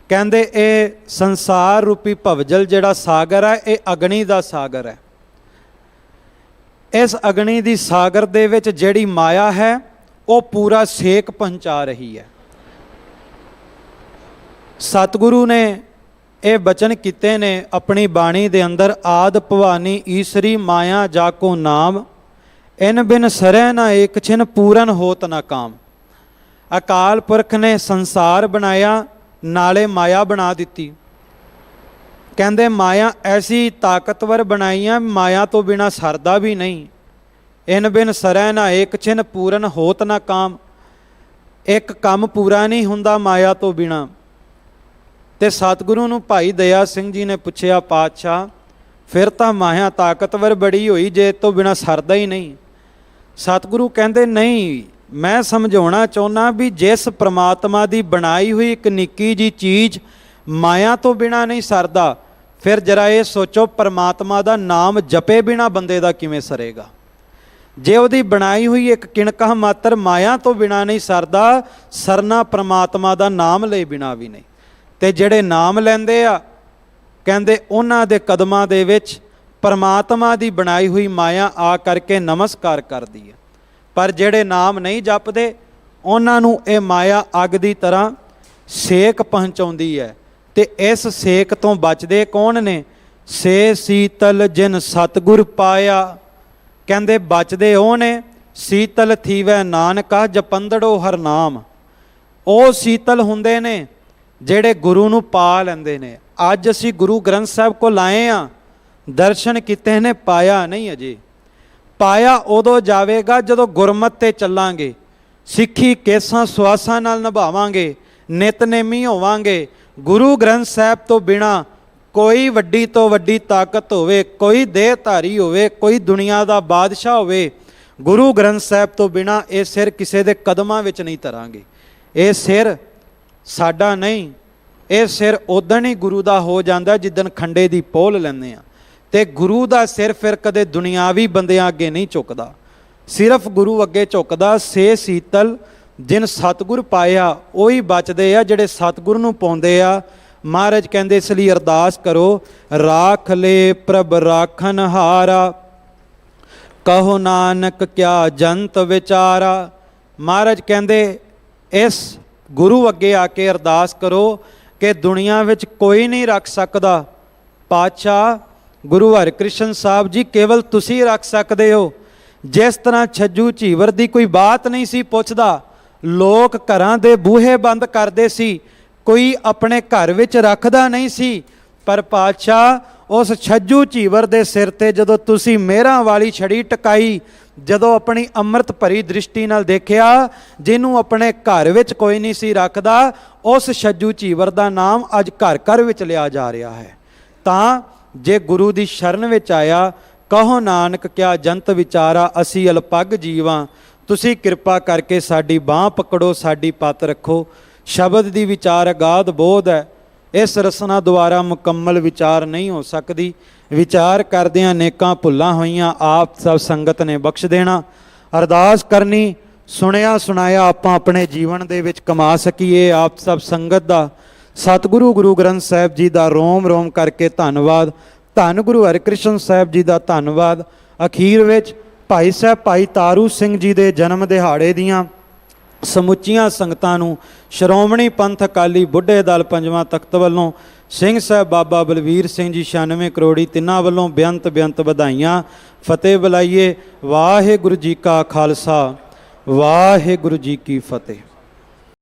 Speaker 2: ਕਹਿੰਦੇ ਇਹ ਸੰਸਾਰ ਰੂਪੀ ਭਵਜਲ ਜਿਹੜਾ ਸਾਗਰ ਹੈ, ਇਹ ਅਗਨੀ ਦਾ ਸਾਗਰ ਹੈ। ਇਸ ਅਗਨੀ ਦੀ ਸਾਗਰ ਦੇ ਵਿੱਚ ਜਿਹੜੀ ਮਾਇਆ ਹੈ, ਉਹ ਪੂਰਾ ਸੇਕ ਪਹੁੰਚਾ ਰਹੀ ਹੈ। ਸਤਿਗੁਰੂ ਨੇ ਇਹ ਬਚਨ ਕੀਤੇ ਨੇ ਆਪਣੀ ਬਾਣੀ ਦੇ ਅੰਦਰ, ਆਦ ਭਵਾਨੀ ਈਸਰੀ ਮਾਇਆ ਜਾ ਕੋ ਨਾਮ, ਇਨ ਬਿਨ ਸਰੈ ਨਾ ਏਕ ਛਿਨ ਪੂਰਨ ਹੋਤ ਨਾ ਕਾਮ। ਅਕਾਲ ਪੁਰਖ ਨੇ ਸੰਸਾਰ ਬਣਾਇਆ, ਨਾਲੇ ਮਾਇਆ ਬਣਾ ਦਿੱਤੀ। ਕਹਿੰਦੇ ਮਾਇਆ ਐਸੀ ਤਾਕਤਵਰ ਬਣਾਈਆਂ, ਮਾਇਆ ਤੋਂ ਬਿਨਾਂ ਸਰਦਾ ਵੀ ਨਹੀਂ। ਇਨ ਬਿਨ ਸਰੈ ਨਾ ਏਕ ਛਿਨ ਪੂਰਨ ਹੋਤ ਨਾ ਕਾਮ। ਇੱਕ ਕੰਮ ਪੂਰਾ ਨਹੀਂ ਹੁੰਦਾ ਮਾਇਆ ਤੋਂ ਬਿਨਾਂ। ਤੇ ਸਤਿਗੁਰੂ ਨੂੰ ਭਾਈ ਦਇਆ ਸਿੰਘ ਜੀ ਨੇ ਪੁੱਛਿਆ, ਪਾਤਸ਼ਾਹ ਫਿਰ ਤਾਂ ਮਾਇਆ ਤਾਕਤਵਰ ਬੜੀ ਹੋਈ, ਜੇ ਤੋਂ ਬਿਨਾਂ ਸਰਦਾ ਹੀ ਨਹੀਂ। ਸਤਿਗੁਰੂ ਕਹਿੰਦੇ ਨਹੀਂ, ਮੈਂ ਸਮਝਾਉਣਾ ਚਾਹੁੰਦਾ ਵੀ ਜਿਸ ਪ੍ਰਮਾਤਮਾ ਦੀ ਬਣਾਈ ਹੋਈ ਇੱਕ ਨਿੱਕੀ ਜੀ ਚੀਜ਼ ਮਾਇਆ ਤੋਂ ਬਿਨਾਂ ਨਹੀਂ ਸਰਦਾ, ਫਿਰ ਜਰਾ ਇਹ ਸੋਚੋ ਪ੍ਰਮਾਤਮਾ ਦਾ ਨਾਮ ਜਪੇ ਬਿਨਾਂ ਬੰਦੇ ਦਾ ਕਿਵੇਂ ਸਰੇਗਾ। ਜੇ ਉਹਦੀ ਬਣਾਈ ਹੋਈ ਇੱਕ ਕਿਣਕਾ ਮਾਤਰ ਮਾਇਆ ਤੋਂ ਬਿਨਾਂ ਨਹੀਂ ਸਰਦਾ, ਸਰਨਾ ਪ੍ਰਮਾਤਮਾ ਦਾ ਨਾਮ ਲਏ ਬਿਨਾਂ ਵੀ ਨਹੀਂ। ਤੇ ਜਿਹੜੇ ਨਾਮ ਲੈਂਦੇ ਆ, ਕਹਿੰਦੇ ਉਹਨਾਂ ਦੇ ਕਦਮਾਂ ਦੇ ਵਿੱਚ ਪਰਮਾਤਮਾ ਦੀ ਬਣਾਈ ਹੋਈ ਮਾਇਆ ਆ ਕਰਕੇ ਨਮਸਕਾਰ ਕਰਦੀ ਹੈ। ਪਰ ਜਿਹੜੇ ਨਾਮ ਨਹੀਂ ਜਪਦੇ, ਉਹਨਾਂ ਨੂੰ ਇਹ ਮਾਇਆ ਅੱਗ ਦੀ ਤਰ੍ਹਾਂ ਸੇਕ ਪਹੁੰਚਾਉਂਦੀ ਹੈ। ਤੇ ਇਸ ਸੇਕ ਤੋਂ ਬਚਦੇ ਕੌਣ ਨੇ? ਸੇ ਸੀਤਲ ਜਿਨ ਸਤਿਗੁਰ ਪਾਇਆ। ਕਹਿੰਦੇ ਬਚਦੇ ਉਹ ਨੇ, ਸੀਤਲ ਥੀਵੈ ਨਾਨਕਾ ਜਪੰਦੜੋ ਹਰ ਨਾਮ। ਉਹ ਸੀਤਲ ਹੁੰਦੇ ਨੇ ਜਿਹੜੇ ਗੁਰੂ ਨੂੰ ਪਾ ਲੈਂਦੇ ਨੇ। ਅੱਜ ਅਸੀਂ ਗੁਰੂ ਗ੍ਰੰਥ ਸਾਹਿਬ ਕੋਲ ਆਏ ਹਾਂ, ਦਰਸ਼ਨ ਕੀਤੇ ਨੇ, ਪਾਇਆ ਨਹੀਂ ਅਜੇ। ਪਾਇਆ ਉਦੋਂ ਜਾਵੇਗਾ ਜਦੋਂ ਗੁਰਮਤਿ 'ਤੇ ਚੱਲਾਂਗੇ, ਸਿੱਖੀ ਕੇਸਾਂ ਸੁਆਸਾਂ ਨਾਲ ਨਿਭਾਵਾਂਗੇ, ਨਿਤਨੇਮੀ ਹੋਵਾਂਗੇ। ਗੁਰੂ ਗ੍ਰੰਥ ਸਾਹਿਬ ਤੋਂ ਬਿਨਾਂ ਕੋਈ ਵੱਡੀ ਤੋਂ ਵੱਡੀ ਤਾਕਤ ਹੋਵੇ, ਕੋਈ ਦੇਹਧਾਰੀ ਹੋਵੇ, ਕੋਈ ਦੁਨੀਆ ਦਾ ਬਾਦਸ਼ਾਹ ਹੋਵੇ, ਗੁਰੂ ਗ੍ਰੰਥ ਸਾਹਿਬ ਤੋਂ ਬਿਨਾਂ ਇਹ ਸਿਰ ਕਿਸੇ ਦੇ ਕਦਮਾਂ ਵਿੱਚ ਨਹੀਂ ਧਰਾਂਗੇ। ਇਹ ਸਿਰ ਸਾਡਾ ਨਹੀਂ, ਇਹ ਸਿਰ ਉਦਣ ਹੀ ਗੁਰੂ ਦਾ ਹੋ ਜਾਂਦਾ ਜਿੱਦਣ ਖੰਡੇ ਦੀ ਪੋਲ ਲੈਂਦੇ ਆ। ਤੇ ਗੁਰੂ ਦਾ ਸਿਰ ਫਿਰ ਕਦੇ ਦੁਨਿਆਵੀ ਬੰਦਿਆਂ ਅੱਗੇ ਨਹੀਂ ਝੁਕਦਾ, ਸਿਰਫ ਗੁਰੂ ਅੱਗੇ ਝੁਕਦਾ। ਸੇ ਸੀਤਲ ਜਿਨ ਸਤਿਗੁਰ ਪਾਇਆ, ਉਹੀ ਬਚਦੇ ਆ ਜਿਹੜੇ ਸਤਿਗੁਰ ਨੂੰ ਪਾਉਂਦੇ ਆ। ਮਹਾਰਾਜ ਕਹਿੰਦੇ ਇਸ ਲਈ ਅਰਦਾਸ ਕਰੋ, ਰਾਖ ਲੈ ਪ੍ਰਭ ਰਾਖਨ ਹਾਰਾ, ਕਹੋ ਨਾਨਕ ਕਿਆ ਜੰਤ ਵਿਚਾਰਾ। ਮਹਾਰਾਜ ਕਹਿੰਦੇ ਇਸ ਗੁਰੂ ਅੱਗੇ ਆ ਕੇ ਅਰਦਾਸ ਕਰੋ ਕਿ ਦੁਨੀਆ ਵਿੱਚ ਕੋਈ ਨਹੀਂ ਰੱਖ ਸਕਦਾ। ਪਾਤਸ਼ਾਹ ਗੁਰੂ ਹਰਿਕ੍ਰਿਸ਼ਨ ਸਾਹਿਬ ਜੀ ਕੇਵਲ ਤੁਸੀਂ ਰੱਖ ਸਕਦੇ ਹੋ। ਜਿਸ ਤਰ੍ਹਾਂ ਛੱਜੂ ਝੀਵਰ ਦੀ ਕੋਈ ਬਾਤ ਨਹੀਂ ਸੀ ਪੁੱਛਦਾ, ਲੋਕ ਘਰਾਂ ਦੇ ਬੂਹੇ ਬੰਦ ਕਰਦੇ ਸੀ, ਕੋਈ ਆਪਣੇ ਘਰ ਵਿੱਚ ਰੱਖਦਾ ਨਹੀਂ ਸੀ। ਪਰ ਪਾਤਸ਼ਾਹ ਉਸ ਛੱਜੂ ਝੀਵਰ ਦੇ ਸਿਰ ਤੇ ਜਦੋਂ ਤੁਸੀਂ ਮਿਹਰਾਂ ਵਾਲੀ ਛੜੀ ਟਿਕਾਈ, ਜਦੋਂ ਆਪਣੀ ਅੰਮ੍ਰਿਤ ਭਰੀ ਦ੍ਰਿਸ਼ਟੀ ਨਾਲ ਦੇਖਿਆ, ਜਿਹਨੂੰ ਆਪਣੇ ਘਰ ਵਿੱਚ ਕੋਈ ਨਹੀਂ ਸੀ ਰੱਖਦਾ, ਉਸ ਛੱਜੂ ਝੀਵਰ ਦਾ ਨਾਮ ਅੱਜ ਘਰ ਘਰ ਵਿੱਚ ਲਿਆ ਜਾ ਰਿਹਾ ਹੈ। ਤਾਂ ਜੇ ਗੁਰੂ ਦੀ ਸ਼ਰਨ ਵਿੱਚ ਆਇਆ, ਕਹੋ ਨਾਨਕ ਕਿਆ ਜੰਤ ਵਿਚਾਰਾ, ਅਸੀਂ ਅਲਪੱਗ ਜੀਵਾਂ, ਤੁਸੀਂ ਕਿਰਪਾ ਕਰਕੇ ਸਾਡੀ ਬਾਂਹ ਪਕੜੋ, ਸਾਡੀ ਪੱਤ ਰੱਖੋ। ਸ਼ਬਦ ਦੀ ਵਿਚਾਰ ਅਗਾਧ ਬੋਧ ਹੈ, ਇਸ ਰਸਨਾ ਦੁਆਰਾ ਮੁਕੰਮਲ ਵਿਚਾਰ ਨਹੀਂ ਹੋ ਸਕਦੀ। ਵਿਚਾਰ ਕਰਦਿਆਂ ਅਨੇਕਾਂ ਭੁੱਲਾਂ ਹੋਈਆਂ ਆਪ ਸਭ ਸੰਗਤ ਨੇ ਬਖਸ਼ ਦੇਣਾ। ਅਰਦਾਸ ਕਰਨੀ ਸੁਣਿਆ ਸੁਣਾਇਆ ਆਪਾਂ ਆਪਣੇ ਜੀਵਨ ਦੇ ਵਿੱਚ ਕਮਾ ਸਕੀਏ। ਆਪ ਸਭ ਸੰਗਤ ਦਾ ਸਤਿਗੁਰੂ ਗੁਰੂ ਗ੍ਰੰਥ ਸਾਹਿਬ ਜੀ ਦਾ ਰੋਮ ਰੋਮ ਕਰਕੇ ਧੰਨਵਾਦ। ਧੰਨ ਗੁਰੂ ਹਰਿਕ੍ਰਿਸ਼ਨ ਸਾਹਿਬ ਜੀ ਦਾ ਧੰਨਵਾਦ। ਅਖੀਰ ਵਿੱਚ ਭਾਈ ਸਾਹਿਬ ਭਾਈ ਤਾਰੂ ਸਿੰਘ ਜੀ ਦੇ ਜਨਮ ਦਿਹਾੜੇ ਦੀਆਂ ਸਮੁੱਚੀਆਂ ਸੰਗਤਾਂ ਨੂੰ ਸ਼੍ਰੋਮਣੀ ਪੰਥ ਅਕਾਲੀ ਬੁੱਢੇ ਦਲ ਪੰਜਵਾਂ ਤਖਤ ਵੱਲੋਂ ਸਿੰਘ ਸਾਹਿਬ ਬਾਬਾ ਬਲਵੀਰ ਸਿੰਘ ਜੀ 96 ਕਰੋੜੀ ਤਿੰਨਾਂ ਵੱਲੋਂ ਬੇਅੰਤ ਬੇਅੰਤ ਵਧਾਈਆਂ। ਫਤਿਹ ਬੁਲਾਈਏ। ਵਾਹਿਗੁਰੂ ਜੀ ਕਾ ਖਾਲਸਾ ਵਾਹਿਗੁਰੂ ਜੀ ਕੀ ਫਤਿਹ।